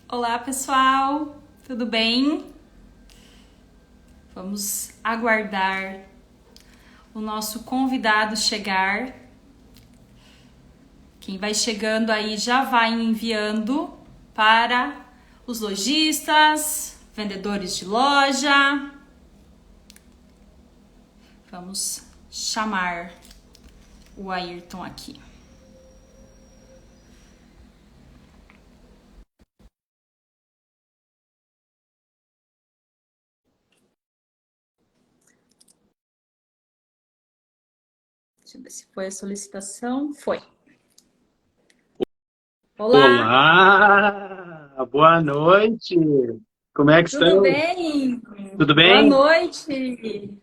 Olá, pessoal, tudo bem? Vamos aguardar o nosso convidado chegar. Quem vai chegando aí já vai enviando para os lojistas, vendedores de loja. Vamos chamar o Ayrton aqui. Deixa eu ver se foi a solicitação. Foi. Olá, Olá, boa noite. Como é que tudo estão? bem? Tudo Boa bem? noite.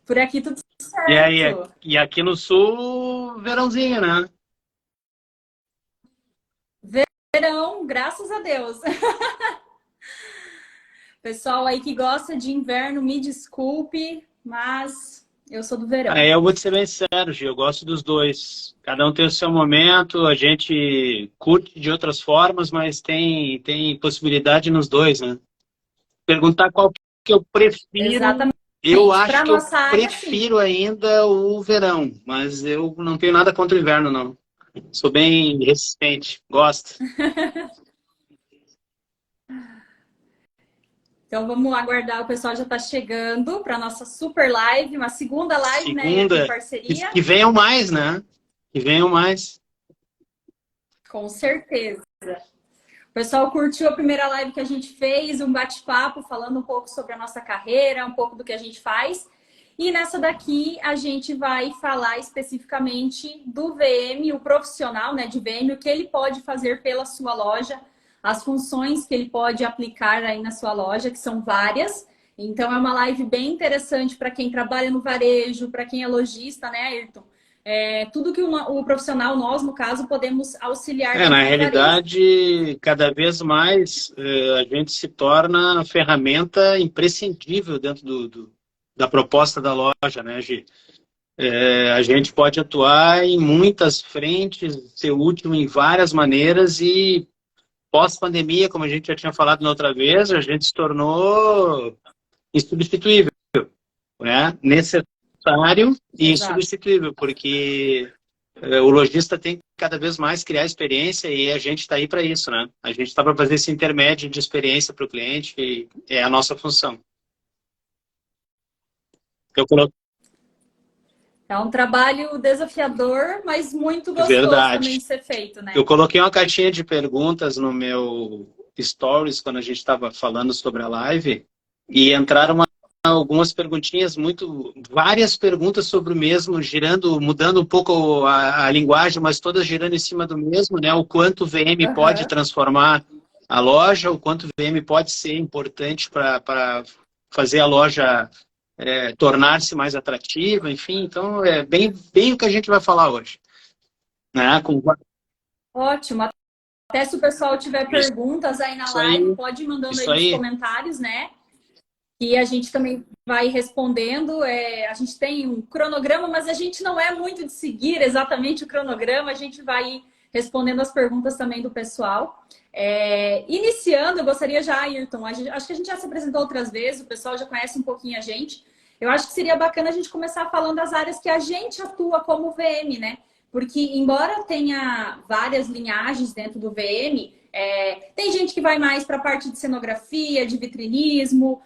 Por aqui tudo E aí, certo. e aqui no sul, verãozinho, né? Verão, graças a Deus. Pessoal aí que gosta de inverno, me desculpe, mas eu sou do verão. Aí eu vou te ser bem sincero, Gil, eu gosto dos dois. Cada um tem o seu momento, a gente curte de outras formas, mas tem possibilidade nos dois, né? Perguntar qual que eu prefiro, Exatamente. eu acho Para que eu nossa área, sim. prefiro ainda o verão, mas eu não tenho nada contra o inverno, não. Sou bem resistente, gosto. Então vamos aguardar, o pessoal já está chegando para nossa super live, uma segunda live, né, Ayrton, em Segunda, parceria? que venham mais, né? Que venham mais. Com certeza. O pessoal curtiu a primeira live que a gente fez, um bate-papo falando um pouco sobre a nossa carreira, um pouco do que a gente faz. E nessa daqui a gente vai falar especificamente do VM, o profissional, né, de VM, o que ele pode fazer pela sua loja, as funções que ele pode aplicar aí na sua loja, que são várias. Então é uma live bem interessante para quem trabalha no varejo, para quem é lojista, né, Ayrton? Tudo que o profissional, nós, no caso, podemos auxiliar Na dentro do varejo. realidade, cada vez mais a gente se torna ferramenta imprescindível dentro da proposta da loja, né, Gi? A gente pode atuar em muitas frentes, ser útil em várias maneiras e pós-pandemia, como a gente já tinha falado na outra vez, a gente se tornou insubstituível, né? Necessário e Exato. insubstituível, porque o lojista tem que cada vez mais criar experiência e a gente está aí para isso, né? A gente está para fazer esse intermédio de experiência para o cliente e é a nossa função. Eu coloquei É um trabalho desafiador, mas muito gostoso também verdade. de ser feito, Eu né? coloquei uma caixinha de perguntas no meu stories quando a gente estava falando sobre a live e entraram algumas perguntinhas várias perguntas sobre o mesmo, girando, mudando um pouco a linguagem, mas todas girando em cima do mesmo, né? O quanto o VM pode Aham. transformar a loja, o quanto o VM pode ser importante para fazer a loja tornar-se mais atrativa, enfim. Então, é bem o que a gente vai falar hoje, né? Com Ótimo. Até se o pessoal tiver isso perguntas aí na live, aí, pode ir mandando aí isso nos aí. comentários, né? E a gente também vai respondendo. A gente tem um cronograma, mas a gente não é muito de seguir exatamente o cronograma. A gente vai ir respondendo as perguntas também do pessoal. Iniciando, eu gostaria já, Ayrton, acho que a gente já se apresentou outras vezes, o pessoal já conhece um pouquinho a gente. Eu acho que seria bacana a gente começar falando das áreas que a gente atua como VM, né? Porque, embora tenha várias linhagens dentro do VM, tem gente que vai mais para a parte de cenografia, de vitrinismo,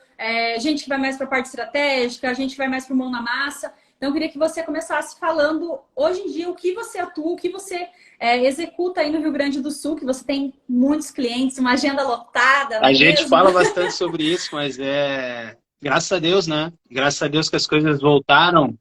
gente que vai mais para a parte estratégica, gente que vai mais para o mão na massa. Então, eu queria que você começasse falando, hoje em dia, o que você atua, o que você executa aí no Rio Grande do Sul, que você tem muitos clientes, uma agenda lotada, não A é gente mesmo? fala bastante sobre isso, mas graças a Deus, né? Graças a Deus que as coisas voltaram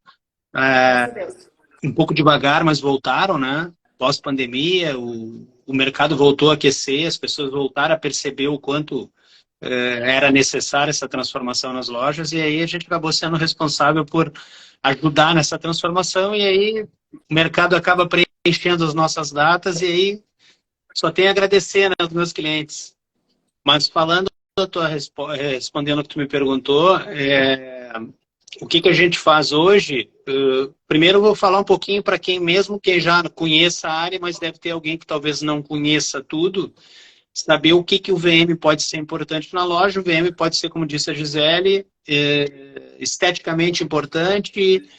Graças é, a Deus. um pouco devagar, mas voltaram, né? Pós-pandemia, o mercado voltou a aquecer, as pessoas voltaram a perceber o quanto era necessária essa transformação nas lojas, e aí a gente acabou sendo responsável por ajudar nessa transformação, e aí o mercado acaba preenchendo as nossas datas, e aí só tenho a agradecer, né, aos meus clientes. Mas falando, respondendo o que tu me perguntou, o que a gente faz hoje? Primeiro eu vou falar um pouquinho para quem mesmo quem já conheça a área, mas deve ter alguém que talvez não conheça tudo. saber o que, que o VM pode ser importante na loja. O VM pode ser, como disse a Gisele, esteticamente importante,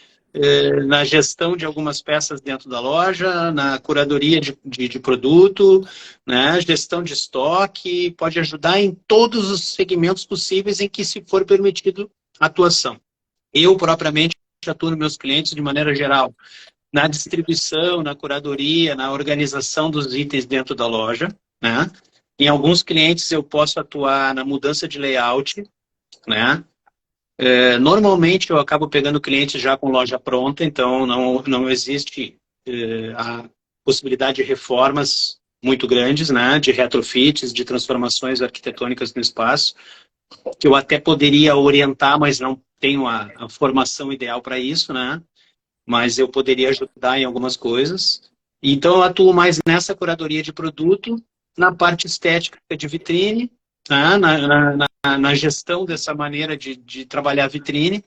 na gestão de algumas peças dentro da loja, na curadoria de produto, né, gestão de estoque, pode ajudar em todos os segmentos possíveis em que se for permitido atuação. Eu, propriamente, atuo nos meus clientes de maneira geral, na distribuição, na curadoria, na organização dos itens dentro da loja, né? Em alguns clientes eu posso atuar na mudança de layout, né? Normalmente eu acabo pegando clientes já com loja pronta, então não existe a possibilidade de reformas muito grandes, né? De retrofits, de transformações arquitetônicas no espaço, que eu até poderia orientar, mas não tenho a formação ideal para isso, né? Mas eu poderia ajudar em algumas coisas. Então eu atuo mais nessa curadoria de produto, na parte estética de vitrine, né? Na gestão dessa maneira de trabalhar a vitrine,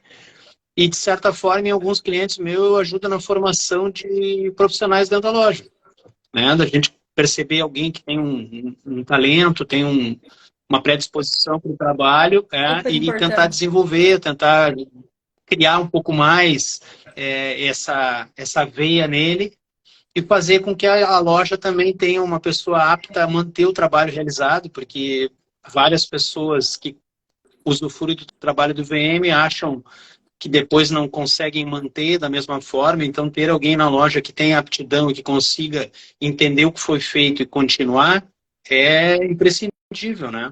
e de certa forma em alguns clientes meus eu ajudo na formação de profissionais dentro da loja, né? Da gente perceber alguém que tem um talento, tem uma predisposição para o trabalho, e tentar desenvolver, tentar criar um pouco mais essa veia nele e fazer com que a loja também tenha uma pessoa apta a manter o trabalho realizado, porque várias pessoas que usufruem do trabalho do VM acham que depois não conseguem manter da mesma forma, então ter alguém na loja que tenha aptidão e que consiga entender o que foi feito e continuar é imprescindível, né?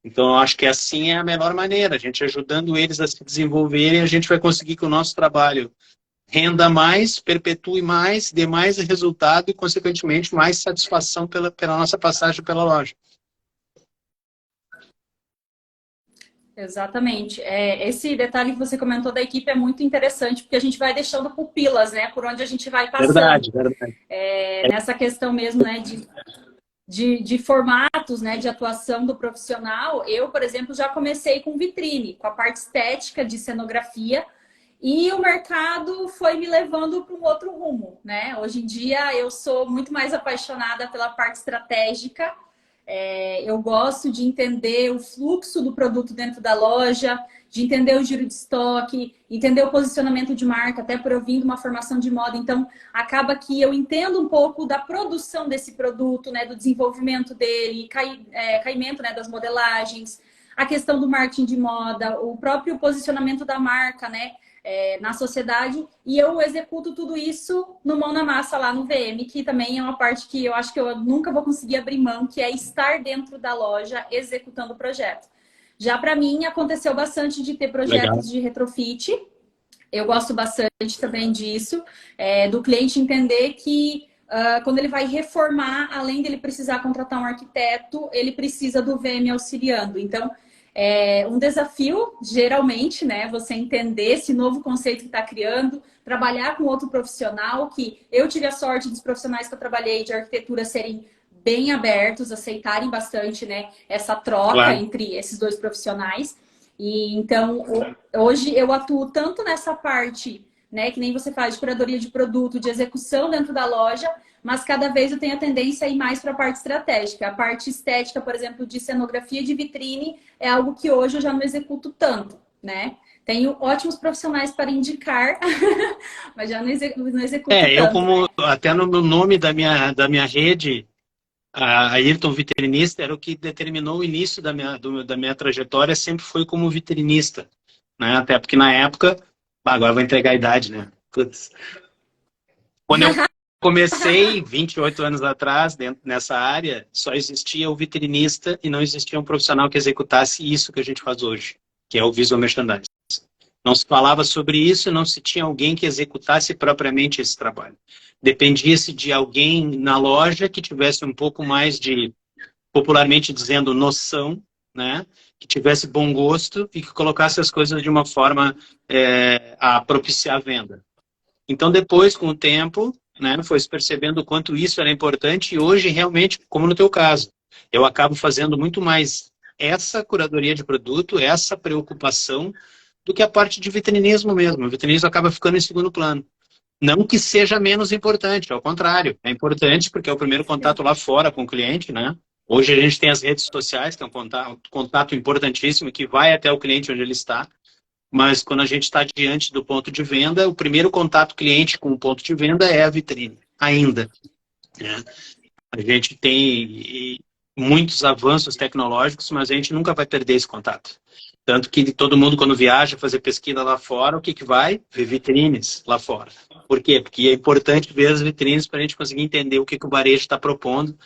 Então, eu acho que assim é a melhor maneira. A gente ajudando eles a se desenvolverem, a gente vai conseguir que o nosso trabalho renda mais, perpetue mais, dê mais resultado e, consequentemente, mais satisfação pela nossa passagem pela loja. Exatamente. Esse detalhe que você comentou da equipe é muito interessante, porque a gente vai deixando pupilas, né? Por onde a gente vai passando. Verdade. Nessa questão mesmo, né? De formatos, né, de atuação do profissional, eu, por exemplo, já comecei com vitrine, com a parte estética de cenografia, e o mercado foi me levando para um outro rumo, né? Hoje em dia eu sou muito mais apaixonada pela parte estratégica. Eu gosto de entender o fluxo do produto dentro da loja, de entender o giro de estoque, entender o posicionamento de marca, até por eu vir de uma formação de moda. Então, acaba que eu entendo um pouco da produção desse produto, né, do desenvolvimento dele, caimento, né, das modelagens, a questão do marketing de moda, o próprio posicionamento da marca, né, na sociedade, e eu executo tudo isso no mão na massa lá no VM, que também é uma parte que eu acho que eu nunca vou conseguir abrir mão, que é estar dentro da loja executando o projeto. Já para mim aconteceu bastante de ter projetos de retrofit. Eu gosto bastante também disso, do cliente entender que quando ele vai reformar, além dele precisar contratar um arquiteto, ele precisa do VM auxiliando. Então, um desafio, geralmente, né? Você entender esse novo conceito que está criando, trabalhar com outro profissional, que eu tive a sorte dos profissionais que eu trabalhei de arquitetura serem bem abertos, aceitarem bastante, né, essa troca entre esses dois profissionais. E então, hoje eu atuo tanto nessa parte, né, que nem você faz, de curadoria de produto, de execução dentro da loja, mas cada vez eu tenho a tendência a ir mais para a parte estratégica. A parte estética, por exemplo, de cenografia de vitrine, é algo que hoje eu já não executo tanto, né? Tenho ótimos profissionais para indicar, mas já não executo tanto. Eu como, até no nome da minha rede, a Ayrton Vitrinista era o que determinou o início da minha trajetória, sempre foi como vitrinista, né? Até porque na época, agora vou entregar a idade, né? Putz. Quando eu comecei, 28 anos atrás, nessa área, só existia o vitrinista e não existia um profissional que executasse isso que a gente faz hoje, que é o visual merchandising. Não se falava sobre isso, não se tinha alguém que executasse propriamente esse trabalho. Dependia-se de alguém na loja que tivesse um pouco mais de, popularmente dizendo, noção, né? Que tivesse bom gosto e que colocasse as coisas de uma forma a propiciar a venda. Então, depois, com o tempo, né, foi se percebendo o quanto isso era importante e hoje, realmente, como no teu caso, eu acabo fazendo muito mais essa curadoria de produto, essa preocupação, do que a parte de vitrinismo mesmo. O vitrinismo acaba ficando em segundo plano. Não que seja menos importante, ao contrário. É importante porque é o primeiro contato lá fora com o cliente, né? Hoje a gente tem as redes sociais, que é um contato importantíssimo, que vai até o cliente onde ele está, mas quando a gente está diante do ponto de venda, o primeiro contato cliente com o ponto de venda é a vitrine, ainda, né? A gente tem muitos avanços tecnológicos, mas a gente nunca vai perder esse contato. Tanto que todo mundo, quando viaja fazer pesquisa lá fora, o que vai? Ver vitrines lá fora. Por quê? Porque é importante ver as vitrines para a gente conseguir entender o que o varejo está propondo.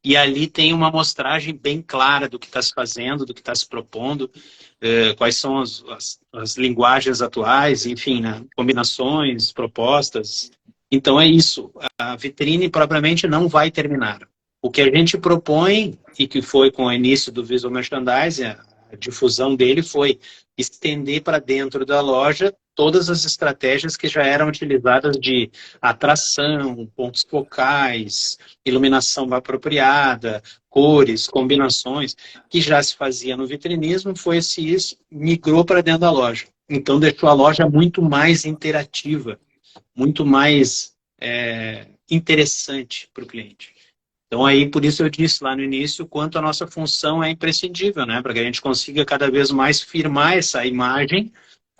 E ali tem uma amostragem bem clara do que está se fazendo, do que está se propondo, quais são as linguagens atuais, enfim, né? Combinações, propostas. Então é isso. A vitrine propriamente não vai terminar. O que a gente propõe, e que foi com o início do Visual Merchandising, a difusão dele foi estender para dentro da loja todas as estratégias que já eram utilizadas de atração, pontos focais, iluminação apropriada, cores, combinações, que já se fazia no vitrinismo, foi se isso migrou para dentro da loja. Então deixou a loja muito mais interativa, muito mais interessante para o cliente. Então aí, por isso eu disse lá no início, o quanto a nossa função é imprescindível, né? Para que a gente consiga cada vez mais firmar essa imagem,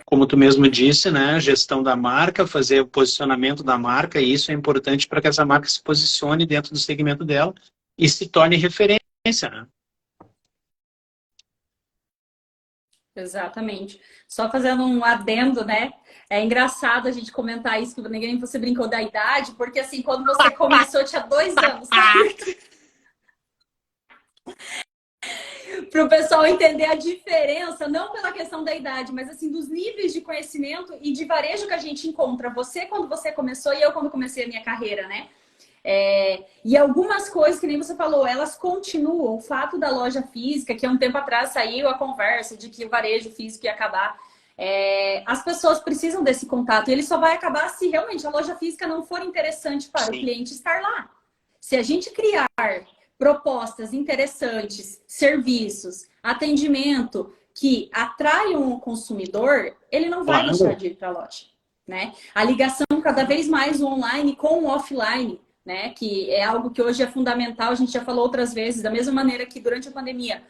como tu mesmo disse, né? Gestão da marca, fazer o posicionamento da marca, e isso é importante para que essa marca se posicione dentro do segmento dela e se torne referência, né? Exatamente. Só fazendo um adendo, né? É engraçado a gente comentar isso, que ninguém você brincou da idade, porque assim, quando você começou, tinha 2 anos, certo? Para o pessoal entender a diferença, não pela questão da idade, mas assim, dos níveis de conhecimento e de varejo que a gente encontra. Você quando você começou e eu quando comecei a minha carreira, né? E algumas coisas, que nem você falou, elas continuam. O fato da loja física, que há um tempo atrás saiu a conversa de que o varejo físico ia acabar. As pessoas precisam desse contato. E ele só vai acabar se realmente a loja física não for interessante para o cliente estar lá. Se a gente criar propostas interessantes, serviços, atendimento que atraiam o consumidor, ele não vai deixar de ir para a loja, né? A ligação cada vez mais online com o offline, né? Que é algo que hoje é fundamental, a gente já falou outras vezes, da mesma maneira que durante a pandemia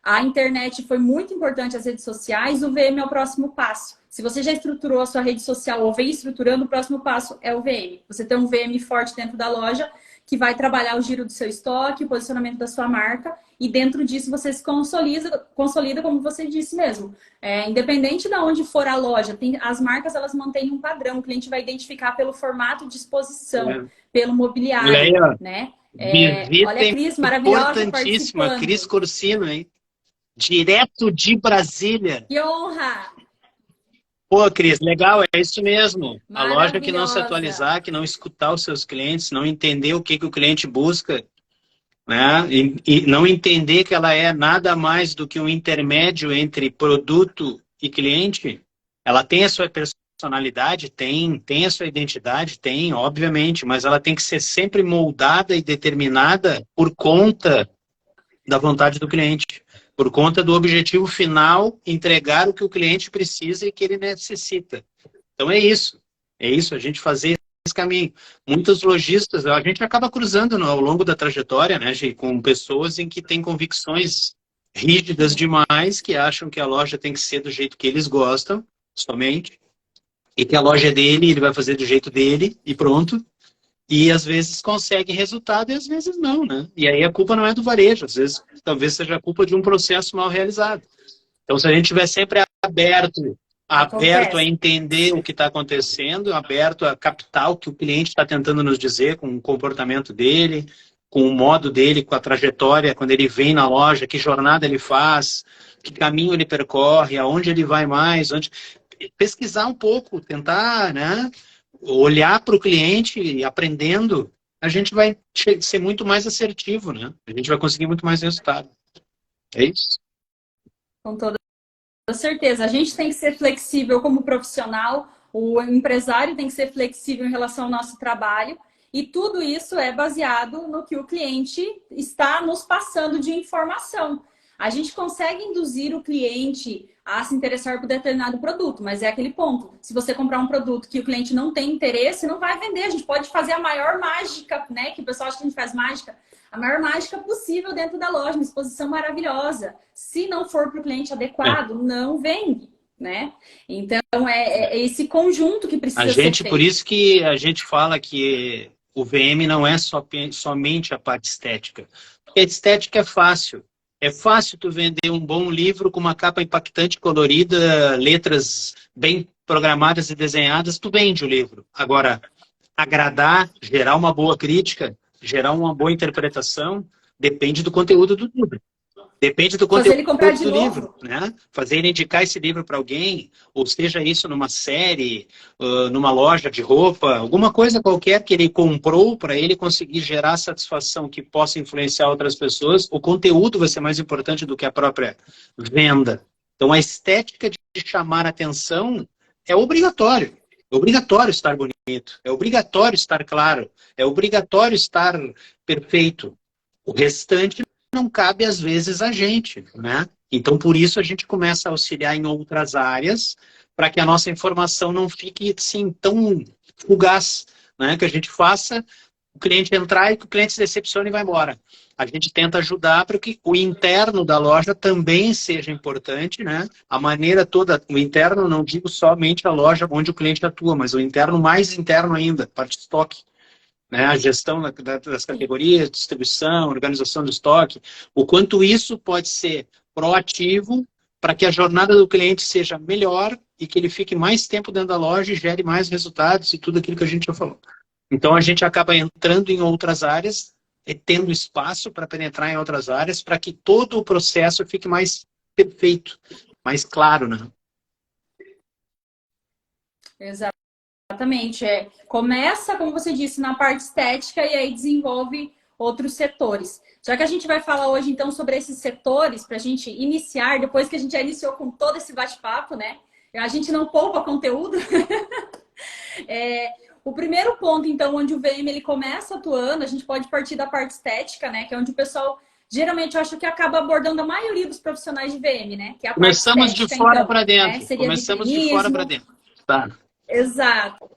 a internet foi muito importante, as redes sociais, o VM é o próximo passo. Se você já estruturou a sua rede social ou vem estruturando, o próximo passo é o VM. Você tem um VM forte dentro da loja que vai trabalhar o giro do seu estoque, o posicionamento da sua marca, e dentro disso você se consolida como você disse mesmo. Independente de onde for a loja, as marcas elas mantêm um padrão, o cliente vai identificar pelo formato de exposição, pelo mobiliário, Leia, né? Olha a Cris, maravilhosa, importantíssima, Cris Corsino, hein? Direto de Brasília. Que honra! Pô, Cris, legal, é isso mesmo. A loja que não se atualizar, que não escutar os seus clientes, não entender o que o cliente busca, né? E não entender que ela é nada mais do que um intermédio entre produto e cliente, ela tem a sua personalidade, tem a sua identidade, tem, obviamente, mas ela tem que ser sempre moldada e determinada por conta da vontade do cliente, por conta do objetivo final, entregar o que o cliente precisa e que ele necessita. Então é isso, a gente fazer esse caminho. Muitos lojistas, a gente acaba cruzando ao longo da trajetória, né, com pessoas em que têm convicções rígidas demais, que acham que a loja tem que ser do jeito que eles gostam, somente, e que a loja é dele, ele vai fazer do jeito dele e pronto. E às vezes consegue resultado e às vezes não, né? E aí a culpa não é do varejo, às vezes talvez seja a culpa de um processo mal realizado. Então, se a gente estiver sempre aberto a entender o que está acontecendo, aberto a captar o que o cliente está tentando nos dizer com o comportamento dele, com o modo dele, com a trajetória, quando ele vem na loja, que jornada ele faz, que caminho ele percorre, aonde ele vai mais, pesquisar um pouco, tentar, né? Olhar para o cliente e aprendendo, a gente vai ser muito mais assertivo, né? A gente vai conseguir muito mais resultado. É isso? Com toda certeza. A gente tem que ser flexível como profissional, o empresário tem que ser flexível em relação ao nosso trabalho, e tudo isso é baseado no que o cliente está nos passando de informação. a gente consegue induzir o cliente a se interessar por determinado produto, mas é aquele ponto. Se você comprar um produto que o cliente não tem interesse, não vai vender. A gente pode fazer a maior mágica, né? Que o pessoal acha que a gente faz mágica. A maior mágica possível dentro da loja, uma exposição maravilhosa. Se não for para o cliente adequado, não vende, né? Então, é esse conjunto que precisa ser feito. Por isso que a gente fala que o VM não é somente a parte estética. Porque a estética é fácil. É fácil tu vender um bom livro com uma capa impactante, colorida, letras bem programadas e desenhadas, tu vende o livro. Agora, agradar, gerar uma boa crítica, gerar uma boa interpretação, depende do conteúdo do livro. Depende do conteúdo fazer ele comprar de do novo. livro, né? Fazer ele indicar esse livro para alguém, ou seja isso numa série, numa loja de roupa, alguma coisa qualquer que ele comprou para ele conseguir gerar satisfação que possa influenciar outras pessoas. O conteúdo vai ser mais importante do que a própria venda. Então, a estética de chamar atenção é obrigatório. É obrigatório estar bonito, é obrigatório estar claro, é obrigatório estar perfeito. O restante não cabe, às vezes, a gente, né? Então, por isso, a gente começa a auxiliar em outras áreas para que a nossa informação não fique, assim, tão fugaz, né? Que a gente faça o cliente entrar e que o cliente se decepcione e vai embora. A gente tenta ajudar para que o interno da loja também seja importante, né? A maneira toda, o interno, não digo somente a loja onde o cliente atua, mas o interno mais interno ainda, parte de estoque. Né, a gestão das categorias, distribuição, organização do estoque, o quanto isso pode ser proativo para que a jornada do cliente seja melhor e que ele fique mais tempo dentro da loja e gere mais resultados e tudo aquilo que a gente já falou. Então, a gente acaba entrando em outras áreas e tendo espaço para penetrar em outras áreas para que todo o processo fique mais perfeito, mais claro, né? Exatamente. Começa, como você disse, na parte estética e aí desenvolve outros setores. Já que a gente vai falar hoje, então, sobre esses setores, para a gente iniciar, depois que a gente já iniciou com todo esse bate-papo, né? A gente não poupa conteúdo. O primeiro ponto, então, onde o VM ele começa atuando, a gente pode partir da parte estética, né? Que é onde o pessoal, geralmente, eu acho que acaba abordando a maioria dos profissionais de VM, né? Que é a Começamos parte estética, de fora então, para dentro. né? Seria Começamos de fora para dentro. Tá. Exato.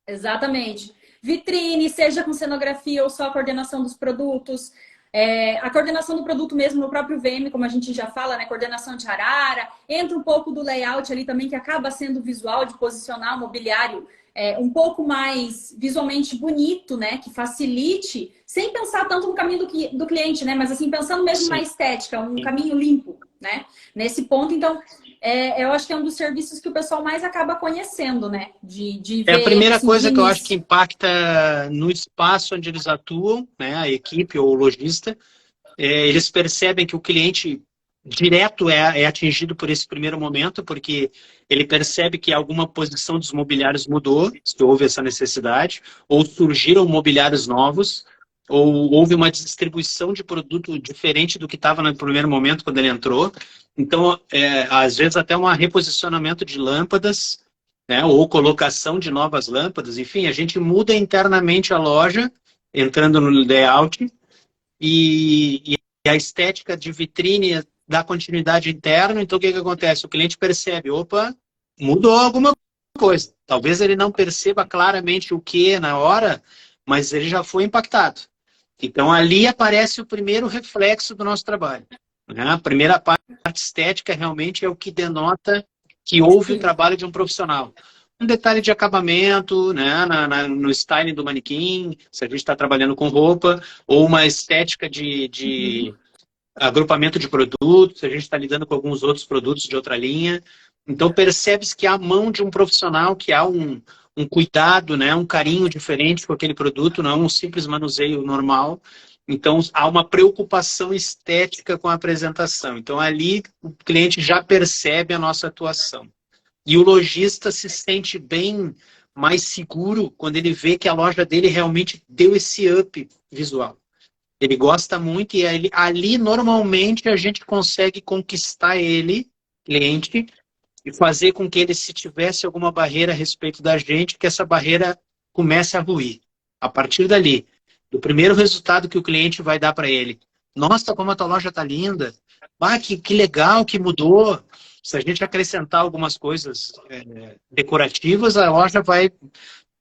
Exatamente. Vitrine, seja com cenografia ou só a coordenação dos produtos. A coordenação do produto mesmo no próprio VM, como a gente já fala, né? Coordenação de arara. Entra um pouco do layout ali também, que acaba sendo visual, de posicionar o mobiliário um pouco mais visualmente bonito, né? Que facilite, sem pensar tanto no caminho do cliente, né? Mas assim, pensando mesmo na estética, um caminho limpo, né? Nesse ponto, então, eu acho que é um dos serviços que o pessoal mais acaba conhecendo, né? De ver, a primeira assim, coisa que eu acho que impacta no espaço onde eles atuam, né? A equipe ou o lojista, eles percebem que o cliente direto é atingido por esse primeiro momento, porque ele percebe que alguma posição dos mobiliários mudou, se houve essa necessidade, ou surgiram mobiliários novos, ou houve uma distribuição de produto diferente do que estava no primeiro momento quando ele entrou. Então, às vezes até um reposicionamento de lâmpadas, né, ou colocação de novas lâmpadas. Enfim, a gente muda internamente a loja, entrando no layout, e a estética de vitrine dá continuidade interna. Então, o que acontece? O cliente percebe, opa, mudou alguma coisa. Talvez ele não perceba claramente o que na hora, mas ele já foi impactado. Então, ali aparece o primeiro reflexo do nosso trabalho. Né? A primeira parte estética realmente é o que denota que houve o trabalho de um profissional. Um detalhe de acabamento, né, no styling do manequim, se a gente está trabalhando com roupa, ou uma estética de agrupamento de produtos, se a gente está lidando com alguns outros produtos de outra linha. Então, percebe-se que há a mão de um profissional, que há um cuidado, né, um carinho diferente com aquele produto, não é um simples manuseio normal. Então, há uma preocupação estética com a apresentação. Então, ali o cliente já percebe a nossa atuação. E o lojista se sente bem mais seguro quando ele vê que a loja dele realmente deu esse up visual. Ele gosta muito e ali normalmente a gente consegue conquistar ele, cliente, e fazer com que ele, se tivesse alguma barreira a respeito da gente, que essa barreira comece a ruir. A partir dali, do primeiro resultado que o cliente vai dar para ele, Nossa, como a tua loja tá linda. Ah, que legal que mudou. Se a gente acrescentar algumas coisas decorativas, a loja vai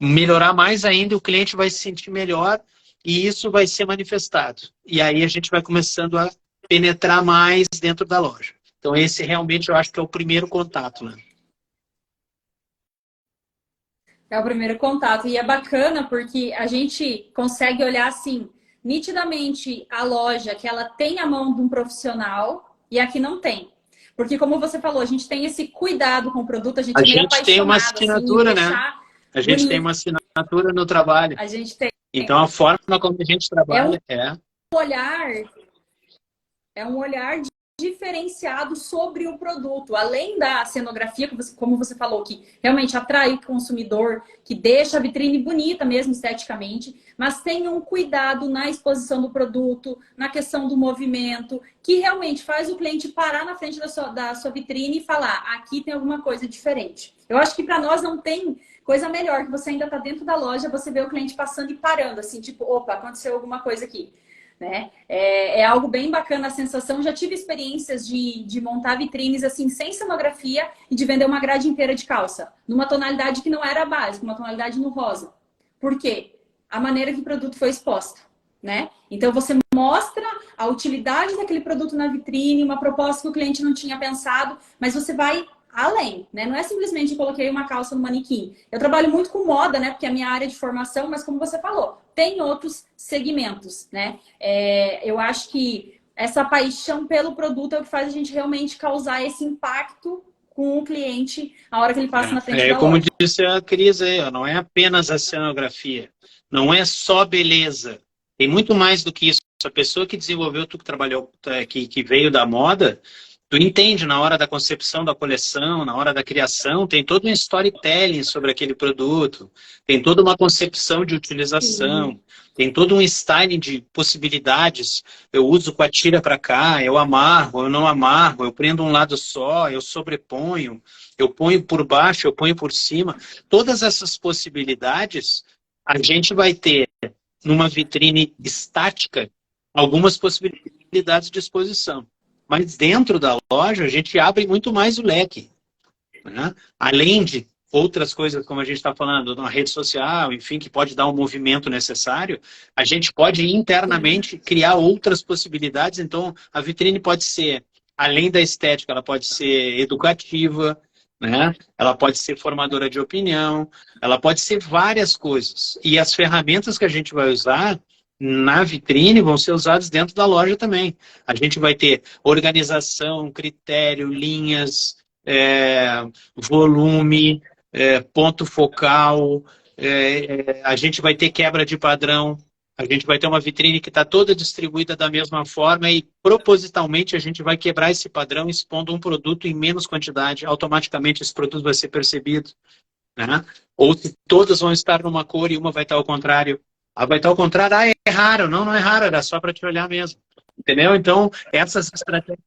melhorar mais ainda, o cliente vai se sentir melhor e isso vai ser manifestado. E aí a gente vai começando a penetrar mais dentro da loja. Então esse realmente eu acho que é o primeiro contato, né? É o primeiro contato. E é bacana porque a gente consegue olhar assim, nitidamente a loja que ela tem a mão de um profissional e aqui não tem. Porque como você falou, a gente tem esse cuidado com o produto, a gente A é meio gente tem uma apaixonado assim, em assinatura, né? deixar A gente tem bonito. uma assinatura no trabalho. A gente tem. Então a forma como a gente É um trabalha é... olhar, é um olhar diferenciado sobre o produto, além da cenografia, como você falou, que realmente atrai o consumidor, que deixa a vitrine bonita mesmo esteticamente, mas tem um cuidado na exposição do produto, na questão do movimento, que realmente faz o cliente parar na frente da sua vitrine e falar, aqui tem alguma coisa diferente. Eu acho que para nós não tem coisa melhor, que você ainda está dentro da loja, você vê o cliente passando e parando, assim, tipo, opa, aconteceu alguma coisa aqui. Né? É algo bem bacana a sensação. Já tive experiências de montar vitrines assim, sem cenografia e de vender uma grade inteira de calça, numa tonalidade que não era a básica, uma tonalidade no rosa. Por quê? A maneira que o produto foi exposto. Né? Então você mostra a utilidade daquele produto na vitrine, uma proposta que o cliente não tinha pensado, mas você vai além, né? Não é simplesmente coloquei uma calça no manequim. Eu trabalho muito com moda, né? Porque é a minha área de formação, mas como você falou, tem outros segmentos, né? Eu acho que essa paixão pelo produto é o que faz a gente realmente causar esse impacto com o cliente a hora que ele passa na frente da Como loja. disse a Cris aí, ó, não é apenas a cenografia, não é só beleza. Tem muito mais do que isso. A pessoa que desenvolveu, tu que trabalhou, que veio da moda, tu entende na hora da concepção da coleção, na hora da criação, tem todo um storytelling sobre aquele produto, tem toda uma concepção de utilização, Sim. tem todo um styling de possibilidades. Eu uso com a tira para cá, eu amarro, eu não amarro, eu prendo um lado só, eu sobreponho, eu ponho por baixo, eu ponho por cima. Todas essas possibilidades a gente vai ter numa vitrine estática algumas possibilidades de exposição. Mas dentro da loja, a gente abre muito mais o leque. Né? Além de outras coisas, como a gente está falando, na rede social, enfim, que pode dar um movimento necessário, a gente pode internamente criar outras possibilidades. Então, a vitrine pode ser, além da estética, ela pode ser educativa, né? Ela pode ser formadora de opinião, ela pode ser várias coisas. E as ferramentas que a gente vai usar na vitrine vão ser usadas dentro da loja também. A gente vai ter organização, critério, linhas, volume, ponto focal, a gente vai ter quebra de padrão, a gente vai ter uma vitrine que está toda distribuída da mesma forma e propositalmente a gente vai quebrar esse padrão expondo um produto em menos quantidade, automaticamente esse produto vai ser percebido. Né? Ou se todas vão estar numa cor e uma vai estar ao contrário. Ah, vai estar ao contrário, é raro. Não, não é raro, era só para te olhar mesmo. Entendeu? Então, essas estratégias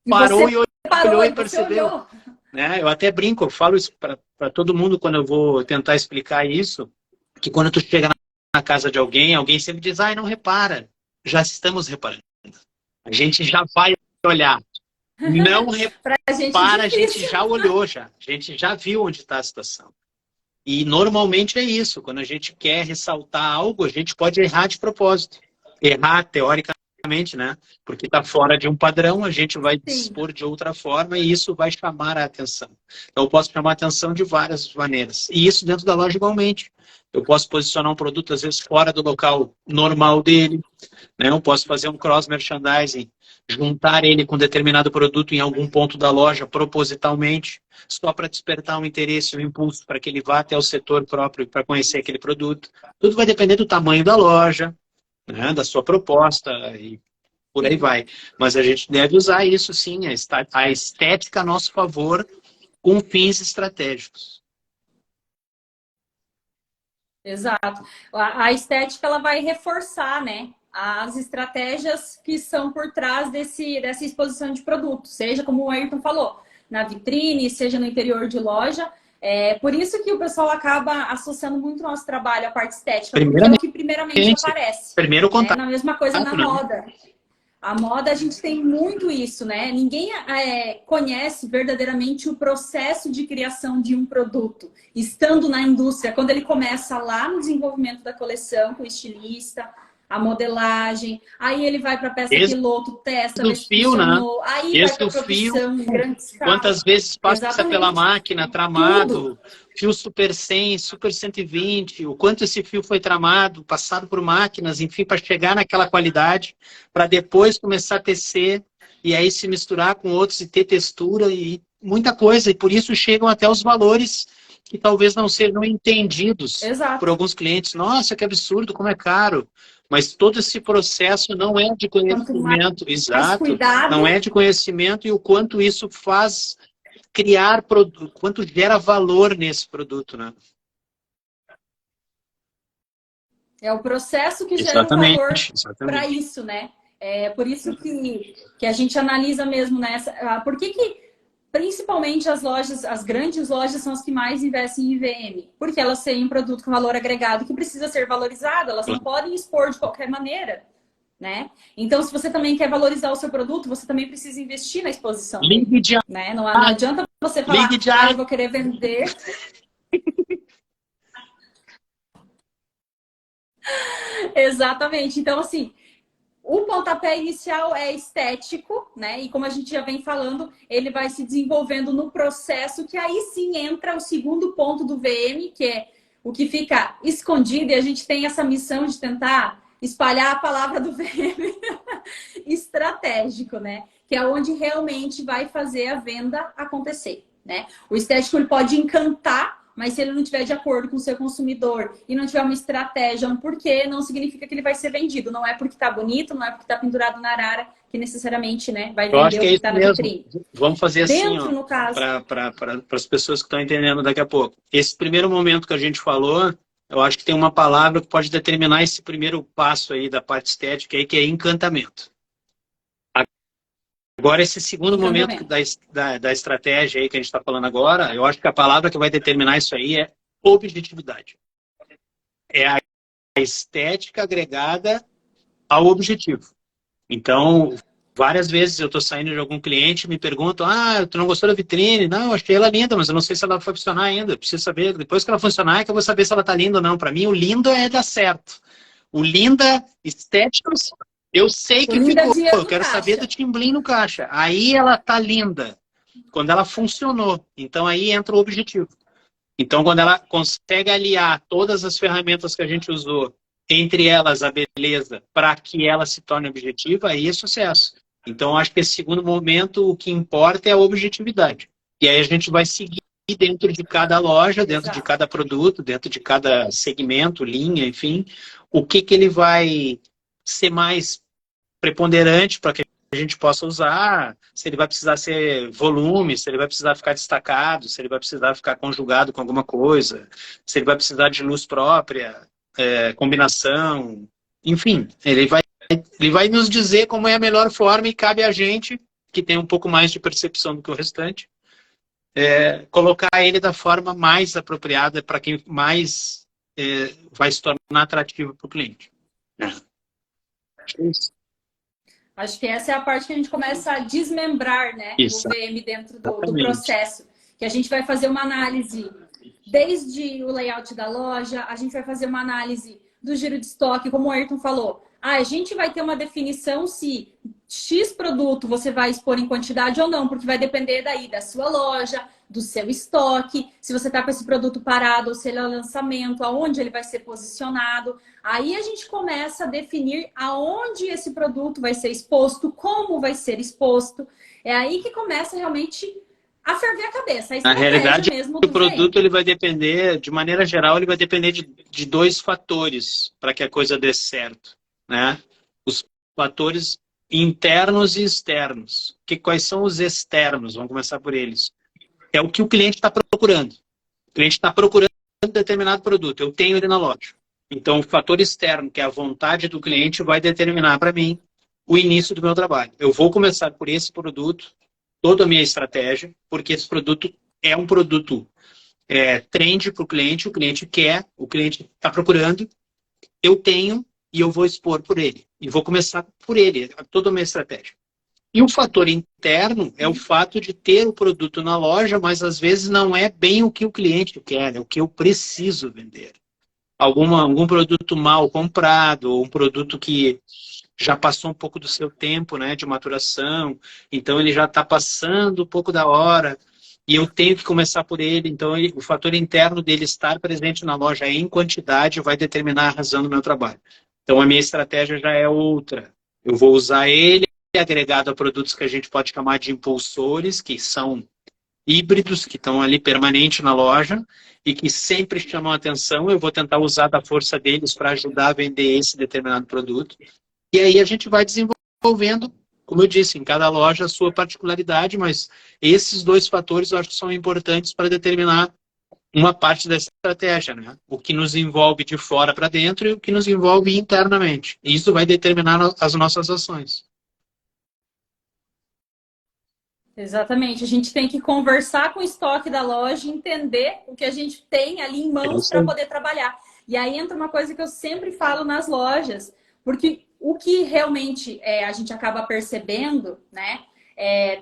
E parou você e parou olhou e e você percebeu. olhou. Né? Eu até brinco, eu falo isso para todo mundo quando eu vou tentar explicar isso, que quando tu chega na casa de alguém, alguém sempre diz, ai, não repara. Já estamos reparando. A gente já vai olhar. Não Pra gente é repara, a gente difícil. já olhou já. A gente já viu onde está a situação. E normalmente é isso. Quando a gente quer ressaltar algo, a gente pode errar de propósito. Errar teoricamente, né? Porque está fora de um padrão, a gente vai Sim. dispor de outra forma e isso vai chamar a atenção. Então, eu posso chamar a atenção de várias maneiras. E isso dentro da loja igualmente. Eu posso posicionar um produto, às vezes, fora do local normal dele. Né? Eu posso fazer um cross-merchandising, juntar ele com determinado produto em algum ponto da loja propositalmente, só para despertar um interesse, um impulso para que ele vá até o setor próprio para conhecer aquele produto. Tudo vai depender do tamanho da loja, né? Da sua proposta e por aí Sim. vai. Mas a gente deve usar isso sim, a estética a nosso favor, com fins estratégicos. Exato. A estética ela vai reforçar, né, as estratégias que são por trás dessa exposição de produto, seja como o Ayrton falou, na vitrine, seja no interior de loja. Por isso que o pessoal acaba associando muito o nosso trabalho à parte estética, porque é o que primeiramente aparece. Primeiro Né? contato, Na mesma coisa na né? moda. A moda, a gente tem muito isso, né? Ninguém conhece verdadeiramente o processo de criação de um produto. Estando na indústria, quando ele começa lá no desenvolvimento da coleção, com o estilista, a modelagem, aí ele vai para a peça piloto, testa, do vê se fio, né? funcionou, aí vai para a Fio, produção em grande escala. quantas vezes passa Exatamente. pela máquina, tramado, Tudo. fio super 100, super 120, o quanto esse fio foi tramado, passado por máquinas, enfim, para chegar naquela qualidade, para depois começar a tecer e aí se misturar com outros e ter textura e muita coisa. E por isso chegam até os valores que talvez não sejam entendidos por Exato. alguns clientes. Nossa, que absurdo, como é caro. Mas todo esse processo não é de Quanto mais conhecimento, exato, não cuidado, é de conhecimento e o quanto isso faz criar produto, quanto gera valor nesse produto, né? é o processo que gera o Exatamente, valor para exatamente. isso, né? É por isso que a gente analisa mesmo nessa. Por que principalmente as lojas, as grandes lojas são as que mais investem em IVM? Porque elas têm um produto com valor agregado que precisa ser valorizado, elas não podem expor de qualquer maneira, né? Então, se você também quer valorizar o seu produto, você também precisa investir na exposição Ligue de né? Não adianta você falar, ligue de eu vou querer vender. Exatamente. Então, assim, o pontapé inicial é estético, né? E como a gente já vem falando, ele vai se desenvolvendo no processo, que aí sim entra o segundo ponto do VM, que é o que fica escondido, e a gente tem essa missão de tentar espalhar a palavra do VM estratégico, né? Que é onde realmente vai fazer a venda acontecer, né? O estético ele pode encantar, mas se ele não tiver de acordo com o seu consumidor e não tiver uma estratégia, um porquê, não significa que ele vai ser vendido. Não é porque tá bonito, não é porque tá pendurado na arara que necessariamente, né, vai Eu acho vender que o é que isso tá na mesmo. vitrine. Vamos fazer assim, Dentro, ó, no caso. para as pessoas que estão entendendo daqui a pouco. Esse primeiro momento que a gente falou, eu acho que tem uma palavra que pode determinar esse primeiro passo aí da parte estética aí, que é encantamento. Agora, esse segundo momento Encantamento. da estratégia aí que a gente está falando agora, eu acho que a palavra que vai determinar isso aí é objetividade. É a estética agregada ao objetivo. Então, várias vezes eu estou saindo de algum cliente e me perguntam, tu não gostou da vitrine? Não, eu achei ela linda, mas eu não sei se ela vai funcionar ainda. Eu preciso saber, depois que ela funcionar é que eu vou saber se ela está linda ou não. Para mim, o lindo é dar certo. O linda, estética, eu sei O que lindo é ficou. dinheiro Eu no quero saber do caixa. timblim no caixa. Aí ela tá linda. Quando ela funcionou. Então aí entra o objetivo. Então, quando ela consegue aliar todas as ferramentas que a gente usou, entre elas a beleza, para que ela se torne objetiva, aí é sucesso. Então, acho que esse segundo momento, o que importa é a objetividade. E aí a gente vai seguir dentro de cada loja, dentro de Exato. cada produto, dentro de cada segmento, linha, enfim, o que ele vai ser mais preponderante para que a gente possa usar, se ele vai precisar ser volume, se ele vai precisar ficar destacado, se ele vai precisar ficar conjugado com alguma coisa, se ele vai precisar de luz própria, combinação, enfim, ele vai nos dizer como é a melhor forma e cabe a gente, que tem um pouco mais de percepção do que o restante, colocar ele da forma mais apropriada para quem mais vai se tornar atrativo para o cliente. Acho que essa é a parte que a gente começa a desmembrar, né, o Isso, VM dentro do exatamente. processo. Que a gente vai fazer uma análise desde o layout da loja, a gente vai fazer uma análise do giro de estoque, como o Ayrton falou. A gente vai ter uma definição se X produto você vai expor em quantidade ou não, porque vai depender daí da sua loja, do seu estoque, se você está com esse produto parado ou se ele é lançamento, aonde ele vai ser posicionado. Aí a gente começa a definir aonde esse produto vai ser exposto, como vai ser exposto. É aí que começa realmente a ferver a cabeça, a Na estratégia realidade, mesmo o do VM. produto ele vai depender, de maneira geral, ele vai depender de dois fatores para que a coisa dê certo, né? Os fatores internos e externos. Quais são os externos? Vamos começar por eles. É o que o cliente está procurando. O cliente está procurando determinado produto. Eu tenho ele na loja. Então, o fator externo, que é a vontade do cliente, vai determinar para mim o início do meu trabalho. Eu vou começar por esse produto, toda a minha estratégia, porque esse produto é um produto trend para o cliente quer, o cliente está procurando, eu tenho e eu vou expor por ele. e vou começar por ele, toda a minha estratégia. E o fator interno é o fato de ter o produto na loja, mas às vezes não é bem o que o cliente quer, é o que eu preciso vender. Algum produto mal comprado, ou um produto que já passou um pouco do seu tempo, né, de maturação, então ele já está passando um pouco da hora, e eu tenho que começar por ele. Então o fator interno dele estar presente na loja em quantidade vai determinar a razão do meu trabalho. Então a minha estratégia já é outra. Eu vou usar ele agregado a produtos que a gente pode chamar de impulsores, que são híbridos, que estão ali permanente na loja e que sempre chamam a atenção. Eu vou tentar usar da força deles para ajudar a vender esse determinado produto. E aí a gente vai desenvolvendo, como eu disse, em cada loja a sua particularidade, mas esses dois fatores eu acho que são importantes para determinar uma parte da estratégia, né? O que nos envolve de fora para dentro e o que nos envolve internamente. E isso vai determinar as nossas ações. Exatamente. A gente tem que conversar com o estoque da loja, entender o que a gente tem ali em mãos para poder trabalhar. E aí entra uma coisa que eu sempre falo nas lojas, porque o que realmente a gente acaba percebendo, né?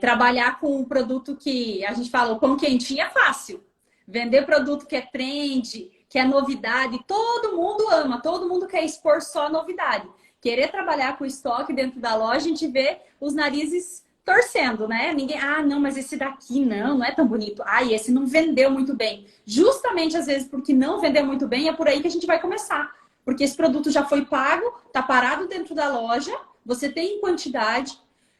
Trabalhar com um produto que a gente fala, o pão quentinho é fácil. Vender produto que é trend, que é novidade, todo mundo ama, todo mundo quer expor só novidade. Querer trabalhar com estoque dentro da loja, a gente vê os narizes torcendo, né? Ninguém, não, mas esse daqui não é tão bonito. Esse não vendeu muito bem. Justamente, às vezes, porque não vendeu muito bem, é por aí que a gente vai começar. Porque esse produto já foi pago, tá parado dentro da loja, você tem em quantidade.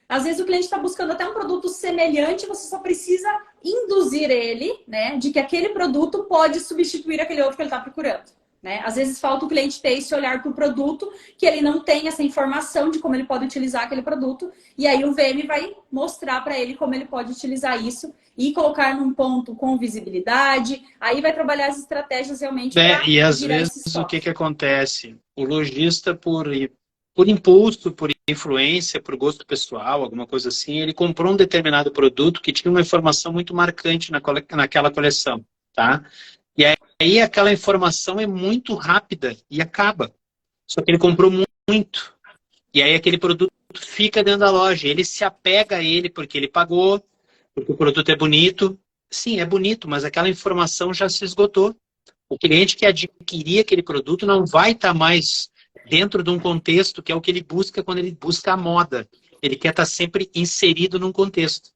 Às vezes o cliente está buscando até um produto semelhante, você só precisa induzir ele, né, de que aquele produto pode substituir aquele outro que ele está procurando. Né? Às vezes falta o cliente ter esse olhar para o produto, que ele não tem essa informação de como ele pode utilizar aquele produto, e aí o VM vai mostrar para ele como ele pode utilizar isso e colocar num ponto com visibilidade, aí vai trabalhar as estratégias realmente para e às vezes o que acontece? O lojista, por impulso, por influência, por gosto pessoal, alguma coisa assim, ele comprou um determinado produto que tinha uma informação muito marcante naquela coleção, tá? E aí aquela informação é muito rápida e acaba. Só que ele comprou muito. E aí aquele produto fica dentro da loja. Ele se apega a ele porque ele pagou, porque o produto é bonito. Sim, é bonito, mas aquela informação já se esgotou. O cliente que adquirir aquele produto não vai estar mais dentro de um contexto que é o que ele busca quando ele busca a moda. Ele quer estar sempre inserido num contexto.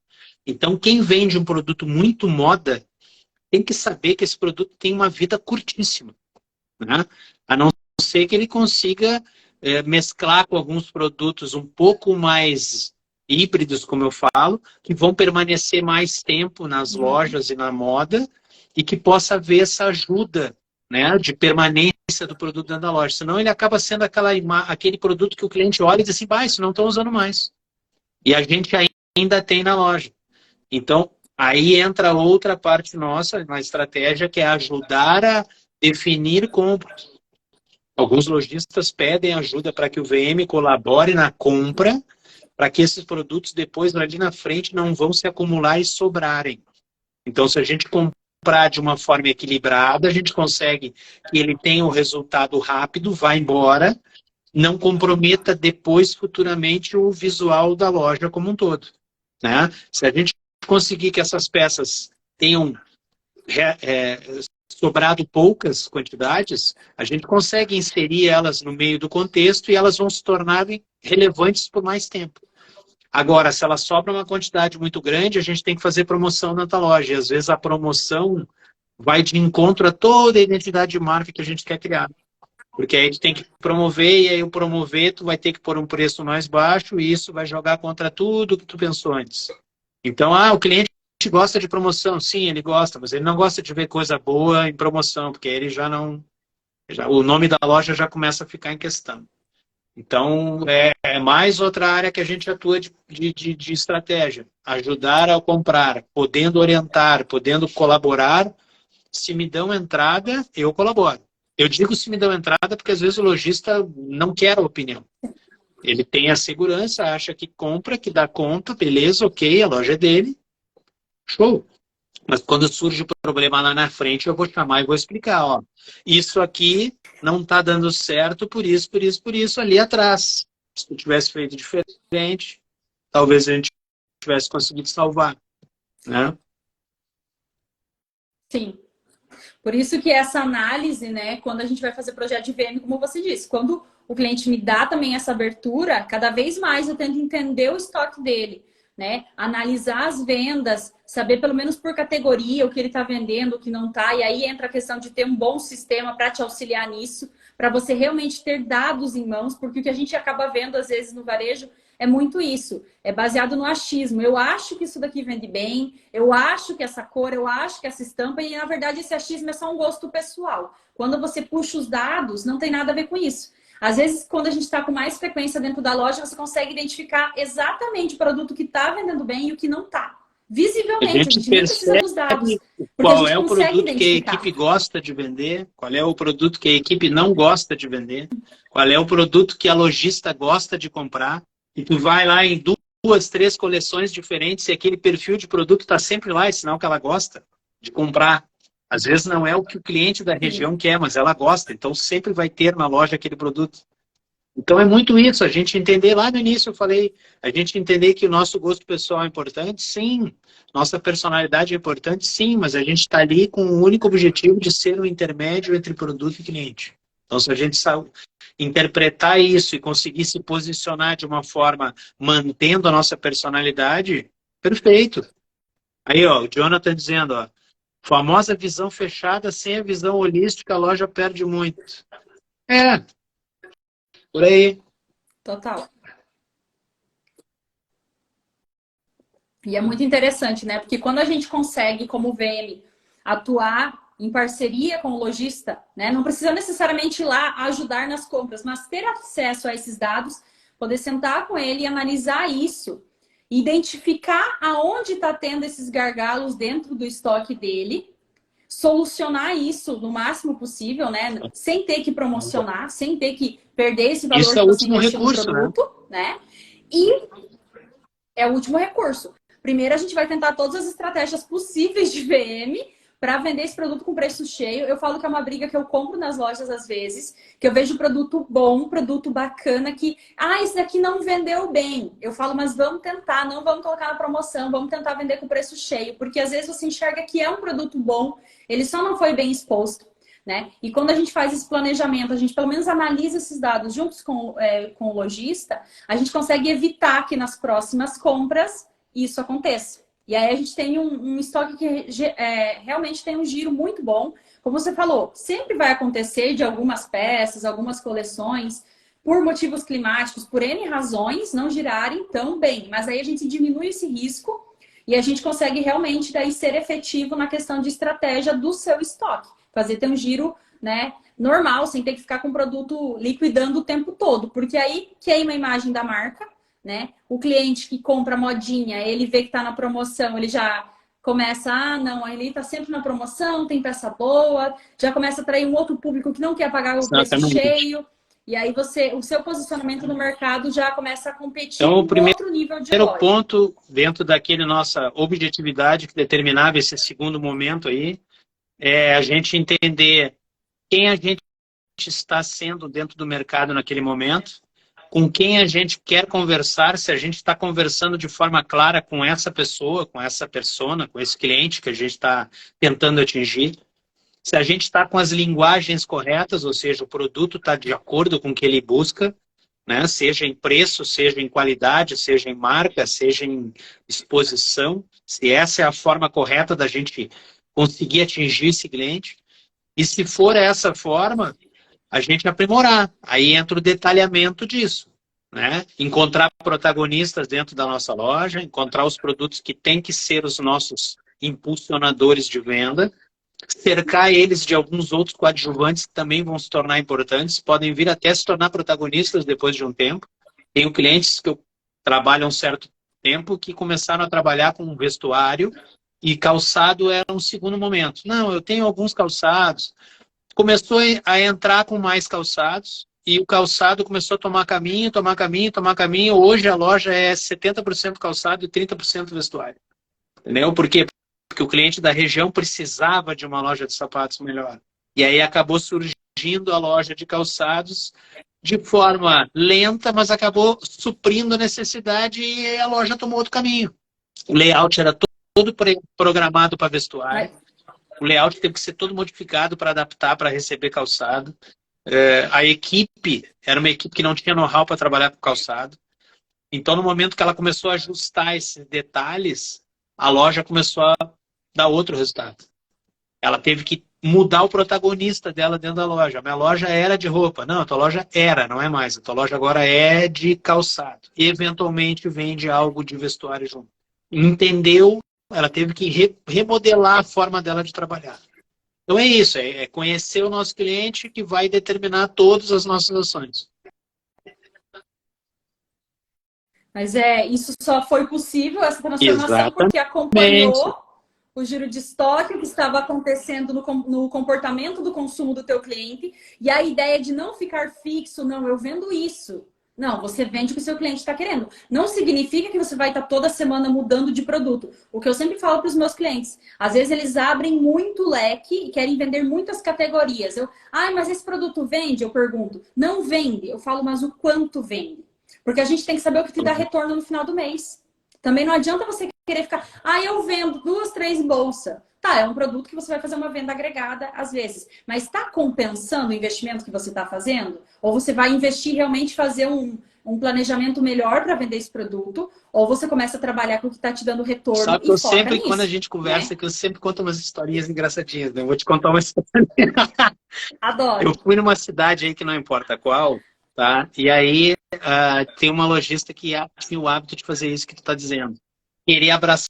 Então, quem vende um produto muito moda tem que saber que esse produto tem uma vida curtíssima, né? A não ser que ele consiga mesclar com alguns produtos um pouco mais híbridos, como eu falo, que vão permanecer mais tempo nas lojas e na moda e que possa haver essa ajuda, né, de permanência do produto dentro da loja. Senão ele acaba sendo aquele produto que o cliente olha e diz assim, isso não estão usando mais. E a gente ainda tem na loja. Então, aí entra outra parte nossa na estratégia, que é ajudar a definir compras. Alguns lojistas pedem ajuda para que o VM colabore na compra, para que esses produtos depois, ali na frente, não vão se acumular e sobrarem. Então, se a gente comprar de uma forma equilibrada, a gente consegue que ele tenha um resultado rápido, vá embora, não comprometa depois, futuramente, o visual da loja como um todo. Né? Se a gente conseguir que essas peças tenham sobrado poucas quantidades, a gente consegue inserir elas no meio do contexto e elas vão se tornar relevantes por mais tempo. Agora, se ela sobra uma quantidade muito grande, a gente tem que fazer promoção na loja. E às vezes a promoção vai de encontro a toda a identidade de marca que a gente quer criar. Porque aí tu tem que promover, e aí o promover tu vai ter que pôr um preço mais baixo e isso vai jogar contra tudo que tu pensou antes. Então, o cliente gosta de promoção. Sim, ele gosta, mas ele não gosta de ver coisa boa em promoção, porque ele já não... o nome da loja já começa a ficar em questão. Então, é mais outra área que a gente atua de estratégia. Ajudar a comprar, podendo orientar, podendo colaborar. Se me dão entrada, eu colaboro. Eu digo se me dão entrada porque às vezes o lojista não quer a opinião. Ele tem a segurança, acha que compra, que dá conta, beleza, ok, a loja é dele, show. Mas quando surge o problema lá na frente, eu vou chamar e vou explicar, isso aqui não está dando certo por isso ali atrás. Se tivesse feito diferente, talvez a gente tivesse conseguido salvar, né? Sim. Por isso que essa análise, né, quando a gente vai fazer projeto de VM, como você disse, quando o cliente me dá também essa abertura, cada vez mais eu tento entender o estoque dele, né? Analisar as vendas, saber pelo menos por categoria o que ele está vendendo, o que não está, e aí entra a questão de ter um bom sistema para te auxiliar nisso, para você realmente ter dados em mãos, porque o que a gente acaba vendo às vezes no varejo é muito isso, é baseado no achismo. Eu acho que isso daqui vende bem, eu acho que essa cor, eu acho que essa estampa, e na verdade esse achismo é só um gosto pessoal. Quando você puxa os dados, não tem nada a ver com isso. Às vezes, quando a gente está com mais frequência dentro da loja, você consegue identificar exatamente o produto que está vendendo bem e o que não está. Visivelmente, a gente nem precisa dos dados, porque a qual gente é o consegue produto que a identificar. equipe gosta de vender, qual é o produto que a equipe não gosta de vender, qual é o produto que a lojista gosta de comprar, e tu vai lá em 2, 3 coleções diferentes e aquele perfil de produto está sempre lá, é sinal que ela gosta de comprar. Às vezes não é o que o cliente da região quer, mas ela gosta, então sempre vai ter na loja aquele produto. Então é muito isso, a gente entender, lá no início eu falei, a gente entender que o nosso gosto pessoal é importante, sim, nossa personalidade é importante, sim, mas a gente está ali com o único objetivo de ser um intermédio entre produto e cliente. Então se a gente interpretar isso e conseguir se posicionar de uma forma mantendo a nossa personalidade, perfeito. Aí, ó, o Jonathan dizendo, ó, famosa visão fechada, sem a visão holística, a loja perde muito. É, por aí. Total. E é muito interessante, né? Porque quando a gente consegue, como VM, atuar em parceria com o lojista, né? Não precisa necessariamente ir lá ajudar nas compras, mas ter acesso a esses dados, poder sentar com ele e analisar isso, identificar aonde está tendo esses gargalos dentro do estoque dele, solucionar isso no máximo possível, né? Sem ter que promocionar, sem ter que perder esse valor Isso é que o você último investiu no recurso, né? produto, né? E é o último recurso. Primeiro, a gente vai tentar todas as estratégias possíveis de VM para vender esse produto com preço cheio. Eu falo que é uma briga que eu compro nas lojas às vezes, que eu vejo produto bom, produto bacana, que, esse daqui não vendeu bem. Eu falo, mas vamos tentar, não vamos colocar na promoção, vamos tentar vender com preço cheio, porque às vezes você enxerga que é um produto bom, ele só não foi bem exposto. Né? E quando a gente faz esse planejamento, a gente pelo menos analisa esses dados juntos com o lojista, a gente consegue evitar que nas próximas compras isso aconteça. E aí a gente tem um estoque que realmente tem um giro muito bom. Como você falou, sempre vai acontecer de algumas peças, algumas coleções, por motivos climáticos, por N razões, não girarem tão bem. Mas aí a gente diminui esse risco e a gente consegue realmente daí ser efetivo na questão de estratégia do seu estoque. Fazer ter um giro, né, normal, sem ter que ficar com o produto liquidando o tempo todo. Porque aí queima a imagem da marca, né? O cliente que compra modinha, ele vê que está na promoção, ele já começa, não, ele está sempre na promoção, tem peça boa, já começa a atrair um outro público que não quer pagar o preço cheio. E aí o seu posicionamento no mercado já começa a competir Então, o com outro nível de primeiro loja. ponto, dentro daquele nossa objetividade que determinava esse segundo momento aí, é a gente entender quem a gente está sendo dentro do mercado naquele momento, com quem a gente quer conversar, se a gente está conversando de forma clara com essa pessoa, com essa persona, com esse cliente que a gente está tentando atingir, se a gente está com as linguagens corretas, ou seja, o produto está de acordo com o que ele busca, né? Seja em preço, seja em qualidade, seja em marca, seja em exposição, se essa é a forma correta da gente conseguir atingir esse cliente. E se for essa forma, a gente aprimorar. Aí entra o detalhamento disso, né? Encontrar protagonistas dentro da nossa loja, encontrar os produtos que têm que ser os nossos impulsionadores de venda, cercar eles de alguns outros coadjuvantes que também vão se tornar importantes, podem vir até se tornar protagonistas depois de um tempo. Tenho clientes que eu trabalho há um certo tempo que começaram a trabalhar com vestuário e calçado era um segundo momento. Não, eu tenho alguns calçados. Começou a entrar com mais calçados e o calçado começou a tomar caminho, tomar caminho, tomar caminho. Hoje a loja é 70% calçado e 30% vestuário. Entendeu? Por quê? Porque o cliente da região precisava de uma loja de sapatos melhor. E aí acabou surgindo a loja de calçados de forma lenta, mas acabou suprindo a necessidade e a loja tomou outro caminho. O layout era todo programado para vestuário. Mas, O layout teve que ser todo modificado para adaptar, para receber calçado. A equipe era uma equipe que não tinha know-how para trabalhar com calçado. Então, no momento que ela começou a ajustar esses detalhes, a loja começou a dar outro resultado. Ela teve que mudar o protagonista dela dentro da loja. A minha loja era de roupa. Não, a tua loja era, não é mais. A tua loja agora é de calçado. E, eventualmente, vende algo de vestuário junto. Entendeu? Ela teve que remodelar a forma dela de trabalhar. Então é isso, é conhecer o nosso cliente que vai determinar todas as nossas ações. mas isso só foi possível, essa transformação, Exatamente. porque acompanhou o giro de estoque, o que estava acontecendo no comportamento do consumo do teu cliente, e a ideia de não ficar fixo, não, eu vendo isso. Não, você vende o que o seu cliente está querendo. Não significa que você vai estar toda semana mudando de produto. O que eu sempre falo para os meus clientes, às vezes eles abrem muito leque e querem vender muitas categorias. Mas esse produto vende? Eu pergunto. Não vende. Eu falo, mas o quanto vende? Porque a gente tem que saber o que te dá retorno no final do mês. Também não adianta você querer ficar, eu vendo 2, 3 bolsas. Tá, é um produto que você vai fazer uma venda agregada às vezes. Mas está compensando o investimento que você está fazendo? Ou você vai investir realmente fazer um planejamento melhor para vender esse produto? Ou você começa a trabalhar com o que está te dando retorno Só que e eu foca sempre, nisso, quando a gente conversa, né? que eu sempre conto umas historinhas engraçadinhas, né? Eu vou te contar uma história. Eu Adoro. fui numa cidade aí que não importa qual, tá? E aí tem uma lojista que tinha o hábito de fazer isso que tu está dizendo. Querer abraçar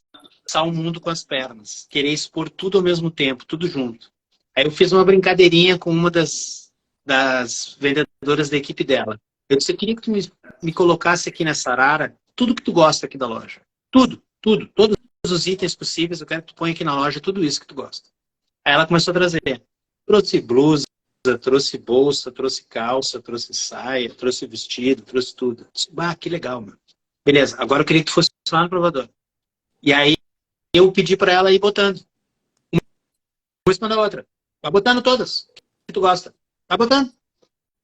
o mundo com as pernas. Querer expor tudo ao mesmo tempo, tudo junto. Aí eu fiz uma brincadeirinha com uma das vendedoras da equipe dela. Eu disse, eu queria que tu me colocasse aqui nessa arara tudo que tu gosta aqui da loja. Tudo, tudo. Todos os itens possíveis, eu quero que tu ponha aqui na loja tudo isso que tu gosta. Aí ela começou a trazer. Trouxe blusa, trouxe bolsa, trouxe calça, trouxe saia, trouxe vestido, trouxe tudo. Disse, que legal, mano. Beleza, agora eu queria que tu fosse lá no provador. E aí eu pedi para ela ir botando. Uma em cima da outra. Vai botando todas que tu gosta. Vai botando.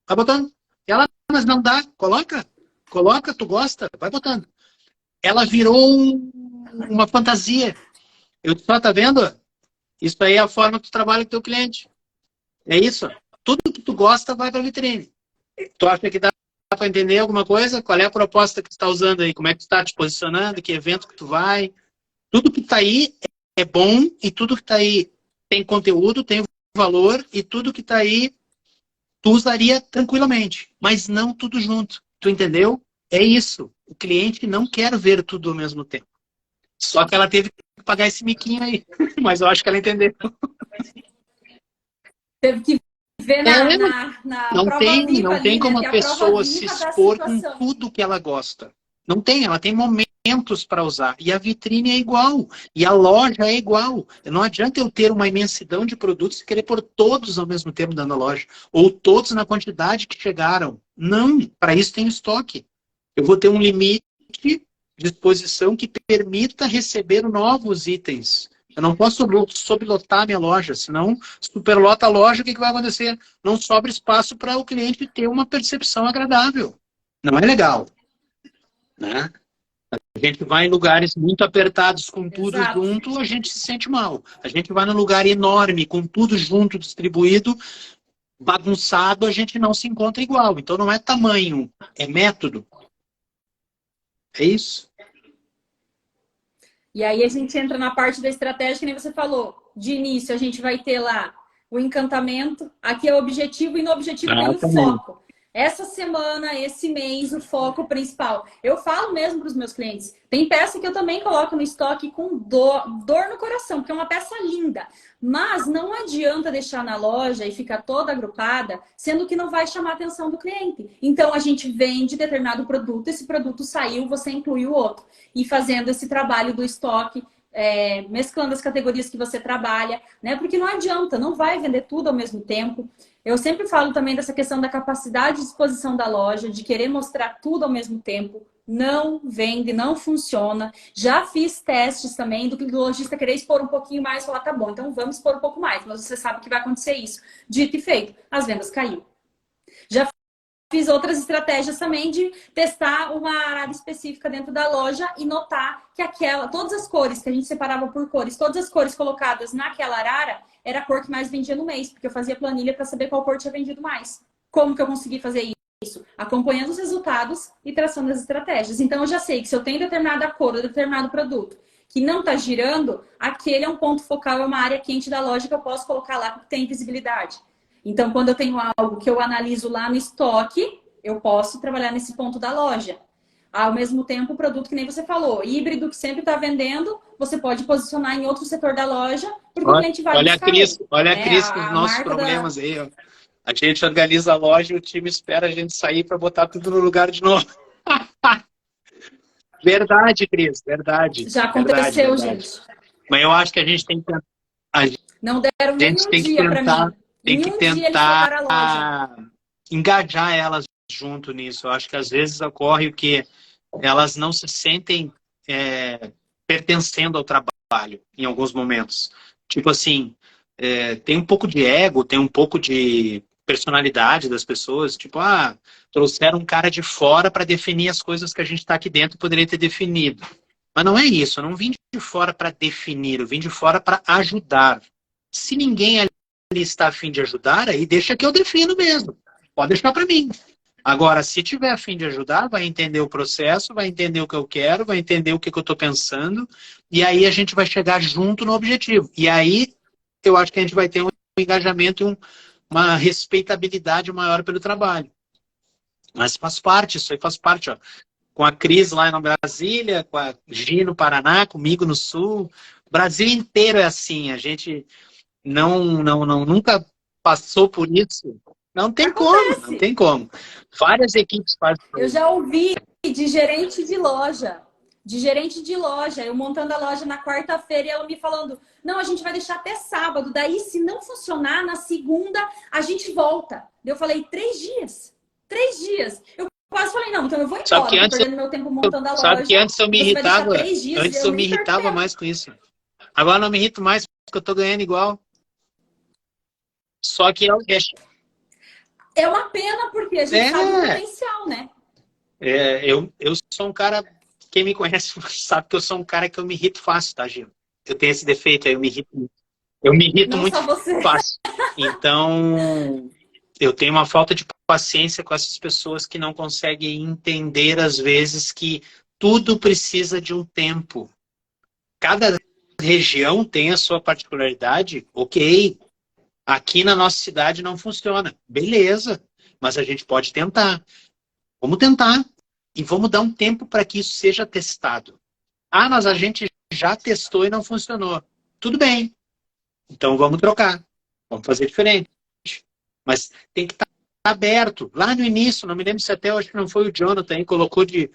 Vai botando. E ela, mas não dá. Coloca. Coloca, tu gosta. Vai botando. Ela virou uma fantasia. Eu disse, tá vendo? Isso aí é a forma que tu trabalha com o teu cliente. É isso. Tudo que tu gosta vai para a vitrine. Tu acha que dá para entender alguma coisa? Qual é a proposta que tu está usando aí? Como é que tu está te posicionando? Que evento que tu vai? Tudo que está aí é bom e tudo que está aí tem conteúdo, tem valor e tudo que está aí tu usaria tranquilamente, mas não tudo junto. Tu entendeu? É isso. O cliente não quer ver tudo ao mesmo tempo. Só que ela teve que pagar esse miquinho aí. Mas eu acho que ela entendeu. Teve que ver É, na prova viva não tem ali, né? como a Ter a prova pessoa se viva da expor com situação. tudo que ela gosta. Não tem, ela tem momentos para usar. E a vitrine é igual. E a loja é igual. Não adianta eu ter uma imensidão de produtos e querer pôr todos ao mesmo tempo dentro da loja. Ou todos na quantidade que chegaram. Não, para isso tem estoque. Eu vou ter um limite de exposição que permita receber novos itens. Eu não posso sobrelotar a minha loja, senão superlota a loja, o que vai acontecer? Não sobra espaço para o cliente ter uma percepção agradável. Não é legal, né? A gente vai em lugares muito apertados com tudo Exato. junto, a gente se sente mal. A gente vai num lugar enorme com tudo junto, distribuído, bagunçado, a gente não se encontra igual. Então não é tamanho, é método. É isso. E aí a gente entra na parte da estratégia, que nem você falou. De início, a gente vai ter lá o encantamento. Aqui é o objetivo e no objetivo vem o Exatamente. foco. Essa semana, esse mês, o foco principal. Eu falo mesmo para os meus clientes. Tem peça que eu também coloco no estoque com dor no coração, porque é uma peça linda. Mas não adianta deixar na loja e ficar toda agrupada, sendo que não vai chamar a atenção do cliente. Então, a gente vende determinado produto, esse produto saiu, você inclui o outro. E fazendo esse trabalho do estoque, mesclando as categorias que você trabalha, né? Porque não adianta, não vai vender tudo ao mesmo tempo. Eu sempre falo também dessa questão da capacidade de exposição da loja, de querer mostrar tudo ao mesmo tempo. Não vende, não funciona. Já fiz testes também do lojista querer expor um pouquinho mais e falar, tá bom, então vamos expor um pouco mais. Mas você sabe que vai acontecer isso. Dito e feito, as vendas caíram. Já fiz outras estratégias também de testar uma área específica dentro da loja e notar que todas as cores que a gente separava por cores, todas as cores colocadas naquela arara era a cor que mais vendia no mês, porque eu fazia planilha para saber qual cor tinha vendido mais. Como que eu consegui fazer isso? Acompanhando os resultados e traçando as estratégias. Então eu já sei que se eu tenho determinada cor ou determinado produto que não está girando, aquele é um ponto focal, é uma área quente da loja que eu posso colocar lá porque tem visibilidade. Então, quando eu tenho algo que eu analiso lá no estoque, eu posso trabalhar nesse ponto da loja. Ao mesmo tempo, o produto que nem você falou, híbrido que sempre está vendendo, você pode posicionar em outro setor da loja, porque o cliente vai buscar ele. Olha a Cris com os nossos problemas aí, ó. A gente organiza a loja e o time espera a gente sair para botar tudo no lugar de novo. Verdade, Cris, verdade. Já aconteceu, verdade. gente. Mas eu acho que a gente tem que... Não deram nem um dia para mim. Tem que tentar engajar elas junto nisso. Eu acho que às vezes ocorre o que elas não se sentem pertencendo ao trabalho em alguns momentos. Tipo assim, tem um pouco de ego, tem um pouco de personalidade das pessoas. Tipo, trouxeram um cara de fora para definir as coisas que a gente está aqui dentro e poderia ter definido. Mas não é isso. Eu não vim de fora para definir, eu vim de fora para ajudar. Se ninguém ali está a fim de ajudar, aí deixa que eu defino mesmo. Pode deixar para mim. Agora, se tiver a fim de ajudar, vai entender o processo, vai entender o que eu quero, vai entender o que eu estou pensando, e aí a gente vai chegar junto no objetivo. E aí, eu acho que a gente vai ter um engajamento e uma respeitabilidade maior pelo trabalho. Mas faz parte, isso aí faz parte, ó. Com a Cris lá em Brasília, com a Gi no Paraná, comigo no Sul. O Brasil inteiro é assim, a gente nunca passou por isso. Não tem como, não tem como. Várias equipes fazem isso. Eu já ouvi de gerente de loja, eu montando a loja na quarta-feira e ela me falando, não, a gente vai deixar até sábado, daí se não funcionar, na segunda a gente volta. Eu falei, 3 dias. 3 dias. Eu quase falei, não, então eu vou embora, tô perdendo meu tempo montando a loja. Sabe que antes eu me irritava, mais com isso. Agora não me irrito mais porque eu tô ganhando igual. Só que é uma pena porque a gente sabe o potencial, né? Eu sou um cara, quem me conhece sabe que eu sou um cara que eu me irrito fácil, tá, Gil? Eu tenho esse defeito aí, eu me irrito muito fácil. Então, eu tenho uma falta de paciência com essas pessoas que não conseguem entender, às vezes, que tudo precisa de um tempo. Cada região tem a sua particularidade, ok. Aqui na nossa cidade não funciona. Beleza, mas a gente pode tentar. Vamos tentar e vamos dar um tempo para que isso seja testado. Mas a gente já testou e não funcionou. Tudo bem. Então vamos trocar. Vamos fazer diferente. Mas tem que estar aberto. Lá no início, não me lembro se até acho que não foi o Jonathan, colocou de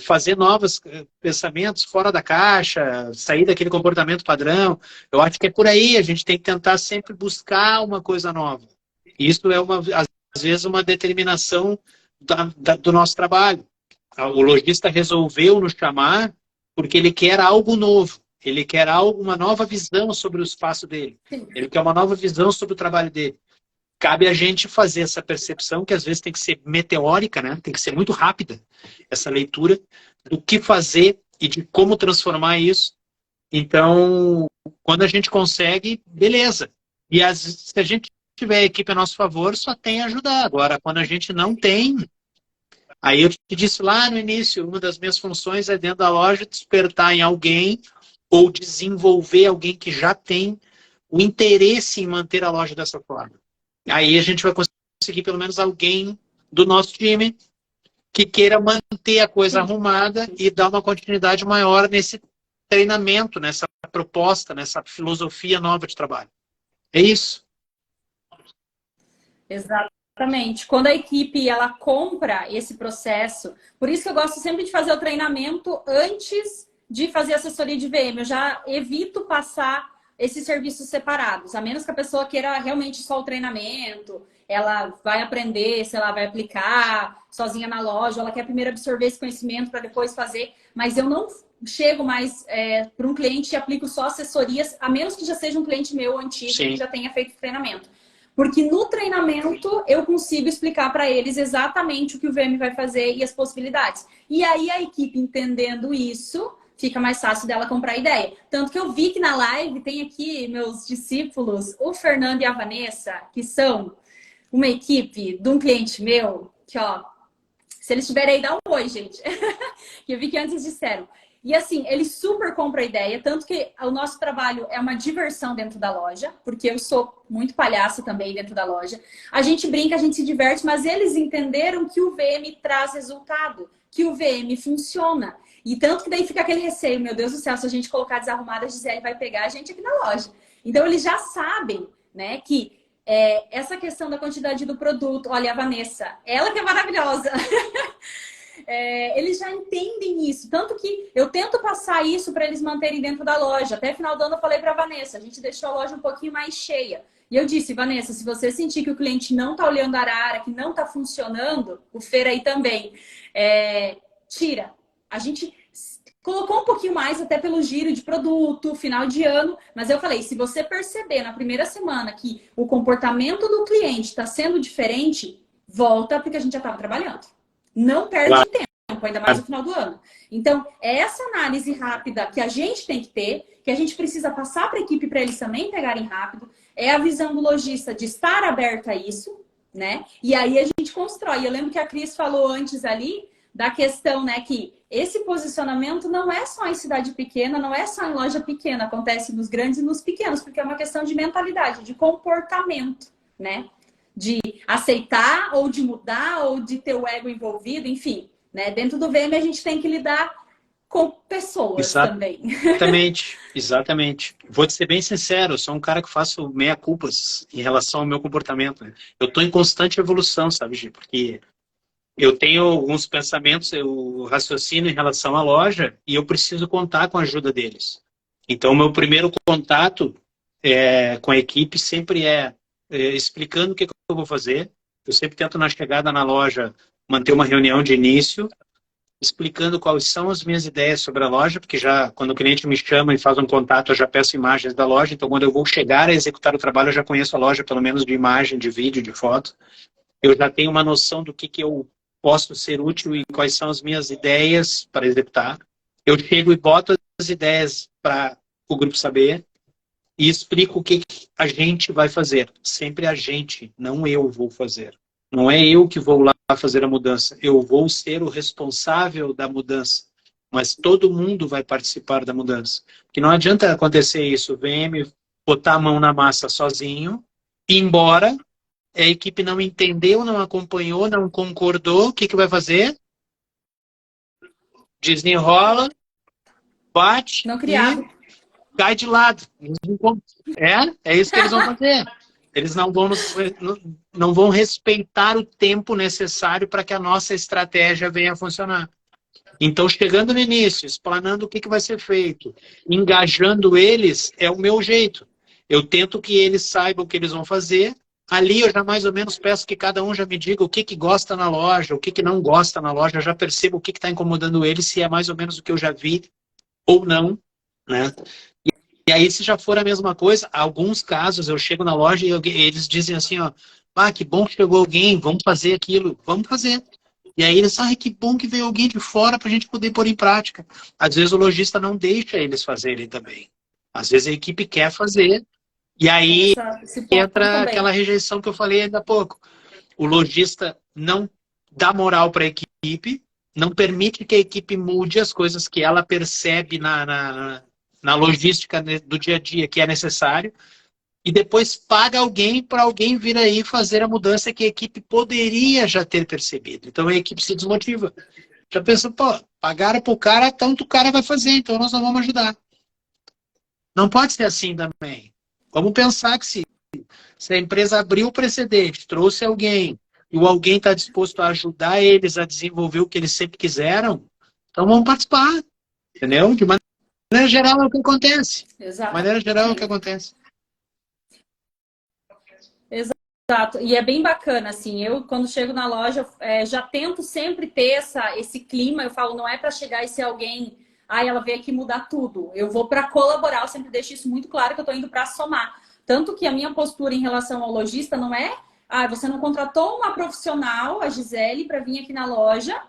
fazer novos pensamentos fora da caixa, sair daquele comportamento padrão. Eu acho que é por aí. A gente tem que tentar sempre buscar uma coisa nova. Isso é, às vezes, uma determinação do nosso trabalho. O lojista resolveu nos chamar porque ele quer algo novo. Ele quer uma nova visão sobre o espaço dele. Ele quer uma nova visão sobre o trabalho dele. Cabe a gente fazer essa percepção, que às vezes tem que ser meteórica, né? Tem que ser muito rápida, essa leitura do que fazer e de como transformar isso. Então, quando a gente consegue, beleza. E se a gente tiver a equipe a nosso favor, só tem a ajudar. Agora, quando a gente não tem, aí eu te disse lá no início, uma das minhas funções é dentro da loja despertar em alguém ou desenvolver alguém que já tem o interesse em manter a loja dessa forma. Aí a gente vai conseguir pelo menos alguém do nosso time que queira manter a coisa arrumada e dar uma continuidade maior nesse treinamento, nessa proposta, nessa filosofia nova de trabalho. É isso. Exatamente. Quando a equipe ela compra esse processo, por isso que eu gosto sempre de fazer o treinamento antes de fazer assessoria de VM. Eu já evito passar esses serviços separados, a menos que a pessoa queira realmente só o treinamento, ela vai aprender, se ela vai aplicar sozinha na loja, ela quer primeiro absorver esse conhecimento para depois fazer, mas eu não chego mais para um cliente e aplico só assessorias, a menos que já seja um cliente meu antigo que já tenha feito treinamento. Porque no treinamento eu consigo explicar para eles exatamente o que o VM vai fazer e as possibilidades. E aí a equipe entendendo isso, fica mais fácil dela comprar a ideia. Tanto que eu vi que na live tem aqui meus discípulos, o Fernando e a Vanessa, que são uma equipe de um cliente meu, que ó, se eles estiverem aí, dá um oi, gente. Que eu vi que antes disseram. E assim, eles super compram a ideia, tanto que o nosso trabalho é uma diversão dentro da loja, porque eu sou muito palhaça também dentro da loja. A gente brinca, a gente se diverte, mas eles entenderam que o VM traz resultado, que o VM funciona. E tanto que daí fica aquele receio, meu Deus do céu, se a gente colocar desarrumada, a Gisele vai pegar a gente aqui na loja. Então eles já sabem, né, que essa questão da quantidade do produto, olha a Vanessa, ela que é maravilhosa. Eles já entendem isso. Tanto que eu tento passar isso para eles manterem dentro da loja. Até final do ano eu falei para a Vanessa, a gente deixou a loja um pouquinho mais cheia. E eu disse, Vanessa, se você sentir que o cliente não está olhando a arara, que não está funcionando, o Feira aí também, tira. A gente colocou um pouquinho mais até pelo giro de produto, final de ano. Mas eu falei, se você perceber na primeira semana que o comportamento do cliente está sendo diferente, volta porque a gente já estava trabalhando. Não perde tempo, ainda mais no final do ano. Então, é essa análise rápida que a gente tem que ter, que a gente precisa passar para a equipe para eles também pegarem rápido. É a visão do lojista de estar aberta a isso, né? E aí a gente constrói. Eu lembro que a Cris falou antes ali da questão, né, que esse posicionamento não é só em cidade pequena, não é só em loja pequena, acontece nos grandes e nos pequenos, porque é uma questão de mentalidade, de comportamento, né? De aceitar, ou de mudar, ou de ter o ego envolvido, enfim. Né? Dentro do VM a gente tem que lidar com pessoas também. Exatamente, exatamente. Vou te ser bem sincero, eu sou um cara que faço meia-culpas em relação ao meu comportamento. Né? Eu estou em constante evolução, sabe, Gi? Porque eu tenho alguns pensamentos, eu raciocino em relação à loja e eu preciso contar com a ajuda deles. Então, o meu primeiro contato com a equipe sempre explicando o que eu vou fazer. Eu sempre tento, na chegada na loja, manter uma reunião de início, explicando quais são as minhas ideias sobre a loja, porque já quando o cliente me chama e faz um contato, eu já peço imagens da loja. Então, quando eu vou chegar a executar o trabalho, eu já conheço a loja, pelo menos de imagem, de vídeo, de foto. Eu já tenho uma noção do que eu posso ser útil e quais são as minhas ideias para executar. Eu chego e boto as ideias para o grupo saber e explico o que a gente vai fazer. Sempre a gente, não eu vou fazer. Não é eu que vou lá fazer a mudança. Eu vou ser o responsável da mudança. Mas todo mundo vai participar da mudança. Porque não adianta acontecer isso. O VM botar a mão na massa sozinho, ir embora, a equipe não entendeu, não acompanhou, não concordou. O que vai fazer? Desenrola, bate Não criar. e cai de lado. É isso que eles vão fazer. Eles não vão respeitar o tempo necessário para que a nossa estratégia venha a funcionar. Então, chegando no início, explanando o que vai ser feito, engajando eles, é o meu jeito. Eu tento que eles saibam o que eles vão fazer. Ali eu já mais ou menos peço que cada um já me diga o que gosta na loja, o que não gosta na loja. Eu já percebo o que está incomodando eles, se é mais ou menos o que eu já vi ou não, né? E aí, se já for a mesma coisa, alguns casos eu chego na loja e eles dizem assim, ó, que bom que chegou alguém, vamos fazer aquilo, vamos fazer. E aí eles, que bom que veio alguém de fora para a gente poder pôr em prática. Às vezes o lojista não deixa eles fazerem também. Às vezes a equipe quer fazer, e aí entra aquela rejeição que eu falei ainda há pouco. O lojista não dá moral para a equipe, não permite que a equipe mude as coisas que ela percebe na logística do dia a dia que é necessário, e depois paga alguém para alguém vir aí fazer a mudança que a equipe poderia já ter percebido. Então a equipe se desmotiva. Já pensa, pagaram para o cara, tanto o cara vai fazer, então nós não vamos ajudar. Não pode ser assim também. Vamos pensar que se a empresa abriu o precedente, trouxe alguém, e o alguém está disposto a ajudar eles a desenvolver o que eles sempre quiseram, então vamos participar. Entendeu? De maneira geral é o que acontece. Exato. De maneira geral é o que acontece. Exato. E é bem bacana, assim, eu quando chego na loja, já tento sempre ter esse clima, eu falo, não é para chegar e ser alguém, ela veio aqui mudar tudo. Eu vou para colaborar, eu sempre deixo isso muito claro que eu tô indo para somar. Tanto que a minha postura em relação ao lojista não é, você não contratou uma profissional, a Gisele, para vir aqui na loja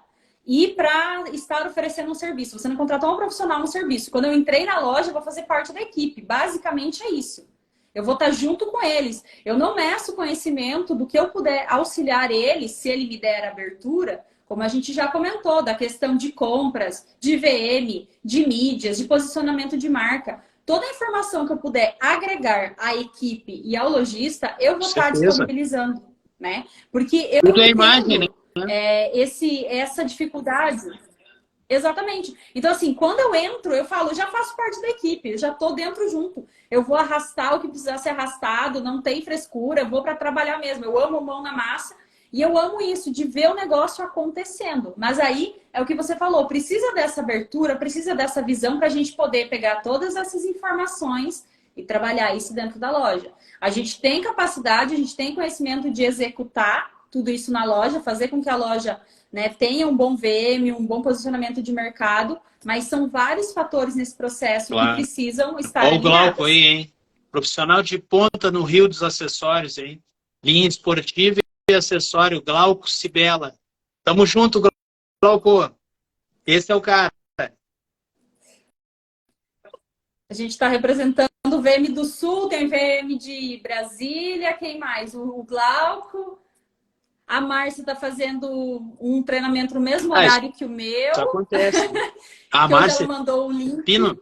e para estar oferecendo um serviço. Você não contratou um profissional no serviço. Quando eu entrei na loja, eu vou fazer parte da equipe. Basicamente é isso. Eu vou estar junto com eles. Eu não meço conhecimento do que eu puder auxiliar eles, se ele me der abertura, como a gente já comentou, da questão de compras, de VM, de mídias, de posicionamento de marca. Toda a informação que eu puder agregar à equipe e ao lojista, eu vou estar disponibilizando, né? Porque eu tudo é imagem, né? Essa dificuldade. Exatamente. Então, assim, quando eu entro, eu falo, eu já faço parte da equipe, eu já tô dentro junto. Eu vou arrastar o que precisar ser arrastado, não tem frescura, eu vou para trabalhar mesmo. Eu amo mão na massa e eu amo isso, de ver o negócio acontecendo. Mas aí, é o que você falou, precisa dessa abertura, precisa dessa visão para a gente poder pegar todas essas informações e trabalhar isso dentro da loja. A gente tem capacidade, a gente tem conhecimento de executar tudo isso na loja, fazer com que a loja, né, tenha um bom VM, um bom posicionamento de mercado, mas são vários fatores nesse processo que precisam estar alinhados. Olha o Glauco alinhados. aí, hein? Profissional de ponta no Rio dos Acessórios, hein? Linha esportiva e acessório, Glauco Cibela. Tamo junto, Glauco. Esse é o cara. A gente está representando o VM do Sul, tem VM de Brasília, quem mais? O Glauco. A Márcia está fazendo um treinamento no mesmo horário que o meu. Isso acontece. A que Márcia hoje ela mandou o link. Pino.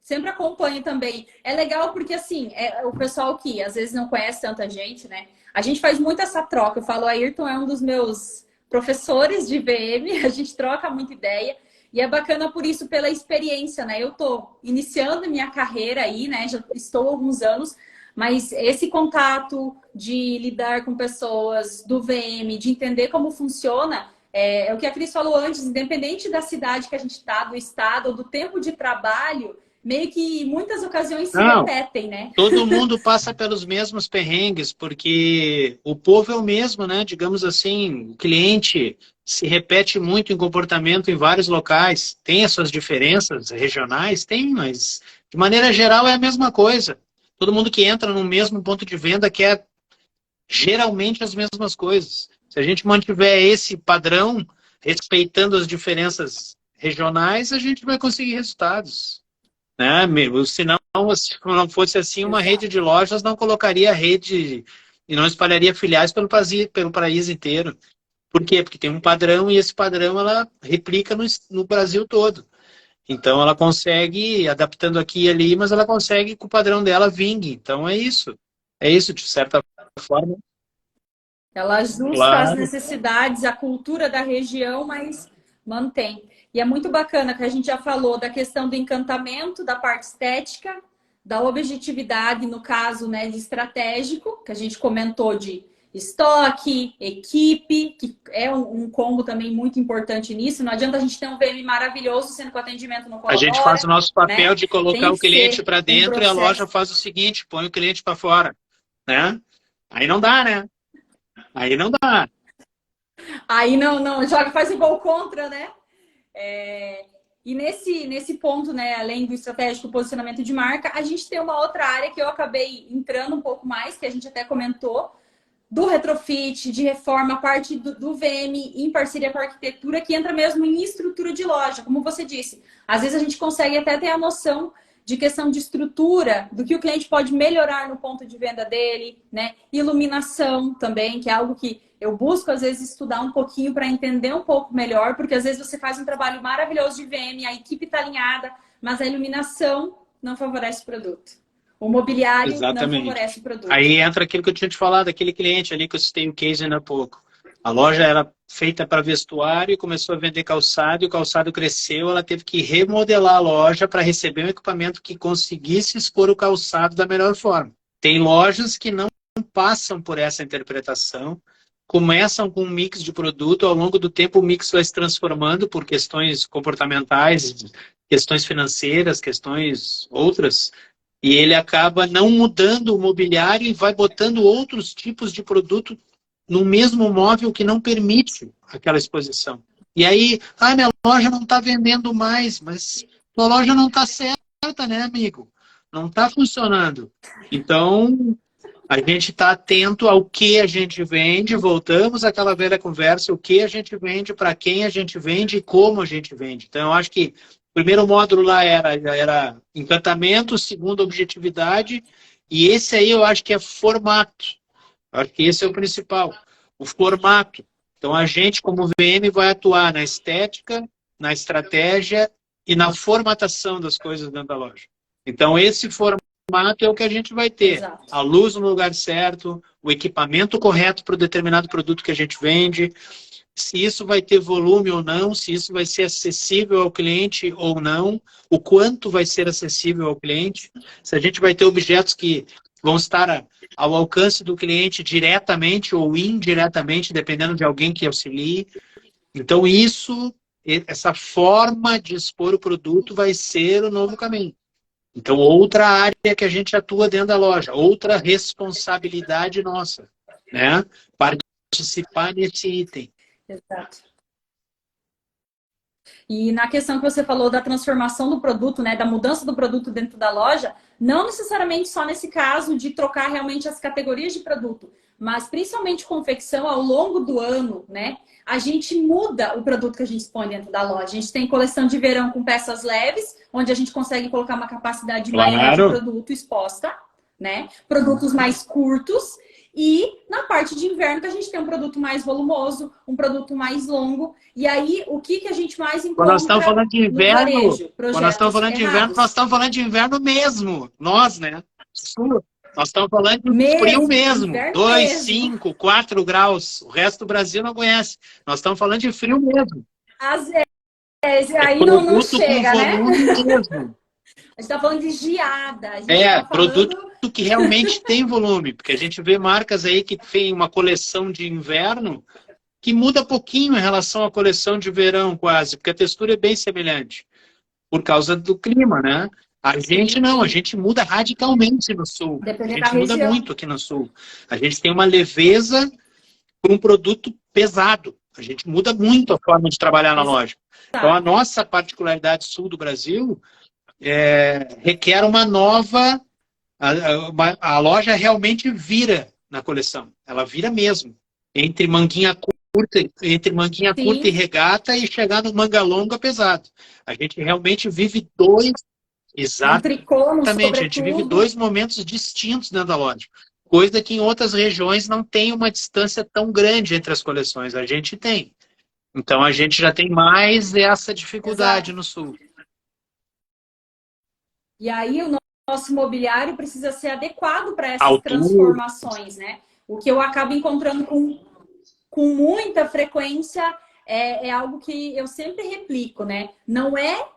Sempre acompanho também. É legal porque, assim, o pessoal que às vezes não conhece tanta gente, né? A gente faz muito essa troca. Eu falo, o Ayrton é um dos meus professores de VM, a gente troca muita ideia. E é bacana por isso, pela experiência, né? Eu tô iniciando minha carreira aí, né? Já estou há alguns anos, mas esse contato de lidar com pessoas do VM, de entender como funciona, é o que a Cris falou antes, independente da cidade que a gente está, do estado ou do tempo de trabalho, meio que muitas ocasiões se repetem, né? Todo mundo passa pelos mesmos perrengues, porque o povo é o mesmo, né? Digamos assim, o cliente se repete muito em comportamento em vários locais. Tem as suas diferenças regionais? Tem, mas de maneira geral é a mesma coisa. Todo mundo que entra no mesmo ponto de venda quer geralmente as mesmas coisas. Se a gente mantiver esse padrão, respeitando as diferenças regionais, a gente vai conseguir resultados. Né? Se não fosse assim, uma rede de lojas não colocaria rede e não espalharia filiais pelo país inteiro. Por quê? Porque tem um padrão e esse padrão ela replica no Brasil todo. Então ela consegue, adaptando aqui e ali, mas ela consegue que o padrão dela vingue. Então é isso. É isso, de certa forma. Ela ajusta as necessidades, a cultura da região, mas mantém. E é muito bacana que a gente já falou da questão do encantamento, da parte estética, da objetividade, no caso, né, de estratégico, que a gente comentou de estoque, equipe, que é um combo também muito importante nisso. Não adianta a gente ter um VM maravilhoso sendo que o atendimento não colabora. A gente faz o nosso papel, né, de colocar o cliente para dentro e a loja faz o seguinte, põe o cliente para fora, né? Aí não dá, né? Aí não dá. Aí não joga, faz o gol contra, né? E nesse ponto, né, além do estratégico posicionamento de marca, a gente tem uma outra área que eu acabei entrando um pouco mais, que a gente até comentou, do retrofit, de reforma, a parte do VM em parceria com a arquitetura, que entra mesmo em estrutura de loja, como você disse. Às vezes a gente consegue até ter a noção de questão de estrutura, do que o cliente pode melhorar no ponto de venda dele, né? Iluminação também, que é algo que eu busco, às vezes, estudar um pouquinho para entender um pouco melhor, porque às vezes você faz um trabalho maravilhoso de VM, a equipe está alinhada, mas a iluminação não favorece o produto. O mobiliário não favorece o produto. Aí entra aquilo que eu tinha te falado, aquele cliente ali que eu citei o case ainda há pouco. A loja era feita para vestuário e começou a vender calçado, e o calçado cresceu, ela teve que remodelar a loja para receber um equipamento que conseguisse expor o calçado da melhor forma. Tem lojas que não passam por essa interpretação, começam com um mix de produto, ao longo do tempo o mix vai se transformando por questões comportamentais, questões financeiras, questões outras, e ele acaba não mudando o mobiliário e vai botando outros tipos de produto no mesmo móvel que não permite aquela exposição. E aí, minha loja não está vendendo mais, mas tua loja não está certa. né, amigo? Não está funcionando. Então, a gente está atento ao que a gente vende, voltamos àquela velha conversa, o que a gente vende, para quem a gente vende e como a gente vende. Então, eu acho que o primeiro módulo lá era encantamento, o segundo, objetividade, e esse aí eu acho que é formato. Eu acho que esse é o principal, o formato. Então, a gente, como VM, vai atuar na estética, na estratégia e na formatação das coisas dentro da loja. Então, esse formato é o que a gente vai ter. Exato. A luz no lugar certo, o equipamento correto para o determinado produto que a gente vende, se isso vai ter volume ou não, se isso vai ser acessível ao cliente ou não, o quanto vai ser acessível ao cliente, se a gente vai ter objetos que vão estar ao alcance do cliente diretamente ou indiretamente, dependendo de alguém que auxilie. Então, essa forma de expor o produto vai ser o novo caminho. Então, outra área que a gente atua dentro da loja, outra responsabilidade nossa, né? Participar desse item. Exato. E na questão que você falou da transformação do produto, né, da mudança do produto dentro da loja, não necessariamente só nesse caso de trocar realmente as categorias de produto, mas principalmente confecção ao longo do ano, né? A gente muda o produto que a gente expõe dentro da loja. A gente tem coleção de verão com peças leves, onde a gente consegue colocar uma capacidade maior de produto exposta, né? Produtos mais curtos. E na parte de inverno, que a gente tem um produto mais volumoso, um produto mais longo. E aí, o que a gente mais encontra? Quando nós estamos falando de inverno, quando nós estamos falando de inverno, nós estamos falando de inverno mesmo. Nós, né? Nós estamos falando de frio mesmo. 2, 5, 4 graus. O resto do Brasil não conhece. Nós estamos falando de frio mesmo. Aí não chega, né? Mesmo. A gente está falando de geada. Produto que realmente tem volume. Porque a gente vê marcas aí que tem uma coleção de inverno que muda pouquinho em relação à coleção de verão, quase. Porque a textura é bem semelhante. Por causa do clima, né? A gente não, a gente muda radicalmente no sul. A gente muda muito aqui no sul. A gente tem uma leveza para um produto pesado. A gente muda muito a forma de trabalhar na loja. Então, a nossa particularidade sul do Brasil requer uma nova... A loja realmente vira na coleção. Ela vira mesmo. Entre manguinha curta e regata e chegar no manga longa pesado. A gente realmente vive dois... Exatamente, a gente vive dois momentos distintos dentro da loja. Coisa que em outras regiões não tem uma distância tão grande entre as coleções. A gente tem. Então a gente já tem mais essa dificuldade no sul. E aí o nosso mobiliário precisa ser adequado para essas transformações, né? O que eu acabo encontrando com muita frequência é algo que eu sempre replico, né? Não é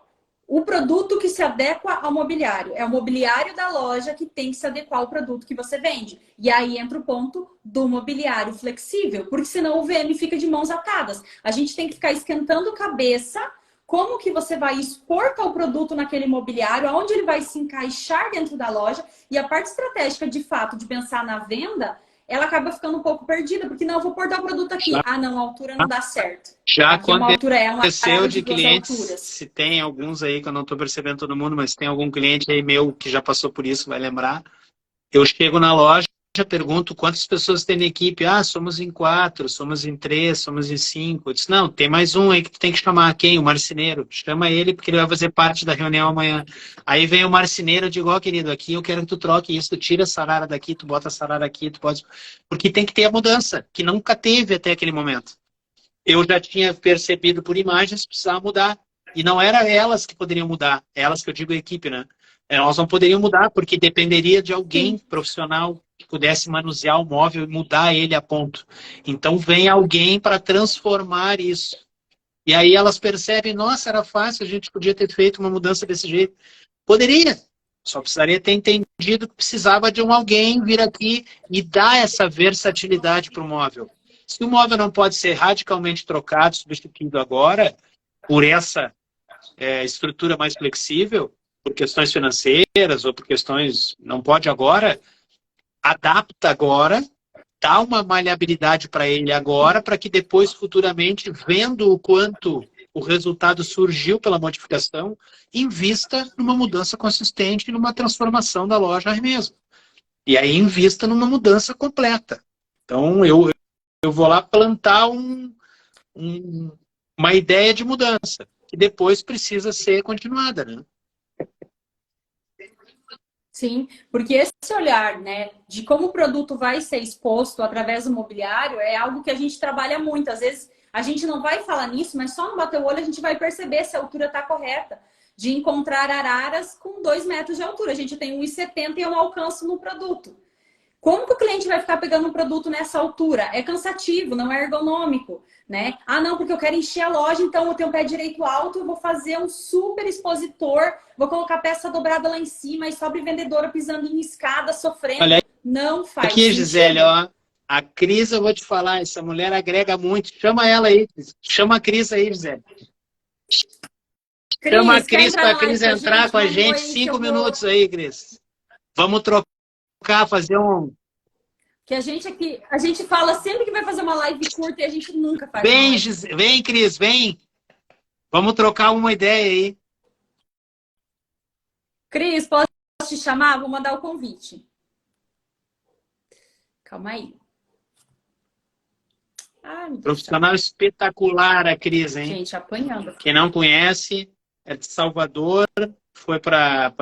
o produto que se adequa ao mobiliário. É o mobiliário da loja que tem que se adequar ao produto que você vende. E aí entra o ponto do mobiliário flexível, porque senão o VM fica de mãos atadas. A gente tem que ficar esquentando cabeça como que você vai expor tal produto naquele mobiliário, aonde ele vai se encaixar dentro da loja. E a parte estratégica, de fato, de pensar na venda, ela acaba ficando um pouco perdida, porque não, eu vou pôr tal produto aqui. Ah, não, a altura não dá certo. Já aconteceu de clientes, se tem alguns aí que eu não estou percebendo todo mundo, mas tem algum cliente aí meu que já passou por isso, vai lembrar. Eu chego na loja, pergunto quantas pessoas tem na equipe. Ah, somos em 4, somos em 3, somos em 5. Eu disse, não, tem mais um aí que tu tem que chamar. Quem? O marceneiro. Chama ele porque ele vai fazer parte da reunião amanhã. Aí vem o marceneiro, eu digo, ó, querido, aqui eu quero que tu troque isso, tu tira essa arara daqui, tu bota essa arara aqui, tu pode... Porque tem que ter a mudança, que nunca teve até aquele momento. Eu já tinha percebido por imagens, precisava mudar. E não era elas que poderiam mudar, elas que eu digo a equipe, né? Elas não poderiam mudar, porque dependeria de alguém profissional que pudesse manusear o móvel e mudar ele a ponto. Então vem alguém para transformar isso. E aí elas percebem, nossa, era fácil, a gente podia ter feito uma mudança desse jeito. Poderia, só precisaria ter entendido que precisava de alguém vir aqui e dar essa versatilidade para o móvel. Se o móvel não pode ser radicalmente trocado, substituído agora, por essa estrutura mais flexível, por questões financeiras ou por questões... Não pode agora, adapta agora, dá uma maleabilidade para ele agora, para que depois, futuramente, vendo o quanto o resultado surgiu pela modificação, invista numa mudança consistente, numa transformação da loja aí mesmo. E aí invista numa mudança completa. Então, eu vou lá plantar uma ideia de mudança, que depois precisa ser continuada, né? Sim, porque esse olhar, né, de como o produto vai ser exposto através do mobiliário é algo que a gente trabalha muito. Às vezes a gente não vai falar nisso, mas só no bater o olho a gente vai perceber se a altura está correta. De encontrar araras com 2 metros de altura. A gente tem 1,70 e eu não alcanço no produto. Como que o cliente vai ficar pegando um produto nessa altura? É cansativo, não é ergonômico, né? Ah, não, porque eu quero encher a loja, então eu tenho um pé direito alto, eu vou fazer um super expositor, vou colocar peça dobrada lá em cima e sobre vendedora pisando em escada, sofrendo. Olha Não faz aqui, sentido. Gisele, ó. A Cris, eu vou te falar, essa mulher agrega muito. Chama ela aí. Chama a Cris aí, Gisele. Chama a Cris, quer Cris entrar para a na live Cris com a entrar gente? com a Manda um oi gente. aí que 5 eu vou... minutos aí, Cris. Vamos trocar, fazer um... Que a gente aqui, a gente fala sempre que vai fazer uma live curta e a gente nunca faz uma Vem, live. vem, Cris, vem. Vamos trocar uma ideia aí. Cris, posso te chamar? Vou mandar o convite. Calma aí. Ah, meu Deus do céu. Profissional espetacular, a Cris, hein? Gente, apanhando. Quem não conhece, é de Salvador, foi para...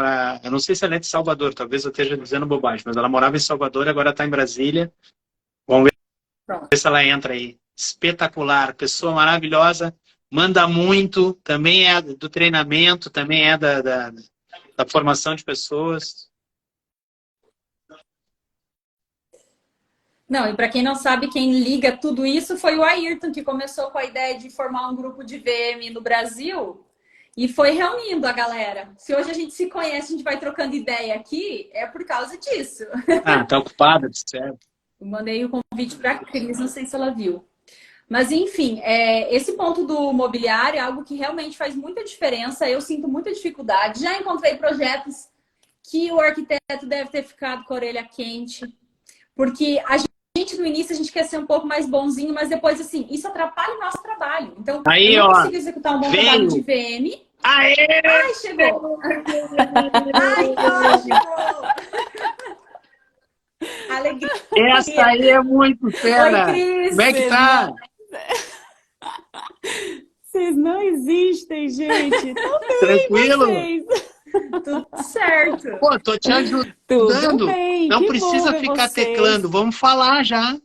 Eu não sei se ela é de Salvador, talvez eu esteja dizendo bobagem, mas ela morava em Salvador e agora está em Brasília. Vamos ver Pronto. se ela entra aí. Espetacular, pessoa maravilhosa, manda muito, também é do treinamento, também é da formação de pessoas. Não, e para quem não sabe, quem liga tudo isso foi o Ayrton, que começou com a ideia de formar um grupo de VM no Brasil e foi reunindo a galera. Se hoje a gente se conhece, a gente vai trocando ideia aqui, é por causa disso. Ah, tá ocupada, certo? Eu mandei o convite para a Cris, não sei se ela viu. Mas, enfim, esse ponto do mobiliário é algo que realmente faz muita diferença. Eu sinto muita dificuldade. Já encontrei projetos que o arquiteto deve ter ficado com a orelha quente, porque a gente, no início, a gente quer ser um pouco mais bonzinho, mas depois, assim, isso atrapalha o nosso trabalho. Então, Aí, eu não ó, consigo executar um bom trabalho de VM. Aê! Ai, chegou! Ai, ótimo! Alegria! Essa aí é muito Oi, fera! Cris! Como é que tá? Vocês não existem, gente. Tô bem, Tranquilo? vocês. Tudo certo! Pô, tô te Tudo ajudando. bem, Não que bom precisa ver ficar vocês. teclando, vamos falar já.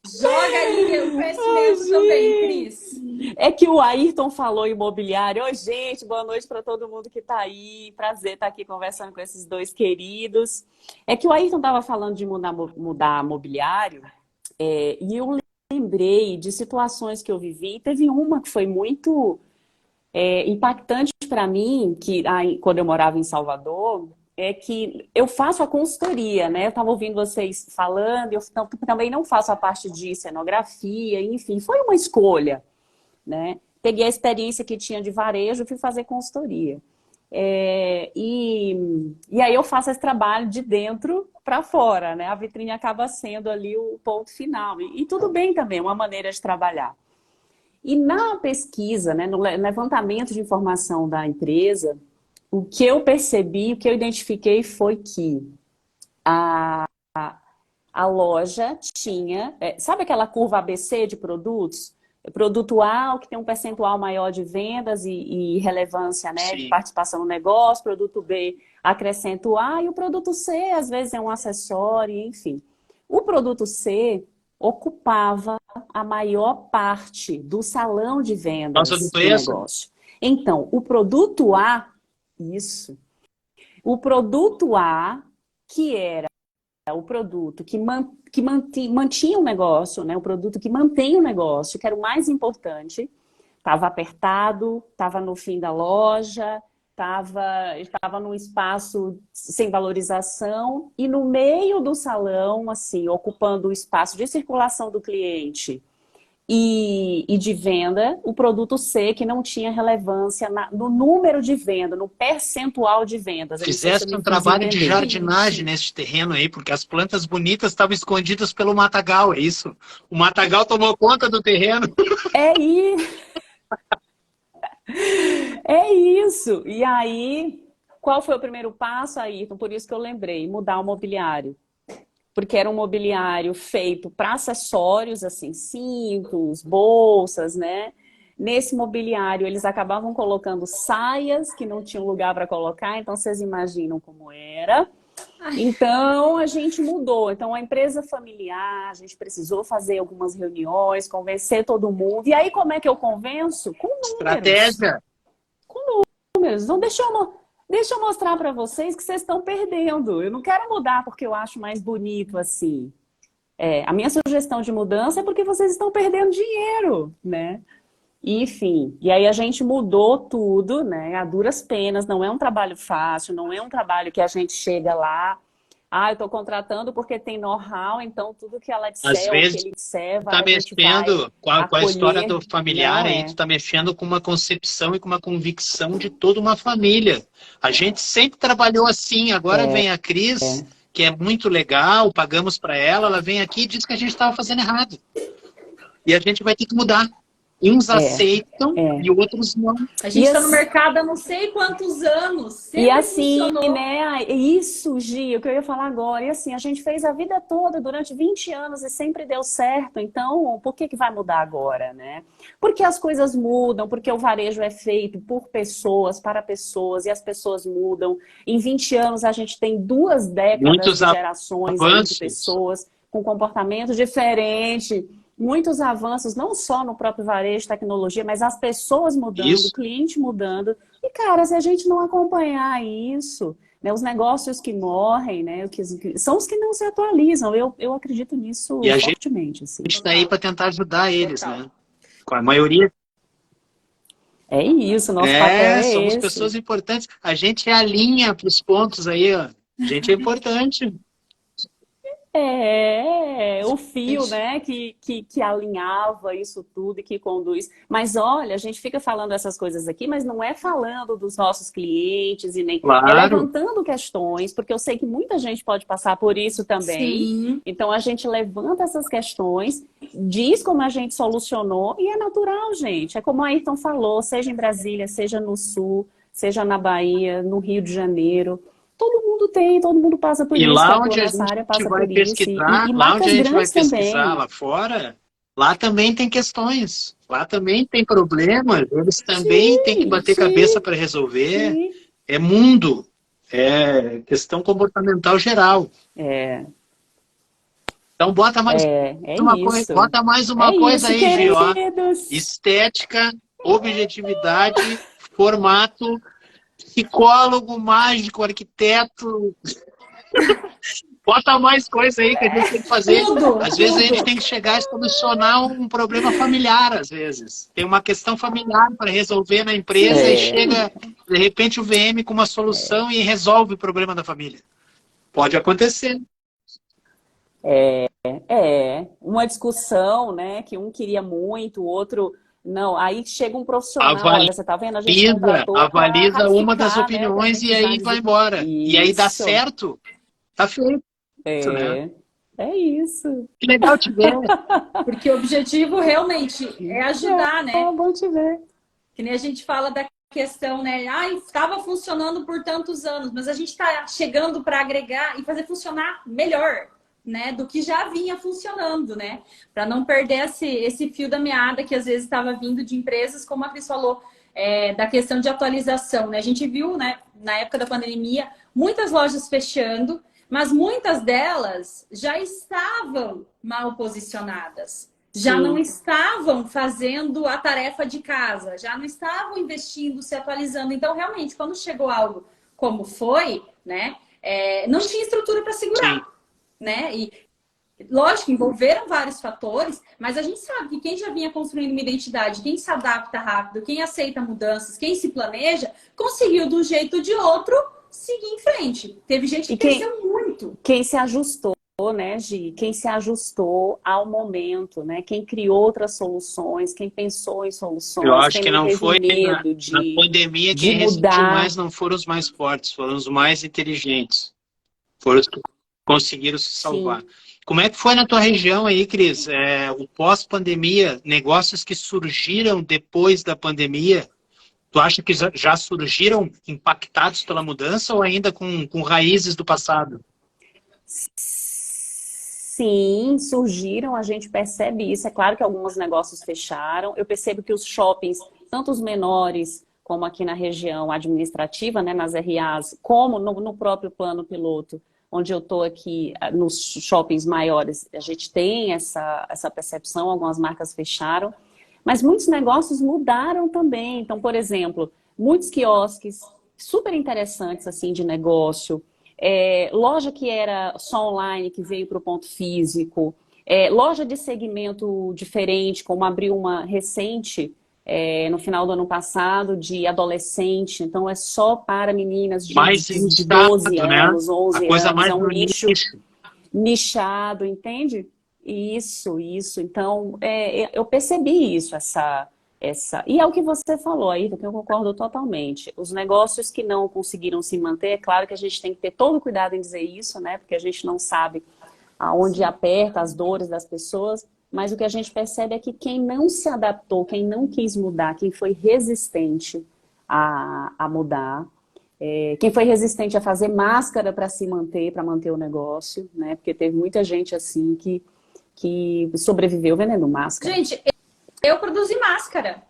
Joga aí o conhecimento também, Cris. É que o Ayrton falou imobiliário. Oi, gente, boa noite para todo mundo que está aí. Prazer estar aqui conversando com esses dois queridos. É que o Ayrton estava falando de mudar mobiliário, e eu lembrei de situações que eu vivi. Teve uma que foi muito impactante para mim, que quando eu morava em Salvador, é que eu faço a consultoria, né? Eu estava ouvindo vocês falando, eu também não faço a parte de cenografia, enfim, foi uma escolha, né? Peguei a experiência que tinha de varejo e fui fazer consultoria. E aí eu faço esse trabalho de dentro para fora, né? A vitrine acaba sendo ali o ponto final. E tudo bem também, uma maneira de trabalhar. E na pesquisa, né, no levantamento de informação da empresa, o que eu percebi, o que eu identifiquei foi que a loja tinha... sabe aquela curva ABC de produtos? Produto A, o que tem um percentual maior de vendas e relevância, né, de participação no negócio. Produto B, acrescenta o A. E o produto C, às vezes, é um acessório, enfim. O produto C ocupava a maior parte do salão de vendas Nossa, do do negócio. Então, o produto A, isso. O produto A, que era o produto que mantinha o negócio, né? O produto que mantém o negócio, que era o mais importante, estava apertado, estava no fim da loja, estava num espaço sem valorização e no meio do salão, assim, ocupando o espaço de circulação do cliente e de venda, o produto C, que não tinha relevância no número de venda, no percentual de vendas. Fizeste um trabalho de jardinagem nesse terreno aí, porque as plantas bonitas estavam escondidas pelo matagal, é isso? O matagal tomou conta do terreno. É isso. E aí, qual foi o primeiro passo, Ayrton? Por isso que eu lembrei, mudar o mobiliário. Porque era um mobiliário feito para acessórios, assim, cintos, bolsas, né? Nesse mobiliário, eles acabavam colocando saias que não tinham lugar para colocar, então vocês imaginam como era. Então, a gente mudou. Então, a empresa familiar, a gente precisou fazer algumas reuniões, convencer todo mundo. E aí, como é que eu convenço? Com números. Estratégia. Com números. Então, deixa eu mostrar para vocês que vocês estão perdendo. Eu não quero mudar porque eu acho mais bonito assim. A minha sugestão de mudança é porque vocês estão perdendo dinheiro, né? Enfim, e aí a gente mudou tudo, né? A duras penas, não é um trabalho fácil, não é um trabalho que a gente chega lá, eu estou contratando porque tem know-how, então tudo que ela disser, Às ou vezes, que ele disser, tá mexendo com a história do familiar aí, tu é. tá mexendo com uma concepção e com uma convicção de toda uma família. A gente sempre trabalhou assim, agora vem a Cris, que é muito legal, pagamos para ela, ela vem aqui e diz que a gente estava fazendo errado. E a gente vai ter que mudar. E uns aceitam e outros não. A gente está no mercado há não sei quantos anos. Sempre e assim, funcionou. né? Isso, Gi, o que eu ia falar agora. E assim, a gente fez a vida toda, durante 20 anos, e sempre deu certo. Então, por que vai mudar agora, né? Porque as coisas mudam, porque o varejo é feito por pessoas, para pessoas, e as pessoas mudam. Em 20 anos, a gente tem 2 décadas de gerações aí de pessoas com comportamento diferente. Muitos avanços, não só no próprio varejo, tecnologia, mas as pessoas mudando, o cliente mudando. E, cara, se a gente não acompanhar isso, né, os negócios que morrem, né, são os que não se atualizam. Eu acredito nisso fortemente. Assim. A gente está aí para tentar ajudar eles, né? Com a maioria. É isso, nosso papel é somos esse. Pessoas importantes. A gente alinha para os pontos aí, ó. A gente é importante. O fio, né, que alinhava isso tudo e que conduz. Mas olha, a gente fica falando essas coisas aqui, mas não é falando dos nossos clientes e nem é levantando questões, porque eu sei que muita gente pode passar por isso também. Sim. Então a gente levanta essas questões, diz como a gente solucionou e é natural, gente. É como a Ayrton falou, seja em Brasília, seja no Sul, seja na Bahia, no Rio de Janeiro. Todo mundo passa por isso. Lá onde a gente vai pesquisar, lá onde a gente vai pesquisar lá fora, lá também tem questões, lá também tem problemas, eles também têm que bater cabeça para resolver. É mundo, é questão comportamental geral. Então bota mais uma coisa aí, Gil. Estética, objetividade, formato. Psicólogo, mágico, arquiteto. Bota mais coisa aí que a gente tem que fazer. Às vezes a gente tem que chegar e solucionar um problema familiar, às vezes. Tem uma questão familiar para resolver na empresa e chega, de repente, o VM com uma solução e resolve o problema da família. Pode acontecer. Uma discussão, né, que um queria muito, o outro... Não, aí chega um profissional, olha, você tá vendo? A gente avaliza uma das opiniões, né, e aí vai embora. Isso. E aí dá certo, tá feito. Né? É isso. Que legal te ver. Porque o objetivo realmente é ajudar, né? É bom te ver. Que nem a gente fala da questão, né? Estava funcionando por tantos anos, mas a gente está chegando para agregar e fazer funcionar melhor, né, do que já vinha funcionando, né? Para não perder esse fio da meada que às vezes estava vindo de empresas, como a Cris falou, da questão de atualização, né? A gente viu, né, na época da pandemia, muitas lojas fechando, mas muitas delas já estavam mal posicionadas. Já não estavam fazendo a tarefa de casa, já não estavam investindo, se atualizando. Então, realmente, quando chegou algo como foi, né, não tinha estrutura para segurar. Sim. Né? E, lógico, envolveram vários fatores, mas a gente sabe que quem já vinha construindo uma identidade, quem se adapta rápido, quem aceita mudanças, quem se planeja, conseguiu de um jeito ou de outro seguir em frente. Teve gente que cresceu muito. Quem se ajustou, né, Gi? Quem se ajustou ao momento, né? Quem criou outras soluções, quem pensou em Eu soluções, acho quem que não não teve foi medo na pandemia de quem resistiu mudar. mais não foram os mais fortes, foram os mais inteligentes. Foram os que conseguiram se salvar. Sim. Como é que foi na tua região aí, Cris? O pós-pandemia, negócios que surgiram depois da pandemia, tu acha que já surgiram impactados pela mudança ou ainda com raízes do passado? Sim, surgiram, a gente percebe isso. É claro que alguns negócios fecharam. Eu percebo que os shoppings, tanto os menores, como aqui na região administrativa, né, nas RAs, como no próprio plano piloto, onde eu estou aqui, nos shoppings maiores, a gente tem essa percepção, algumas marcas fecharam, mas muitos negócios mudaram também. Então, por exemplo, muitos quiosques super interessantes assim de negócio, loja que era só online, que veio para o ponto físico, loja de segmento diferente, como abriu uma recente no final do ano passado, de adolescente, então é só para meninas Mais de nichado, 12 né? anos, A 11 coisa anos, mais é um no nicho nicho. nichado, entende? Isso. Então, eu percebi isso, E é o que você falou aí, que eu concordo totalmente. Os negócios que não conseguiram se manter, é claro que a gente tem que ter todo cuidado em dizer isso, né? Porque a gente não sabe aonde aperta as dores das pessoas, mas o que a gente percebe é que quem não se adaptou, quem não quis mudar, quem foi resistente a mudar, quem foi resistente a fazer máscara para se manter, para manter o negócio, né? Porque teve muita gente assim que sobreviveu vendendo máscara. Gente, eu produzi máscara.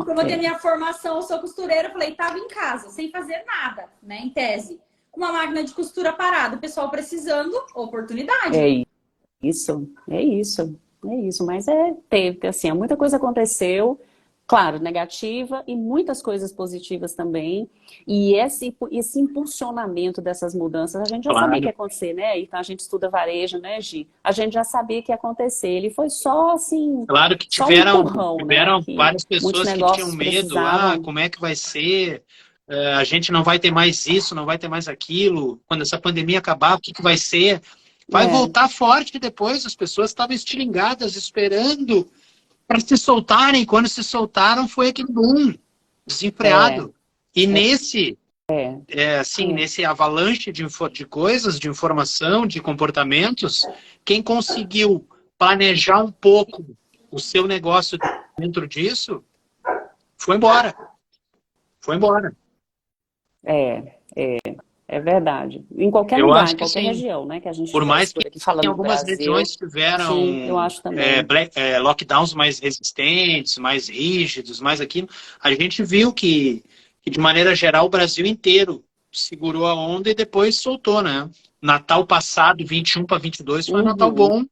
Como eu tenho É, minha formação, eu sou costureira, eu falei, estava em casa, sem fazer nada, né, em tese. Com uma máquina de costura parada, o pessoal precisando, oportunidade. é isso. Mas teve, assim, muita coisa aconteceu, claro, negativa e muitas coisas positivas também. E esse impulsionamento dessas mudanças, a gente já sabia que Claro. ia acontecer, né? Então a gente estuda varejo, né, Gi? A gente já sabia que ia acontecer. Ele foi só, assim, Claro que só um empurrão, né? tiveram Que várias muitos pessoas que tinham negócios medo. precisavam. Como é que vai ser? A gente não vai ter mais isso, não vai ter mais aquilo. Quando essa pandemia acabar, o que vai ser? Vai É, voltar forte depois. As pessoas estavam estilingadas, esperando para se soltarem. E quando se soltaram, foi aquele boom, é, desenfreado. E é. nesse avalanche de coisas, de informação, de comportamentos, quem conseguiu planejar um pouco o seu negócio dentro disso, foi embora. Foi embora. É, é verdade. Em qualquer Eu lugar, acho em que qualquer sim. região, né, que a gente Por mais tivesse que por aqui, em falando do algumas Brasil, regiões tiveram sim, eu acho também. lockdowns mais resistentes, mais rígidos, mais aquilo, a gente viu que, de maneira geral, o Brasil inteiro segurou a onda e depois soltou, né? Natal passado, 21 para 22, foi um Natal Uhum, bom.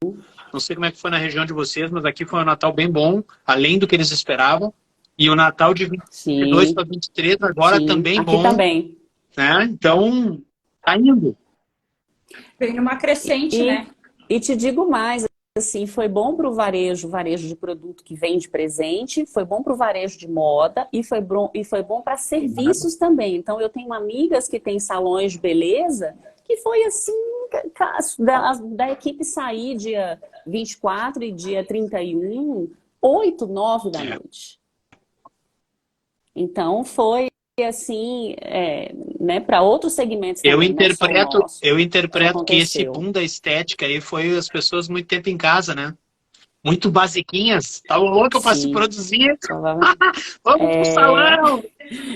Não sei como é que foi na região de vocês, mas aqui foi um Natal bem bom, além do que eles esperavam. E o Natal de 22 para sim, 23 agora sim. também Aqui bom, também. né? Então, tá indo. Vem numa crescente, E, né? e te digo mais, assim, foi bom para o varejo de produto que vende presente, foi bom para o varejo de moda e foi bom para serviços também. Então, eu tenho amigas que têm salões de beleza que foi assim, da equipe sair dia 24 e dia 31, 8, 9 da É. noite. Então, foi assim, né, para outros segmentos também, não só o nosso, Eu que interpreto que esse aconteceu. boom da estética aí foi as pessoas muito tempo em casa, né? Muito basiquinhas. Estavam loucas para se Sim, produzir. provavelmente. Vamos pro É, salão!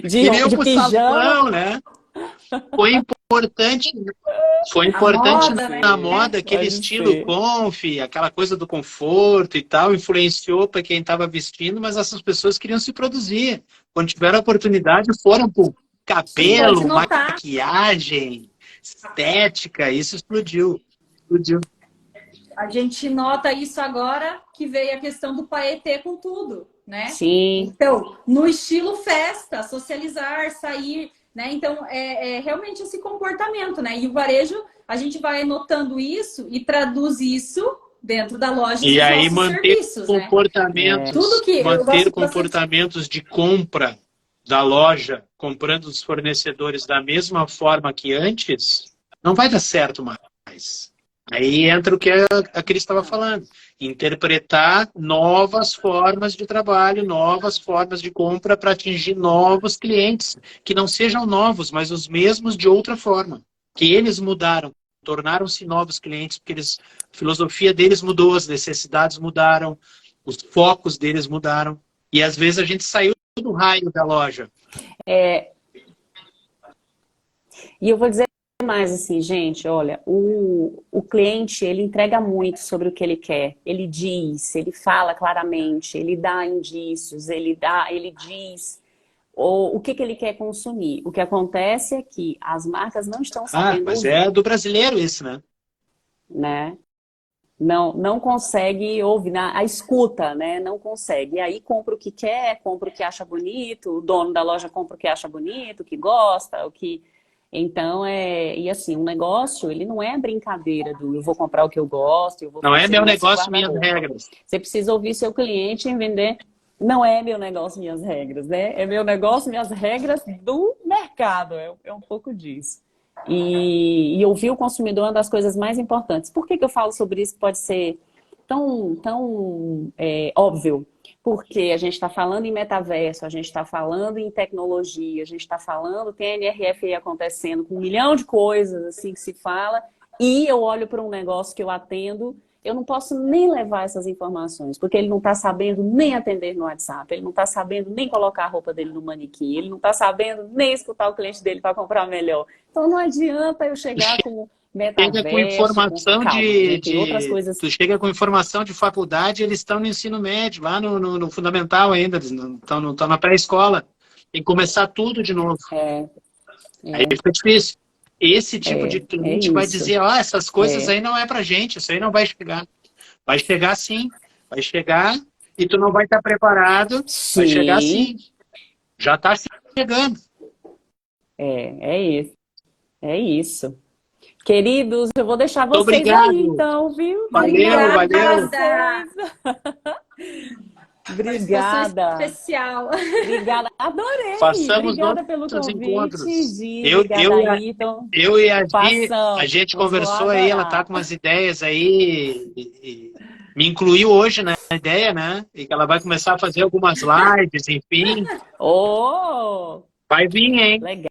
Queriam de pro pijama. salão, né? Foi importante, foi A importante moda, né? na moda aquele Pode estilo ser. conf, aquela coisa do conforto e tal, influenciou para quem estava vestindo, mas essas pessoas queriam se produzir. Quando tiveram a oportunidade, foram pro Pode cabelo, notar. maquiagem, estética, isso explodiu. Explodiu. A gente nota isso agora que veio a questão do paetê com tudo, né? Sim, Então, no estilo festa, socializar, sair, né? Então, é realmente esse comportamento, né? E o varejo, a gente vai notando isso e traduz isso dentro da loja E dos aí nossos serviços, né? Tudo que eu manter gosto que você... comportamentos de compra da loja, comprando dos fornecedores da mesma forma que antes, não vai dar certo mais. mais. Aí entra o que a Cris estava falando. Interpretar novas formas de trabalho, novas formas de compra para atingir novos clientes, que não sejam novos, mas os mesmos de outra forma. Que eles mudaram, tornaram-se novos clientes, porque a filosofia deles mudou, as necessidades mudaram, os focos deles mudaram. E às vezes a gente saiu do raio da loja. E eu vou dizer mais assim, gente, olha, o cliente, ele entrega muito sobre o que ele quer. Ele diz, ele fala claramente, ele dá indícios, ele diz o que ele quer consumir. O que acontece é que as marcas não estão sabendo mas ouvir, é do brasileiro isso, né? Não consegue ouvir, a escuta, né? Não consegue. E aí compra o que quer, compra o que acha bonito, o dono da loja compra o que acha bonito, o que gosta, o que... Então, e assim, um negócio, ele não é brincadeira do eu vou comprar o que eu gosto, eu vou Não é fazer meu esse negócio, minhas guarda-roupa. regras. Você precisa ouvir seu cliente e vender. Não é meu negócio, minhas regras, né? É meu negócio, minhas regras do mercado. É um pouco disso. E ouvir o consumidor é uma das coisas mais importantes. Por que eu falo sobre isso que pode ser tão óbvio? Porque a gente está falando em metaverso, a gente está falando em tecnologia, a gente está falando, tem a NRF aí acontecendo com 1 milhão de coisas assim que se fala, e eu olho para um negócio que eu atendo, eu não posso nem levar essas informações, porque ele não está sabendo nem atender no WhatsApp, ele não está sabendo nem colocar a roupa dele no manequim, ele não está sabendo nem escutar o cliente dele para comprar melhor. Então não adianta eu chegar com metaverso, Chega com informação tem outras coisas. Tu chega com informação de faculdade, eles estão no ensino médio, lá no fundamental ainda, eles estão na pré-escola. Tem que começar tudo de novo. Aí fica difícil. Esse tipo de cliente vai dizer, essas coisas aí não é pra gente, isso aí não vai chegar. Vai chegar sim, vai chegar e tu não vai estar preparado, Sim. Vai chegar sim. Já está chegando. É isso. É isso. Queridos, eu vou deixar vocês Obrigado. aí, então, viu? Valeu. Obrigada. Especial. Obrigada. Adorei. Façamos Obrigada pelo convite. encontros. Obrigada, Ayrton. Eu e a Gi, Passamos. a gente Vou conversou aí, ela tá com umas ideias aí, e me incluiu hoje na ideia, né? E que ela vai começar a fazer algumas lives, enfim. Vai vir, hein? Legal.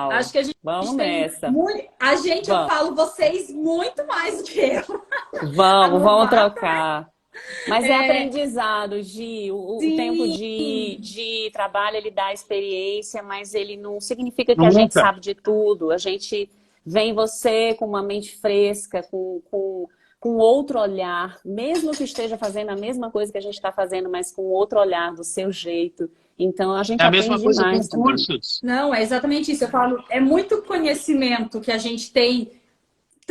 Acho que a gente Vamos tem nessa. eu falo vocês muito mais do que eu. Vamos trocar. Mas é aprendizado, Gi. O tempo de trabalho, ele dá experiência, mas ele não significa que a gente sabe de tudo. A gente vem você com uma mente fresca, com outro olhar, mesmo que esteja fazendo a mesma coisa que a gente está fazendo, mas com outro olhar, do seu jeito. Então, a gente aprende demais. É a mesma coisa com cursos. Não, é exatamente isso. Eu falo, é muito conhecimento que a gente tem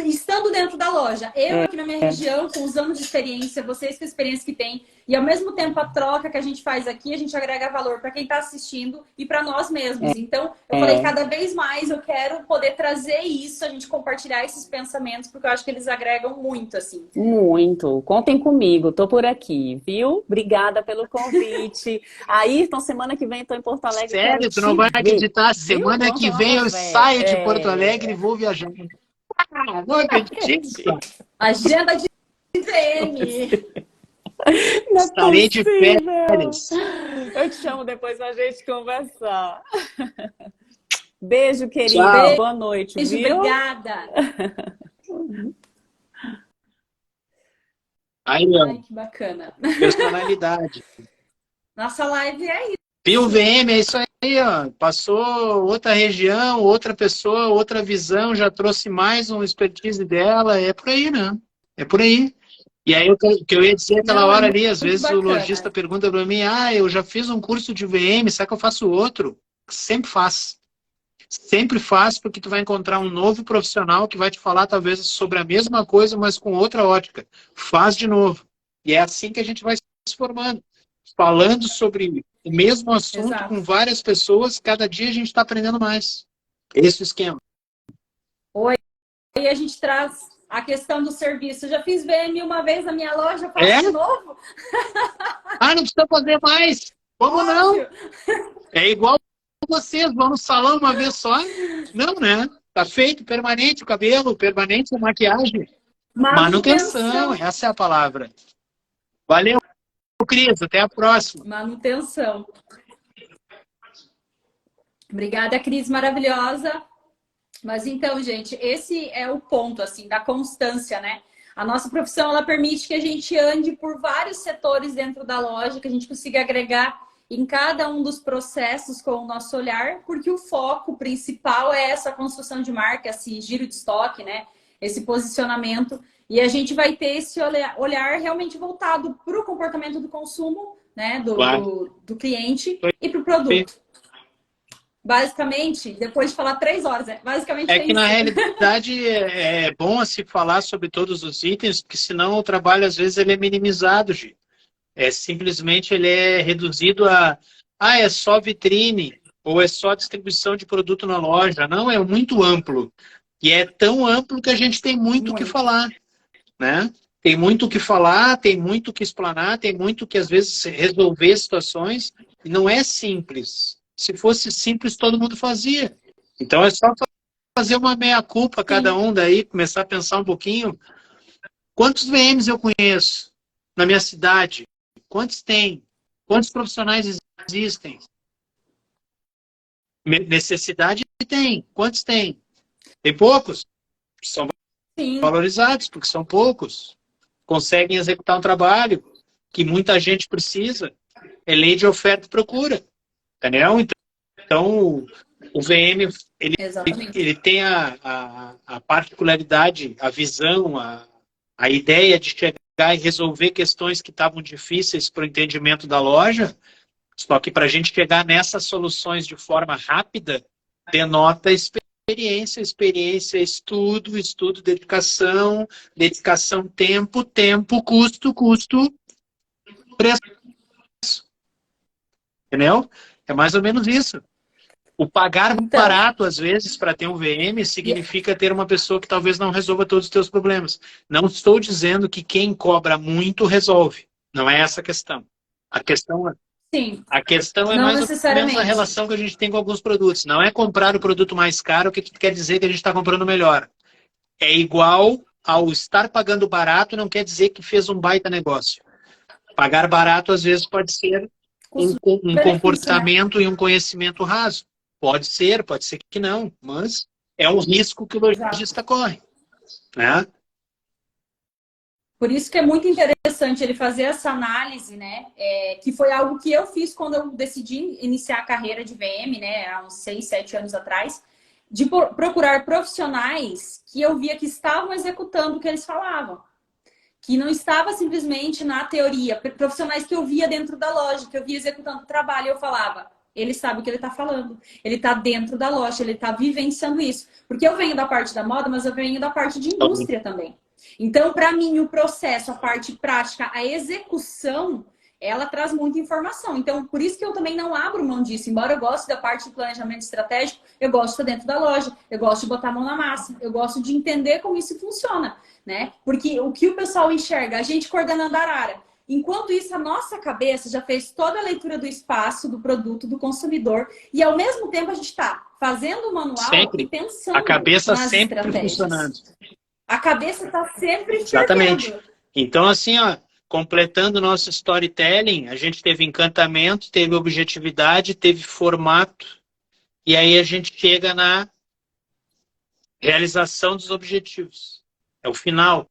estando dentro da loja. Eu aqui na minha região, com os anos de experiência, vocês com a experiência que tem, e ao mesmo tempo a troca que a gente faz aqui, a gente agrega valor para quem está assistindo e para nós mesmos. Então, eu falei, cada vez mais eu quero poder trazer isso, a gente compartilhar esses pensamentos, porque eu acho que eles agregam muito, assim. Muito. Contem comigo, tô por aqui, viu? Obrigada pelo convite. Ayrton, semana que vem estou em Porto Alegre. Sério, tu não vai acreditar. Semana que vem eu saio de Porto Alegre e vou viajar. Não acredito. Agenda de VM. Estarei de férias. Eu te chamo depois pra gente conversar. Beijo, querida. Tchau. Boa noite. Beijo, viu? obrigada. Aí, Ai, que bacana. personalidade. Nossa live é isso. Pio VM, é isso aí, ó. Passou outra região, outra pessoa, outra visão, já trouxe mais um expertise dela. É por aí, né? É por aí. E aí, o que eu ia dizer aquela hora ali, às vezes o lojista pergunta para mim, eu já fiz um curso de VM, será que eu faço outro? Sempre faz. Sempre faz, porque tu vai encontrar um novo profissional que vai te falar talvez sobre a mesma coisa, mas com outra ótica. Faz de novo. E é assim que a gente vai se formando. Falando sobre o mesmo assunto com várias pessoas, cada dia a gente está aprendendo mais. Esse é o esquema. E a gente traz a questão do serviço. Eu já fiz VM uma vez na minha loja, faço de novo? Não precisa fazer mais. Como não? É igual vocês, vão no salão uma vez só? Não, né? Tá feito permanente o cabelo, permanente a maquiagem. Manutenção, essa é a palavra. Valeu, Cris. Até a próxima. Manutenção. Obrigada, Cris, maravilhosa. Mas então, gente, esse é o ponto, assim, da constância, né? A nossa profissão, ela permite que a gente ande por vários setores dentro da loja, que a gente consiga agregar em cada um dos processos com o nosso olhar, porque o foco principal é essa construção de marca, esse giro de estoque, né? Esse posicionamento. E a gente vai ter esse olhar realmente voltado para o comportamento do consumo, né? Do cliente e para o produto. Basicamente, depois de falar 3 horas, né? Basicamente é que na realidade é bom se falar sobre todos os itens, porque senão o trabalho às vezes ele é minimizado, Gi. Simplesmente ele é reduzido a é só vitrine ou é só distribuição de produto na loja. Não, é muito amplo. E é tão amplo que a gente tem muito o que falar, né? Tem muito o que falar, tem muito o que explanar, tem muito que às vezes resolver situações e não é simples. Se fosse simples, todo mundo fazia. Então é só fazer uma meia-culpa cada um daí, começar a pensar um pouquinho. Quantos VMs eu conheço na minha cidade? Quantos tem? Quantos profissionais existem? Necessidade tem. Quantos tem? Tem poucos? São valorizados, porque são poucos. Conseguem executar um trabalho que muita gente precisa. É lei de oferta e procura. Entendeu? Então, o VM, ele tem a particularidade, a visão, a ideia de chegar e resolver questões que estavam difíceis para o entendimento da loja, só que para a gente chegar nessas soluções de forma rápida, denota experiência, estudo, dedicação, tempo, custo, preço. Entendeu? É mais ou menos isso. O pagar barato, às vezes, para ter um VM, significa ter uma pessoa que talvez não resolva todos os teus problemas. Não estou dizendo que quem cobra muito resolve. Não é essa a questão. A questão é mais ou menos a relação que a gente tem com alguns produtos. Não é comprar o produto mais caro que quer dizer que a gente está comprando o melhor. É igual ao estar pagando barato, não quer dizer que fez um baita negócio. Pagar barato, às vezes, pode ser um comportamento e um conhecimento raso. Pode ser que não, mas é um risco que o lojista corre, né? Por isso que é muito interessante ele fazer essa análise, né? Que foi algo que eu fiz quando eu decidi iniciar a carreira de VM, né? Há uns 6, 7 anos atrás, de procurar profissionais que eu via que estavam executando o que eles falavam. Que não estava simplesmente na teoria. Profissionais que eu via dentro da loja, que eu via executando o trabalho, eu falava, ele sabe o que ele está falando. Ele está dentro da loja, ele está vivenciando isso. Porque eu venho da parte da moda, mas eu venho da parte de indústria também. Então, para mim, o processo, a parte prática, a execução, ela traz muita informação. Então, por isso que eu também não abro mão disso. Embora eu goste da parte de planejamento estratégico, eu gosto de estar dentro da loja, eu gosto de botar a mão na massa, eu gosto de entender como isso funciona, né? Porque o que o pessoal enxerga, a gente coordenando a arara. Enquanto isso, a nossa cabeça já fez toda a leitura do espaço, do produto, do consumidor, e ao mesmo tempo a gente está fazendo o manual e pensando a cabeça nas sempre estratégias. Funcionando. A cabeça está sempre Exatamente. fervendo. Então, assim, ó, completando o nosso storytelling, a gente teve encantamento, teve objetividade, teve formato, e aí a gente chega na realização dos objetivos. É o final.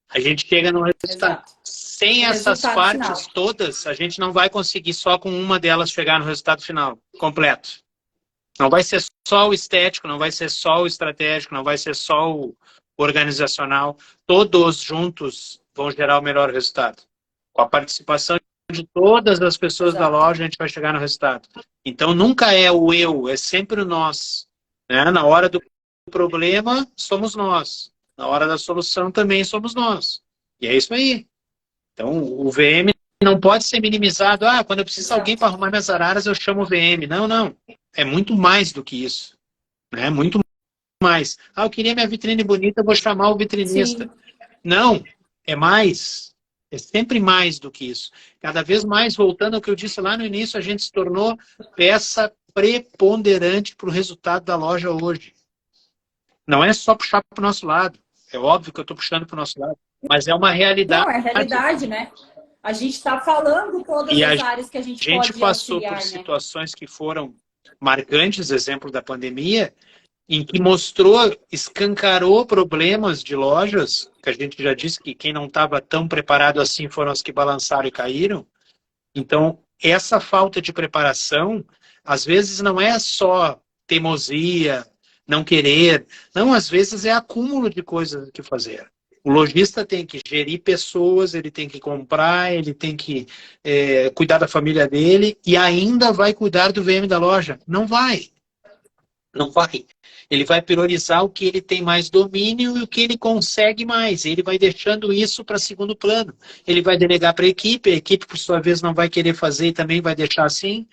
A gente chega no resultado. Exato. Sem essas partes todas, a gente não vai conseguir só com uma delas chegar no resultado final completo. Não vai ser só o estético, não vai ser só o estratégico, não vai ser só o organizacional. Todos juntos vão gerar o melhor resultado. Com a participação de todas as pessoas da loja, a gente vai chegar no resultado. Então, nunca é o eu, é sempre o nós. Né? Na hora do problema, somos nós. Na hora da solução, também somos nós. E é isso aí. Então, o VM não pode ser minimizado. Ah, quando eu preciso de alguém para arrumar minhas araras, eu chamo o VM. Não, não. É muito mais do que isso. Né? Muito mais. Ah, eu queria minha vitrine bonita, eu vou chamar o vitrinista. Sim. Não, é mais. É sempre mais do que isso. Cada vez mais, voltando ao que eu disse lá no início, a gente se tornou peça preponderante para o resultado da loja hoje. Não é só puxar para o nosso lado. É óbvio que eu estou puxando para o nosso lado. Mas é uma realidade. Não, é realidade, né? A gente está falando todas E as áreas que a gente pode passou auxiliar, por né? situações que foram marcantes, exemplo da pandemia, em que mostrou, escancarou problemas de lojas, que a gente já disse que quem não estava tão preparado assim foram os que balançaram e caíram. Então, essa falta de preparação, às vezes não é só teimosia, não querer. Não, às vezes é acúmulo de coisas que fazer. O lojista tem que gerir pessoas, ele tem que comprar, ele tem que cuidar da família dele e ainda vai cuidar do VM da loja. Não vai. Não vai. Ele vai priorizar o que ele tem mais domínio e o que ele consegue mais. Ele vai deixando isso para segundo plano. Ele vai delegar para a equipe, por sua vez, não vai querer fazer e também vai deixar assim,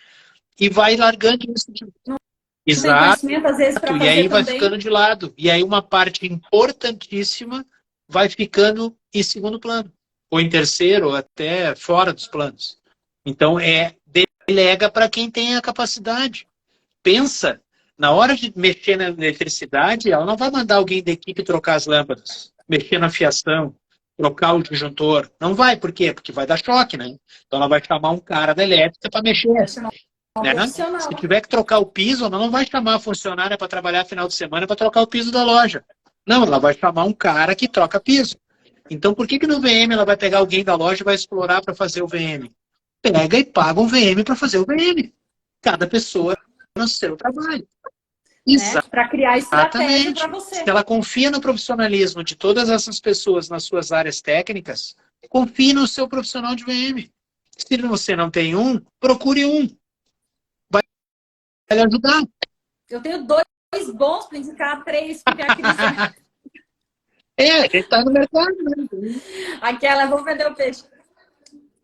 e vai largando isso. Não Exato. tem conhecimento, às vezes, para fazer E aí vai também. ficando de lado. E aí uma parte importantíssima vai ficando em segundo plano. Ou em terceiro, ou até fora dos planos. Então, delega para quem tem a capacidade. Pensa. Na hora de mexer na eletricidade, ela não vai mandar alguém da equipe trocar as lâmpadas, mexer na fiação, trocar o disjuntor. Não vai, por quê? Porque vai dar choque, né? Então ela vai chamar um cara da elétrica para mexer. Vai chamar um Né? profissional. Se tiver que trocar o piso, ela não vai chamar a funcionária para trabalhar final de semana para trocar o piso da loja. Não, ela vai chamar um cara que troca piso. Então por que no VM ela vai pegar alguém da loja e vai explorar para fazer o VM? Pega e paga um VM para fazer o VM. Cada pessoa no seu trabalho. Né? Para criar estratégia para você. Se ela confia no profissionalismo de todas essas pessoas nas suas áreas técnicas, confie no seu profissional de VM. Se você não tem um, procure um. Vai lhe ajudar. Eu tenho 2 bons para indicar, 3, porque a Cris... Ele está no mercado. Né? Aquela, vou vender o peixe.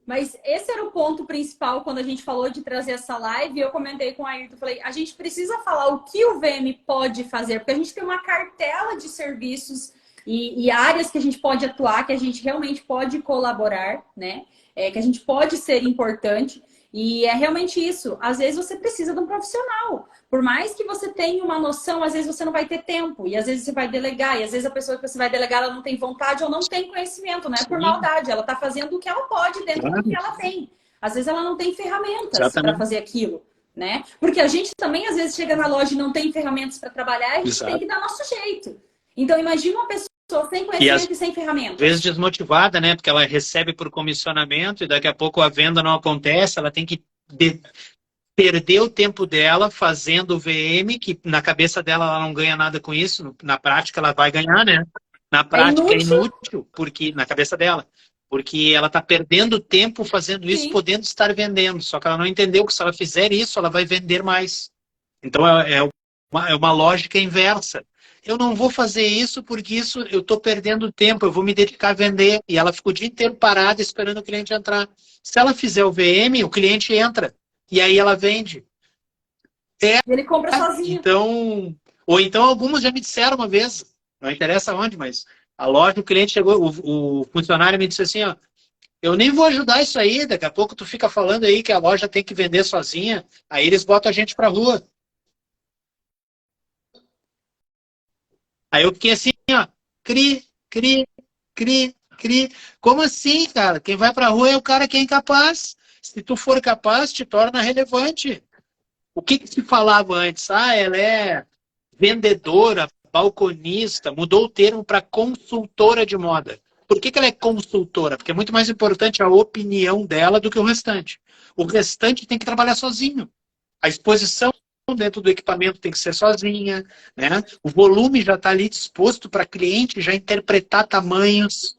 Mas esse era o ponto principal quando a gente falou de trazer essa live. Eu comentei com a Ayrton, falei, a gente precisa falar o que o VM pode fazer, porque a gente tem uma cartela de serviços e áreas que a gente pode atuar, que a gente realmente pode colaborar, né? Que a gente pode ser importante. E é realmente isso. Às vezes você precisa de um profissional. Por mais que você tenha uma noção, às vezes você não vai ter tempo. E às vezes você vai delegar. E às vezes a pessoa que você vai delegar, ela não tem vontade ou não tem conhecimento. Não é por maldade. Ela está fazendo o que ela pode dentro do que ela tem. Às vezes ela não tem ferramentas para fazer aquilo. Né? Porque a gente também, às vezes, chega na loja e não tem ferramentas para trabalhar. E a gente tem que dar nosso jeito. Então, imagina uma pessoa sem conhecimento e sem ferramentas. Às vezes desmotivada, né? Porque ela recebe por comissionamento e daqui a pouco a venda não acontece, ela tem que perder o tempo dela fazendo o VM, que na cabeça dela ela não ganha nada com isso, na prática ela vai ganhar, né? Na prática é inútil porque, na cabeça dela, porque ela está perdendo tempo fazendo isso, podendo estar vendendo, só que ela não entendeu que se ela fizer isso, ela vai vender mais. Então é uma lógica inversa. Eu não vou fazer isso porque isso eu estou perdendo tempo, eu vou me dedicar a vender. E ela fica o dia inteiro parada esperando o cliente entrar. Se ela fizer o VM, o cliente entra. E aí ela vende. Ele compra sozinho. Então, ou então algumas já me disseram uma vez, não interessa onde, mas a loja, o cliente chegou, o funcionário me disse assim, ó, eu nem vou ajudar isso aí, daqui a pouco tu fica falando aí que a loja tem que vender sozinha, aí eles botam a gente pra rua. Aí eu fiquei assim, ó, cri. Como assim, cara? Quem vai pra rua é o cara que é incapaz. Se tu for capaz, te torna relevante. O que se falava antes? Ah, ela é vendedora, balconista, mudou o termo para consultora de moda. Por que ela é consultora? Porque é muito mais importante a opinião dela do que o restante. O restante tem que trabalhar sozinho. A exposição dentro do equipamento tem que ser sozinha, né? O volume já está ali disposto para cliente já interpretar tamanhos,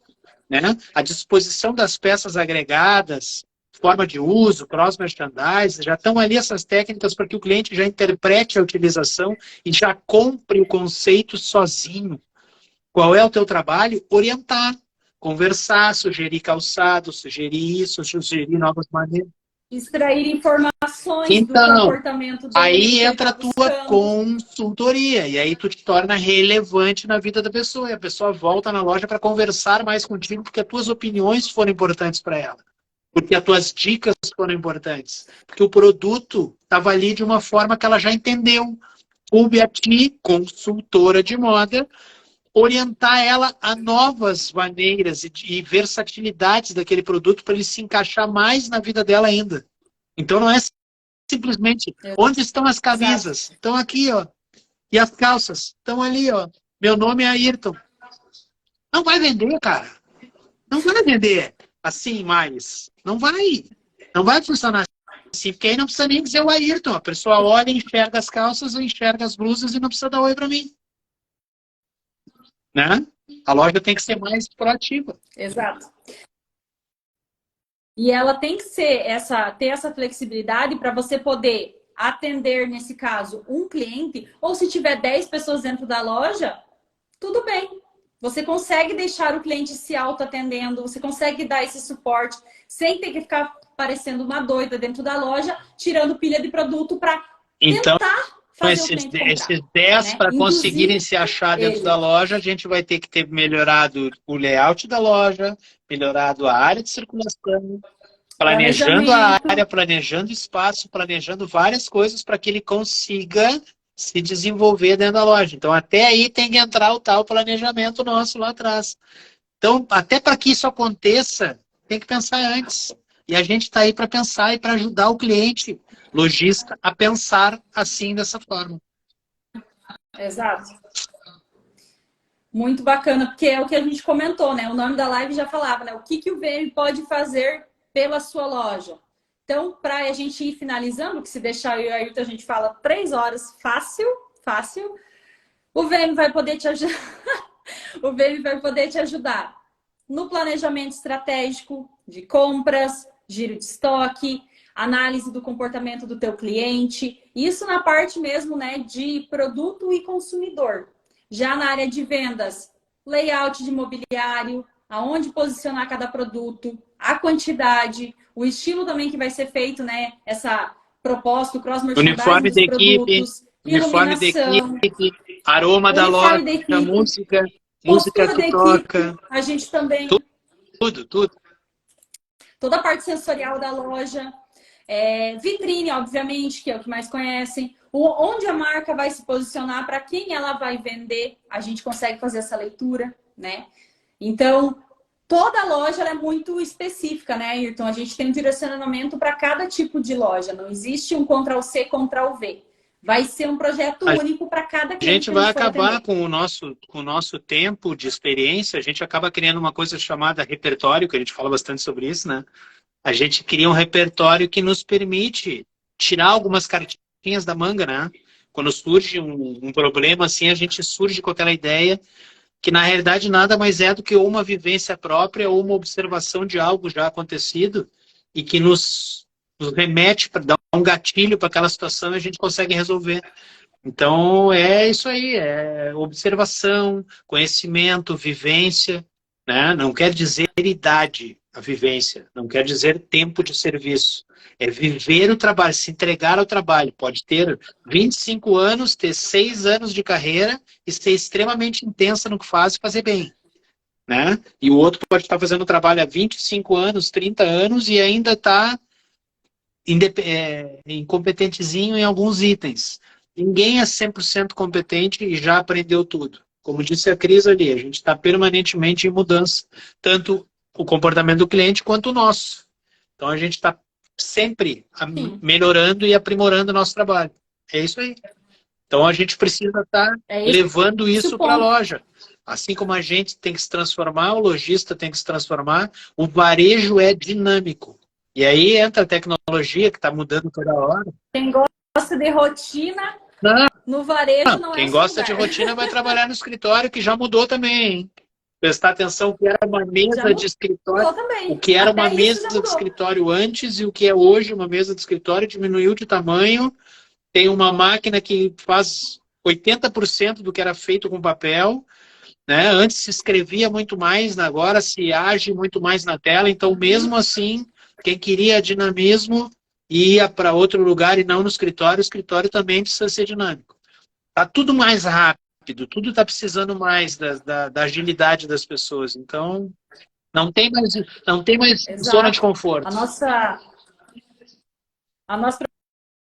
né? A disposição das peças agregadas, forma de uso, cross merchandise, já estão ali essas técnicas para que o cliente já interprete a utilização e já compre o conceito sozinho. Qual é o teu trabalho? Orientar, conversar, sugerir calçado, sugerir isso, sugerir novas maneiras. Extrair informações do comportamento dele. Aí entra a tua consultoria. E aí tu te torna relevante na vida da pessoa. E a pessoa volta na loja para conversar mais contigo porque as tuas opiniões foram importantes para ela. Porque as tuas dicas foram importantes. Porque o produto estava ali de uma forma que ela já entendeu. coube a ti, consultora de moda, orientar ela a novas maneiras e versatilidades daquele produto para ele se encaixar mais na vida dela ainda. Então não é simplesmente onde estão as camisas? Estão aqui, ó. E as calças? Estão ali, ó. Meu nome é Ayrton. Não vai vender, cara. Não vai vender assim mais. Não vai. Não vai funcionar assim, porque aí não precisa nem dizer o Ayrton. A pessoa olha, enxerga as calças, enxerga as blusas e não precisa dar oi para mim. Né? A loja tem que ser mais proativa. Exato. E ela tem que ser ter essa flexibilidade para você poder atender, nesse caso, um cliente, ou se tiver 10 pessoas dentro da loja, tudo bem. Você consegue deixar o cliente se auto-atendendo, você consegue dar esse suporte sem ter que ficar parecendo uma doida dentro da loja, tirando pilha de produto para tentar fazer o cliente esses 10 né? para conseguirem se achar dentro da loja, a gente vai ter que ter melhorado o layout da loja, melhorado a área de circulação, planejando a área, planejando espaço, planejando várias coisas para que ele consiga se desenvolver dentro da loja. Então, até aí tem que entrar o tal planejamento nosso lá atrás. Então, até para que isso aconteça, tem que pensar antes. E a gente está aí para pensar e para ajudar o cliente lojista a pensar assim, dessa forma. Exato. Muito bacana, porque é o que a gente comentou, né? O nome da live já falava, né? O que o VM pode fazer pela sua loja. Então, para a gente ir finalizando, que se deixar eu e a Ayrton, a gente fala 3 horas, fácil. O VM vai poder te ajudar. O VM vai poder te ajudar no planejamento estratégico de compras, giro de estoque, análise do comportamento do teu cliente. Isso na parte mesmo, né, de produto e consumidor. Já na área de vendas, layout de mobiliário, aonde posicionar cada produto, a quantidade, o estilo também que vai ser feito, né? Essa proposta, o cross-merchandising Uniforme dos da produtos, equipe, uniforme da equipe, aroma da loja, música que toca. A gente também... Tudo. Toda a parte sensorial da loja. Vitrine, obviamente, que é o que mais conhecem. Onde a marca vai se posicionar, para quem ela vai vender, a gente consegue fazer essa leitura, né? Então, toda loja ela é muito específica, né, Ayrton? A gente tem um direcionamento para cada tipo de loja. Não existe um Ctrl+C, Ctrl+V. Vai ser um projeto único para cada cliente. A gente vai acabar com o nosso tempo de experiência, a gente acaba criando uma coisa chamada repertório, que a gente fala bastante sobre isso, né? A gente cria um repertório que nos permite tirar algumas cartinhas da manga, né? Quando surge um problema assim, a gente surge com aquela ideia que na realidade nada mais é do que uma vivência própria ou uma observação de algo já acontecido e que nos remete para dar um gatilho para aquela situação e a gente consegue resolver. Então é isso aí, é observação, conhecimento, vivência, né? Não quer dizer idade a vivência, não quer dizer tempo de serviço. É viver o trabalho, se entregar ao trabalho. Pode ter 25 anos, ter 6 anos de carreira e ser extremamente intensa no que faz e fazer bem. Né? E o outro pode estar fazendo o trabalho há 25 anos, 30 anos e ainda está incompetentezinho em alguns itens. Ninguém é 100% competente e já aprendeu tudo. Como disse a Cris ali, a gente está permanentemente em mudança, tanto o comportamento do cliente quanto o nosso. Então a gente está sempre melhorando e aprimorando o nosso trabalho. É isso aí. Então a gente precisa estar levando isso para a loja. Assim como a gente tem que se transformar, o lojista tem que se transformar, o varejo é dinâmico. E aí entra a tecnologia que está mudando toda hora. Quem gosta de rotina, no varejo não é quem gosta de rotina vai trabalhar no escritório, que já mudou também, hein? Prestar atenção o que era uma mesa de escritório, o que era uma mesa de escritório antes e o que é hoje uma mesa de escritório diminuiu de tamanho. Tem uma máquina que faz 80% do que era feito com papel, né? Antes se escrevia muito mais, agora se age muito mais na tela. Então, mesmo assim, quem queria dinamismo ia para outro lugar e não no escritório. O escritório também precisa ser dinâmico. Tá tudo mais rápido. Tudo está precisando mais da agilidade das pessoas. Então, não tem mais zona de conforto. A nossa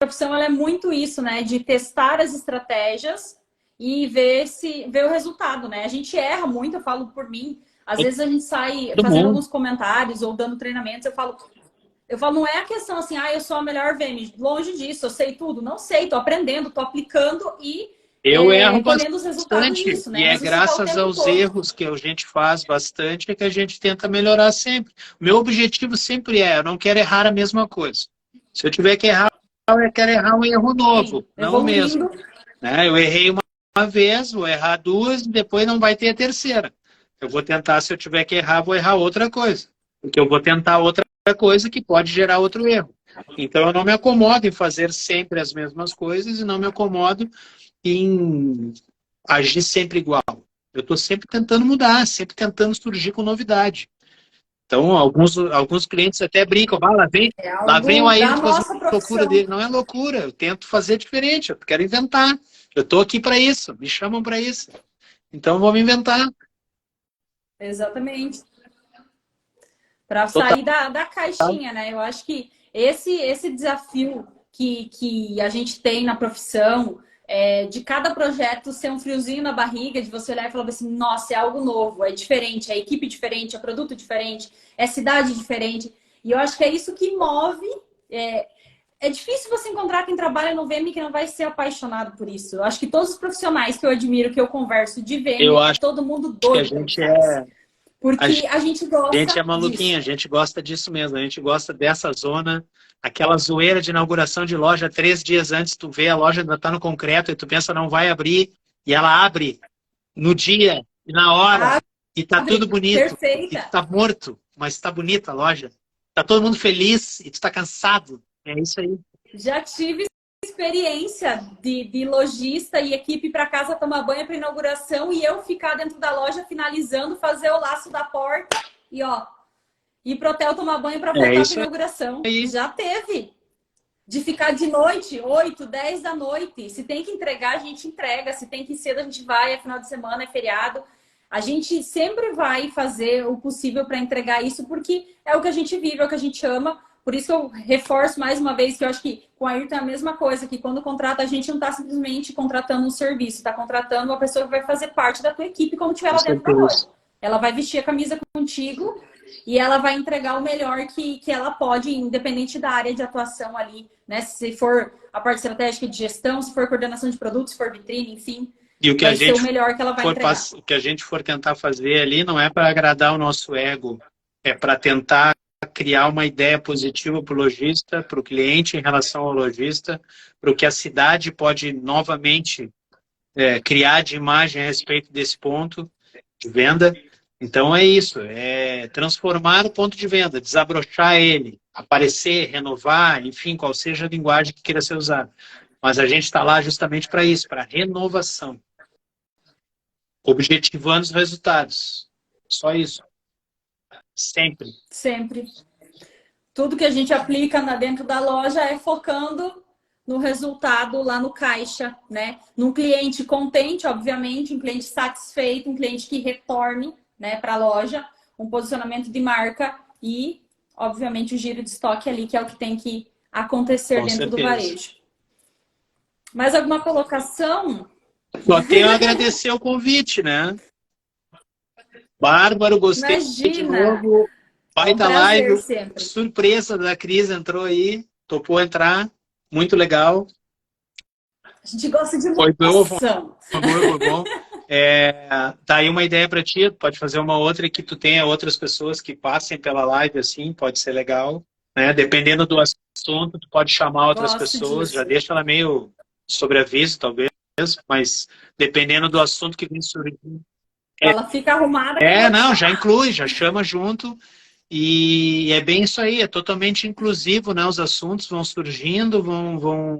profissão ela é muito isso, né? De testar as estratégias e ver ver o resultado, né? A gente erra muito, eu falo por mim. Às vezes a gente sai Todo fazendo mundo. alguns comentários ou dando treinamentos, eu falo, não é a questão assim, eu sou a melhor VM, longe disso, eu sei tudo. Não sei, tô aprendendo, tô aplicando e Eu erro colhendo os resultados bastante, disso, né? e é Mas isso tá o graças tempo aos todo. erros que a gente faz bastante é que a gente tenta melhorar sempre. O meu objetivo sempre eu não quero errar a mesma coisa. Se eu tiver que errar, eu quero errar um erro novo, Sim, não o evoluindo. mesmo. Né? Eu errei uma vez, vou errar duas, e depois não vai ter a terceira. Eu vou tentar, se eu tiver que errar, vou errar outra coisa. Porque eu vou tentar outra coisa que pode gerar outro erro. Então eu não me acomodo em fazer sempre as mesmas coisas e não me acomodo em agir sempre igual. Eu estou sempre tentando mudar, sempre tentando surgir com novidade. Então, alguns clientes até brincam, É lá vem o algo da Ayrton com as nossa loucuras profissão. dele. Não é loucura, eu tento fazer diferente, eu quero inventar. Eu estou aqui para isso, me chamam para isso. Então, vou me inventar. Exatamente. Para Total. sair da caixinha, né? Eu acho que esse desafio que a gente tem na profissão, de cada projeto ser um friozinho na barriga, de você olhar e falar assim, nossa, é algo novo, é diferente, é equipe diferente, é produto diferente, é cidade diferente. E eu acho que é isso que move. É difícil você encontrar quem trabalha no VM que não vai ser apaixonado por isso. Eu acho que todos os profissionais que eu admiro, que eu converso de Eu VM, é acho todo mundo que a doido pelo que gente faz. a Porque a gente gente é gosta maluquinha, a disso. gente gosta disso mesmo, a gente gosta dessa zona, aquela zoeira de inauguração de loja 3 dias antes, tu vê a loja ainda tá no concreto e tu pensa não vai abrir, e ela abre no dia e na hora, e tá tudo Abre, bonito, e tu perfeita. tá morto, mas tá bonita a loja, tá todo mundo feliz e tu tá cansado, é isso aí. Já tive experiência de lojista e equipe para casa tomar banho para inauguração e eu ficar dentro da loja finalizando, fazer o laço da porta e ir pro hotel tomar banho para É voltar para isso inauguração. aí. Já teve. De ficar de noite, 8, 10 da noite. Se tem que entregar, a gente entrega. Se tem que ir cedo, a gente vai. É final de semana, é feriado. A gente sempre vai fazer o possível para entregar isso, porque é o que a gente vive, é o que a gente ama. Por isso que eu reforço mais uma vez que eu acho que com a Ayrton é a mesma coisa, que quando contrata, a gente não está simplesmente contratando um serviço, está contratando uma pessoa que vai fazer parte da tua equipe quando estiver Com lá dentro da loja. certeza. Ela vai vestir a camisa contigo e ela vai entregar o melhor que ela pode, independente da área de atuação ali, né? Se for a parte estratégica de gestão, se for coordenação de produtos, se for vitrine, enfim, E o que a vai ser o gente melhor que ela vai entregar. o que a gente for tentar fazer ali não é para agradar o nosso ego, é para tentar criar uma ideia positiva para o lojista, para o cliente em relação ao lojista, para o que a cidade pode novamente criar de imagem a respeito desse ponto de venda. Então é isso, é transformar o ponto de venda, desabrochar ele, aparecer, renovar, enfim, qual seja a linguagem que queira ser usada. Mas a gente está lá justamente para isso, para renovação, objetivando os resultados. Só isso. Sempre. Sempre. Tudo que a gente aplica dentro da loja é focando no resultado lá no caixa, né? Num cliente contente, obviamente, um cliente satisfeito, um cliente que retorne, né, para a loja, um posicionamento de marca e, obviamente, o giro de estoque ali, que é o que tem que acontecer Com dentro do certeza. varejo. Mais alguma colocação? Só tenho a agradecer o convite, né? Bárbaro, gostei de Imagina! novo. É um Baita prazer live. sempre. Surpresa da Cris entrou aí. Topou entrar. Muito legal. A gente gosta de Foi bom, foi emoção. bom, foi bom. Tá aí uma ideia para ti. Pode fazer uma outra que tu tenha outras pessoas que passem pela live assim. Pode ser legal. Né? Dependendo do assunto, tu pode chamar outras Gosto pessoas. Já disso. deixa ela meio sobre aviso, talvez. Mas dependendo do assunto que vem surgindo. Ela fica arrumada que eu vou te Não, já chamar. inclui, já chama junto. E é bem isso aí, é totalmente inclusivo, né? Os assuntos vão surgindo,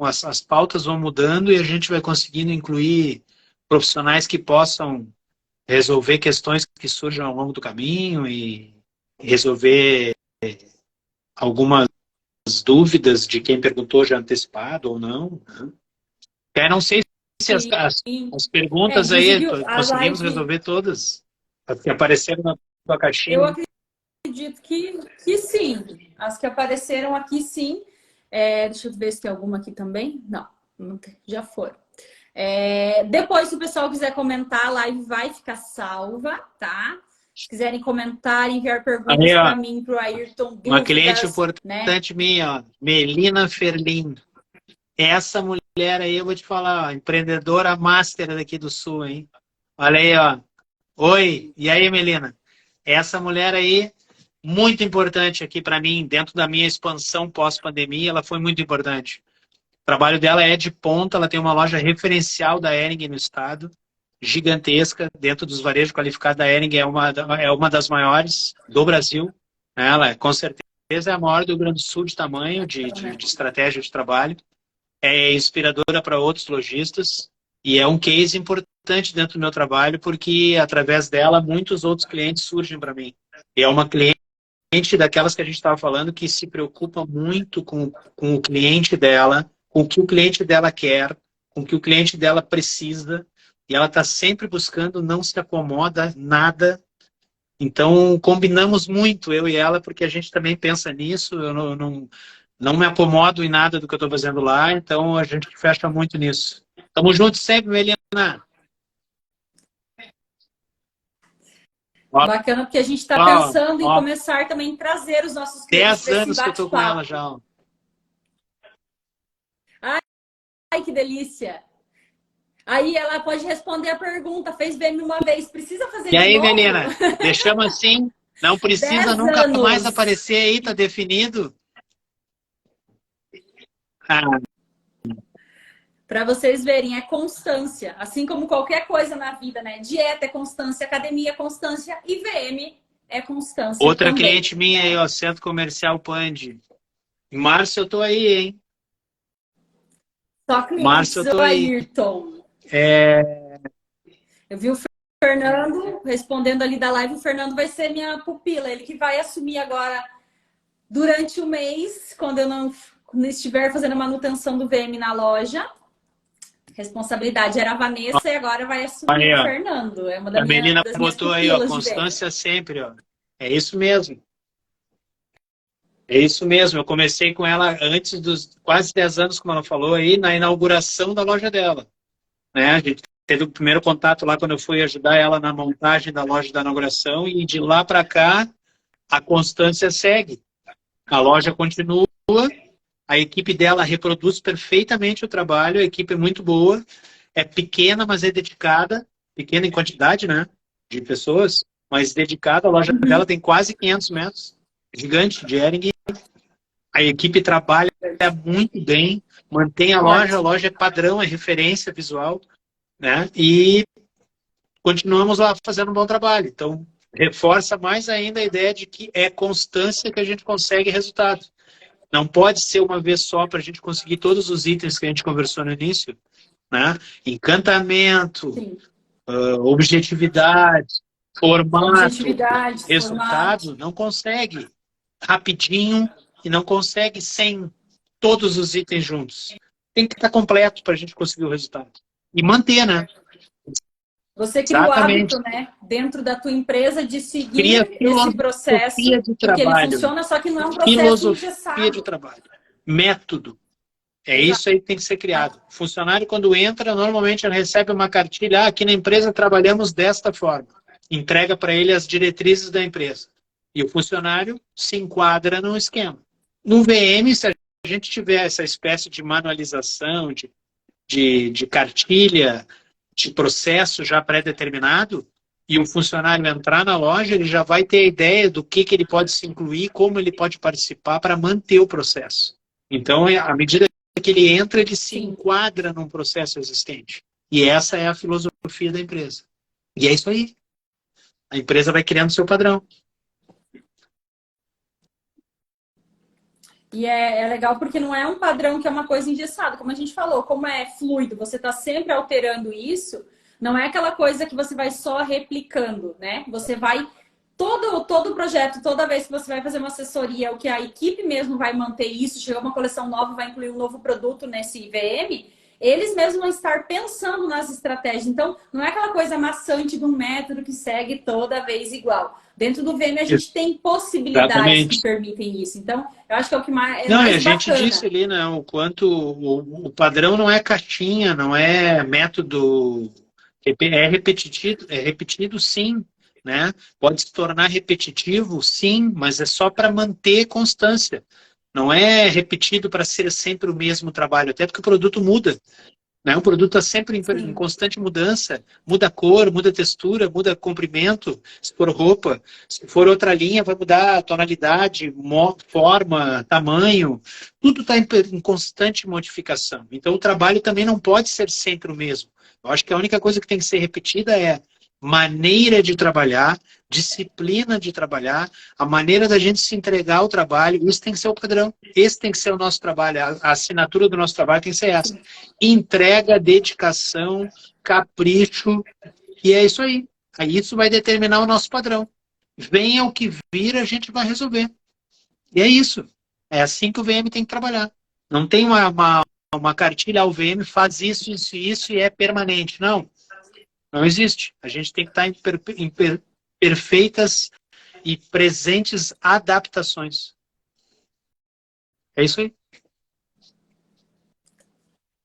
as pautas vão mudando e a gente vai conseguindo incluir profissionais que possam resolver questões que surjam ao longo do caminho e resolver algumas dúvidas de quem perguntou já antecipado ou não. Né? Não sei se Sim. as perguntas aí Inclusive, a conseguimos live, resolver todas, as que apareceram na tua eu caixinha. acredito que sim. As que apareceram aqui, sim. Deixa eu ver se tem alguma aqui também. Não, não tem, já foram. Depois, se o pessoal quiser comentar, a live vai ficar salva, tá? Se quiserem comentar, enviar perguntas para mim, para o Ayrton, dúvidas, uma cliente né? importante minha, ó, Melina Ferlin. Essa mulher aí, eu vou te falar, ó, empreendedora master daqui do Sul, hein? Olha aí, ó. Oi, e aí, Melina? Essa mulher aí, muito importante aqui para mim, dentro da minha expansão pós-pandemia, ela foi muito importante. O trabalho dela é de ponta, ela tem uma loja referencial da Hering no estado, gigantesca, dentro dos varejos qualificados da Hering, é uma das maiores do Brasil. Ela, com certeza, é a maior do Rio Grande do Sul de tamanho, de estratégia de trabalho. É inspiradora para outros lojistas e é um case importante dentro do meu trabalho, porque através dela muitos outros clientes surgem para mim. E é uma cliente daquelas que a gente estava falando que se preocupa muito com o cliente dela, com o que o cliente dela quer, com o que o cliente dela precisa, e ela está sempre buscando, não se acomoda nada. Então, combinamos muito, eu e ela, porque a gente também pensa nisso. Eu não me acomodo em nada do que eu estou fazendo lá, então a gente fecha muito nisso. Tamo junto sempre, Melina. Bacana, porque a gente está pensando em começar também a trazer os nossos clientes 10 anos que eu estou com ela já. Ai, que delícia! Aí ela pode responder a pergunta, fez VM uma vez, precisa fazer de novo? E aí, menina, deixamos assim, não precisa nunca mais aparecer aí, tá definido. Para vocês verem, é constância, assim como qualquer coisa na vida, né? Dieta é constância, academia é constância e VM é constância. Outra também, cliente minha aí, ó, Centro Comercial Pandi. Em março eu tô aí, hein? Só clientes, eu tô aí. Ayrton. Eu vi o Fernando respondendo ali da live, o Fernando vai ser minha pupila, ele que vai assumir agora durante o mês, quando eu não estiver fazendo manutenção do VM na loja. Responsabilidade era a Vanessa e agora vai assumir aí, o Fernando. É uma a menina botou aí, ó, constância sempre, ó. É isso mesmo. É isso mesmo. Eu comecei com ela antes dos quase 10 anos, como ela falou aí, na inauguração da loja dela. Né? A gente teve o primeiro contato lá quando eu fui ajudar ela na montagem da loja da inauguração e de lá para cá a constância segue. A loja continua, a equipe dela reproduz perfeitamente o trabalho, a equipe é muito boa, é pequena, mas é dedicada, pequena em quantidade, né, de pessoas, mas dedicada. A loja dela tem quase 500 metros, gigante de Hering. A equipe trabalha muito bem, mantém a loja é padrão, é referência visual, né, e continuamos lá fazendo um bom trabalho. Então, reforça mais ainda a ideia de que é constância que a gente consegue resultado. Não pode ser uma vez só para a gente conseguir todos os itens que a gente conversou no início, né? Encantamento, objetividade, formato, resultado, não consegue rapidinho e não consegue sem todos os itens juntos. Tem que estar completo para a gente conseguir o resultado. E manter, né? Você cria o hábito, né, dentro da tua empresa de seguir esse processo, de trabalho, porque ele funciona, só que não é um processo engessado. Filosofia de trabalho. Método. É isso aí que tem que ser criado. O funcionário, quando entra, normalmente ele recebe uma cartilha, aqui na empresa trabalhamos desta forma. Entrega para ele as diretrizes da empresa. E o funcionário se enquadra no esquema. No VM, se a gente tiver essa espécie de manualização, de cartilha, de processo já pré-determinado, e o funcionário entrar na loja, ele já vai ter a ideia do que ele pode se incluir, como ele pode participar para manter o processo. Então, à medida que ele entra, ele se enquadra num processo existente. E essa é a filosofia da empresa. E é isso aí. A empresa vai criando seu padrão. E é legal porque não é um padrão que é uma coisa engessada, como a gente falou, como é fluido, você está sempre alterando isso, não é aquela coisa que você vai só replicando, né? Você vai, todo projeto, toda vez que você vai fazer uma assessoria, o que a equipe mesmo vai manter isso, chegar uma coleção nova, vai incluir um novo produto nesse VM, eles mesmos vão estar pensando nas estratégias. Então, não é aquela coisa maçante de um método que segue toda vez igual. Dentro do VM, a gente tem possibilidades Exatamente. que permitem isso. Então, eu acho que é o que mais, Não, e a mais gente bacana. disse ali, né, o quanto o padrão não é caixinha, não é método, é repetido sim, né? Pode se tornar repetitivo, sim, mas é só para manter constância. Não é repetido para ser sempre o mesmo trabalho, até porque o produto muda. Né? O produto está sempre em Sim. constante mudança, muda a cor, muda a textura, muda comprimento, se for roupa, se for outra linha vai mudar a tonalidade, forma, tamanho, tudo está em constante modificação. Então o trabalho também não pode ser sempre o mesmo. Eu acho que a única coisa que tem que ser repetida é maneira de trabalhar, disciplina de trabalhar, a maneira da gente se entregar ao trabalho, isso tem que ser o padrão, esse tem que ser o nosso trabalho, a assinatura do nosso trabalho tem que ser essa. Entrega, dedicação, capricho, e é isso aí. Aí isso vai determinar o nosso padrão. Venha o que vir, a gente vai resolver. E é isso. É assim que o VM tem que trabalhar. Não tem uma cartilha, o VM faz isso, isso e isso e é permanente. Não. Não existe. A gente tem que estar em perfeitas e presentes adaptações. É isso aí.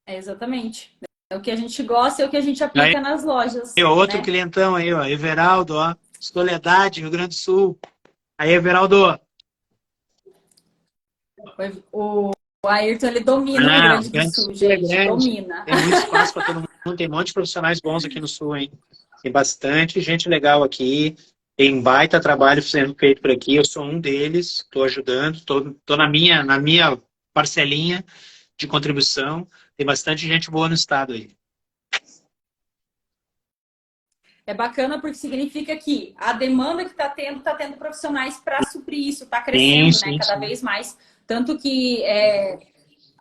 Exatamente. É o que a gente gosta e é o que a gente aplica Aí, nas lojas. outro Né? clientão aí, ó, Everaldo, ó, Soledade, Rio Grande do Sul. Aí, Everaldo. O Ayrton, ele domina o Rio Grande O do Grande Sul, Sul é gente. grande. Domina. Tem muito espaço para todo mundo. Tem um monte de profissionais bons aqui no Sul, hein? Tem bastante gente legal aqui. Tem baita trabalho sendo feito por aqui. Eu sou um deles. Estou ajudando. Estou na minha parcelinha de contribuição. Tem bastante gente boa no estado aí. É bacana porque significa que a demanda que está tendo profissionais para suprir isso, está crescendo, Sim, né? sim, Cada sim. vez mais. Tanto que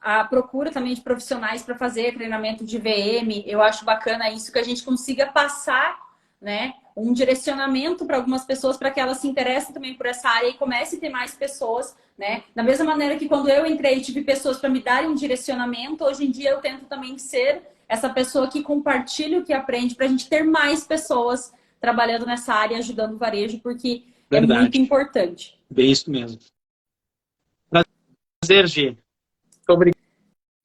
a procura também de profissionais para fazer treinamento de VM, eu acho bacana isso, que a gente consiga passar, né, um direcionamento para algumas pessoas para que elas se interessem também por essa área e comece a ter mais pessoas, né? Da mesma maneira que quando eu entrei tive pessoas para me darem um direcionamento, hoje em dia eu tento também ser essa pessoa que compartilha o que aprende para a gente ter mais pessoas trabalhando nessa área, ajudando o varejo, porque é muito Verdade. importante. Bem isso mesmo. Prazer, Gi. Muito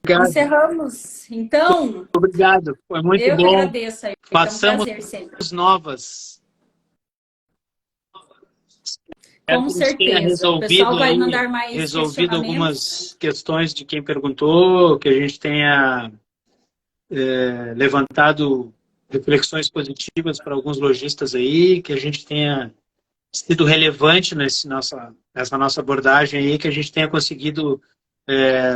obrigado. Encerramos, então. Obrigado. Foi muito Eu que bom. agradeço, Ayrton. É um Façamos prazer sempre. novas. Espero Com que a gente tenha certeza. O pessoal vai mandar mais resolvido questionamentos. algumas questões de quem perguntou, que a gente tenha levantado reflexões positivas para alguns lojistas aí, que a gente tenha sido relevante nessa nossa abordagem aí, que a gente tenha conseguido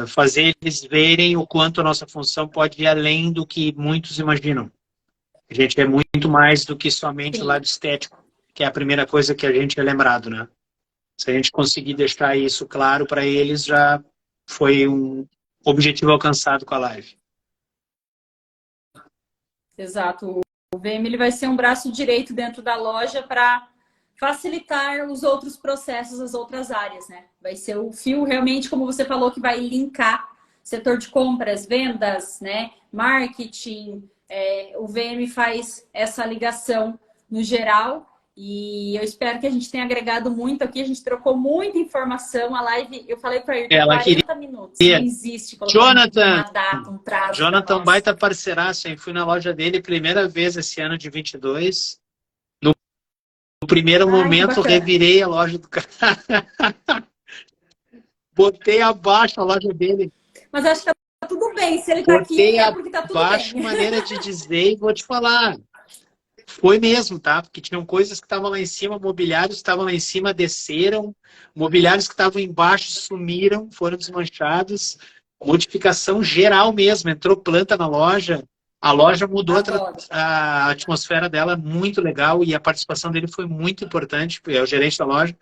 fazer eles verem o quanto a nossa função pode ir além do que muitos imaginam. A gente é muito mais do que somente o Sim, lado estético, que é a primeira coisa que a gente é lembrado, né? Se a gente conseguir deixar isso claro para eles, já foi um objetivo alcançado com a live. exato. O VM ele vai ser um braço direito dentro da loja para facilitar os outros processos, as outras áreas, né? Vai ser o fio realmente, como você falou, que vai linkar setor de compras, vendas, né? Marketing. O VM faz essa ligação no geral. E eu espero que a gente tenha agregado muito aqui. A gente trocou muita informação. A live, eu falei para ele, Ela 40 minutos. Não existe colocar Jonathan, uma data, um prazo para Jonathan, nós. baita parceiraço, hein? Fui na loja dele primeira vez esse ano de 22. No primeiro Ai, que momento, bacana. revirei a loja do cara. Botei abaixo a loja dele. Mas acho que tá tudo bem. Se ele tá aqui, Botei é porque tá tudo abaixo, bem. maneira de dizer, e vou te falar. Foi mesmo, tá? Porque tinham coisas que estavam lá em cima, mobiliários que estavam lá em cima desceram, mobiliários que estavam embaixo sumiram, foram desmanchados. Modificação geral mesmo. Entrou planta na loja, a loja mudou Adoro. a atmosfera dela, muito legal, e a participação dele foi muito importante, é o gerente da loja,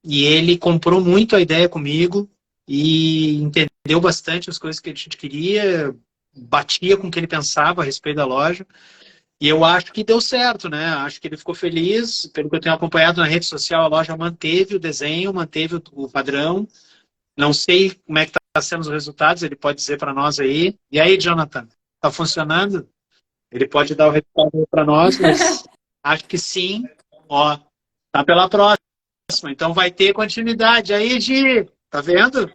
e ele comprou muito a ideia comigo e entendeu bastante as coisas que a gente queria, batia com o que ele pensava a respeito da loja. E eu acho que deu certo, né? Acho que ele ficou feliz. Pelo que eu tenho acompanhado na rede social, a loja manteve o desenho, manteve o padrão. Não sei como é que está sendo os resultados, ele pode dizer para nós aí. E aí, Jonathan? Está funcionando? Ele pode dar o resultado para nós, mas acho que sim. Ó, tá pela próxima. Então vai ter continuidade aí, Gi. Tá vendo?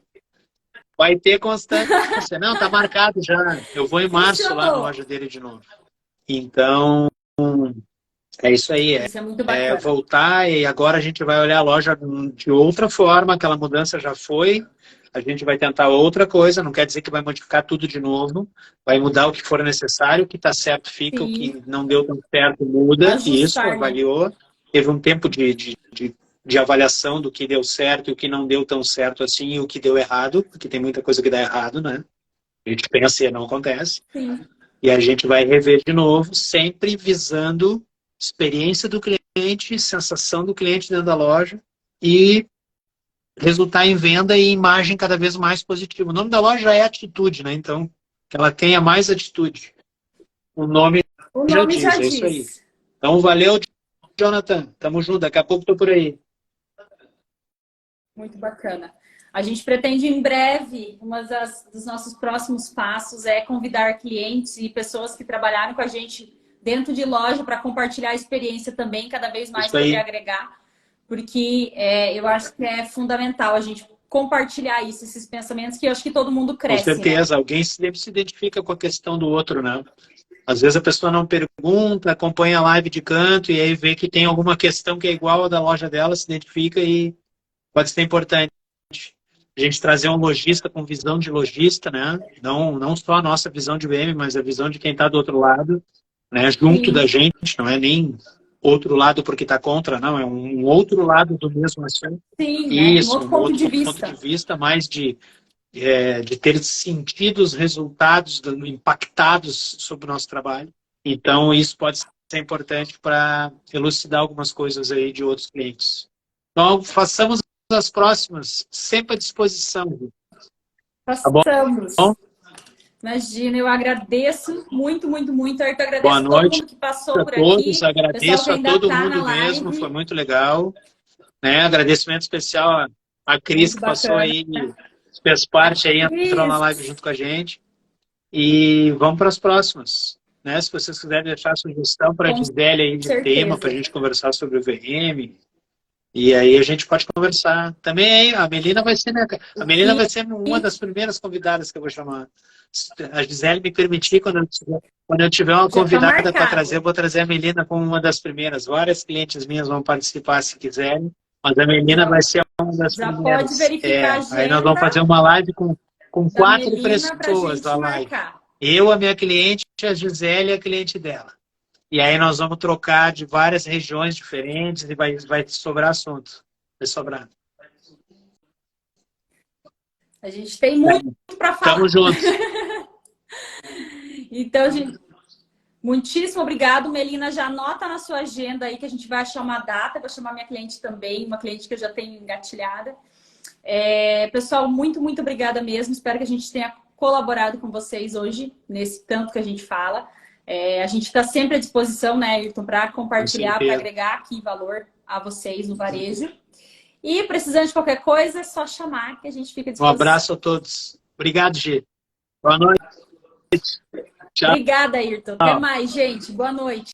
Vai ter constância. Não, tá marcado já. Eu vou em março lá na Funcionou. loja dele de novo. Então, é isso aí. Isso é muito É bacana. voltar e agora a gente vai olhar a loja de outra forma. Aquela mudança já foi. A gente vai tentar outra coisa. Não quer dizer que vai modificar tudo de novo. Vai mudar o que for necessário. O que está certo fica. O Sim, que não deu tão certo muda. Isso, ajustar, né? avaliou. Teve um tempo de avaliação do que deu certo e o que não deu tão certo assim e o que deu errado. Porque tem muita coisa que dá errado, né? A gente pensa e não acontece. Sim. E a gente vai rever de novo, sempre visando experiência do cliente, sensação do cliente dentro da loja e resultar em venda e imagem cada vez mais positiva. O nome da loja é Atitude, né? Então, que ela tenha mais atitude. O nome O já nome já diz, é isso aí. diz. Então, valeu, Jonathan. Tamo junto. Daqui a pouco tô por aí. Muito bacana. A gente pretende em breve, dos nossos próximos passos é convidar clientes e pessoas que trabalharam com a gente dentro de loja para compartilhar a experiência também, cada vez mais Isso poder aí. agregar, porque eu acho que é fundamental a gente compartilhar isso, esses pensamentos que eu acho que todo mundo Com cresce, né? certeza. Alguém sempre se identifica com a questão do outro, né? Às vezes a pessoa não pergunta, acompanha a live de canto e aí vê que tem alguma questão que é igual a da loja dela, se identifica e pode ser importante. A gente trazer um lojista com visão de lojista, né? Não só a nossa visão de VM, mas a visão de quem está do outro lado, né? Junto Sim, da gente, não é nem outro lado porque está contra, não, é um outro lado do mesmo assunto. sim, né? Um Isso, outro um ponto de outro ponto de vista. vista, mais de ter sentido os resultados impactados sobre o nosso trabalho. Então, isso pode ser importante para elucidar algumas coisas aí de outros clientes. Então, façamos as próximas, sempre à disposição. Tá bom? Passamos. Imagina, eu agradeço muito, muito, muito. Eu Boa agradeço a todo noite mundo que passou a por todos, aqui, o pessoal que agradeço a ainda todo está na mundo mesmo, foi live. muito legal. Né? Agradecimento especial a Cris, Muito que passou bacana. aí, fez A parte aí, entrou na Cris, live junto com a gente. E vamos para as próximas. Né? Se vocês quiserem deixar sugestão para a com Gisele aí de tema, para a certeza. gente conversar sobre o VM, e aí a gente pode conversar. Também a Melina vai ser, a Melina vai ser uma das primeiras convidadas que eu vou chamar. A Gisele me permitir, quando eu tiver uma Já está convidada para trazer, eu marcado. vou trazer a Melina como uma das primeiras. Várias clientes minhas vão participar se quiserem, mas a Melina Já, vai ser uma das já pode primeiras. verificar a Aí nós vamos fazer agenda uma live com da 4 Melina para a pessoas da gente live. marcar. Eu, a minha cliente, a Gisele e a cliente dela. E aí nós vamos trocar de várias regiões diferentes e vai sobrar assunto. Vai sobrar. A gente tem muito para Tamo falar. junto. Então, gente, muitíssimo obrigado, Melina. Já anota na sua agenda aí que a gente vai achar uma data. Vou chamar minha cliente também, uma cliente que eu já tenho engatilhada. Pessoal, muito, muito obrigada mesmo. Espero que a gente tenha colaborado com vocês hoje, nesse tanto que a gente fala. A gente está sempre à disposição, né, Ayrton, para compartilhar, para agregar aqui valor a vocês no varejo. E precisando de qualquer coisa, é só chamar que a gente fica à Um disposição. abraço a todos. Obrigado, G. Boa noite. Tchau. Obrigada, Ayrton. Até mais, gente. Boa noite.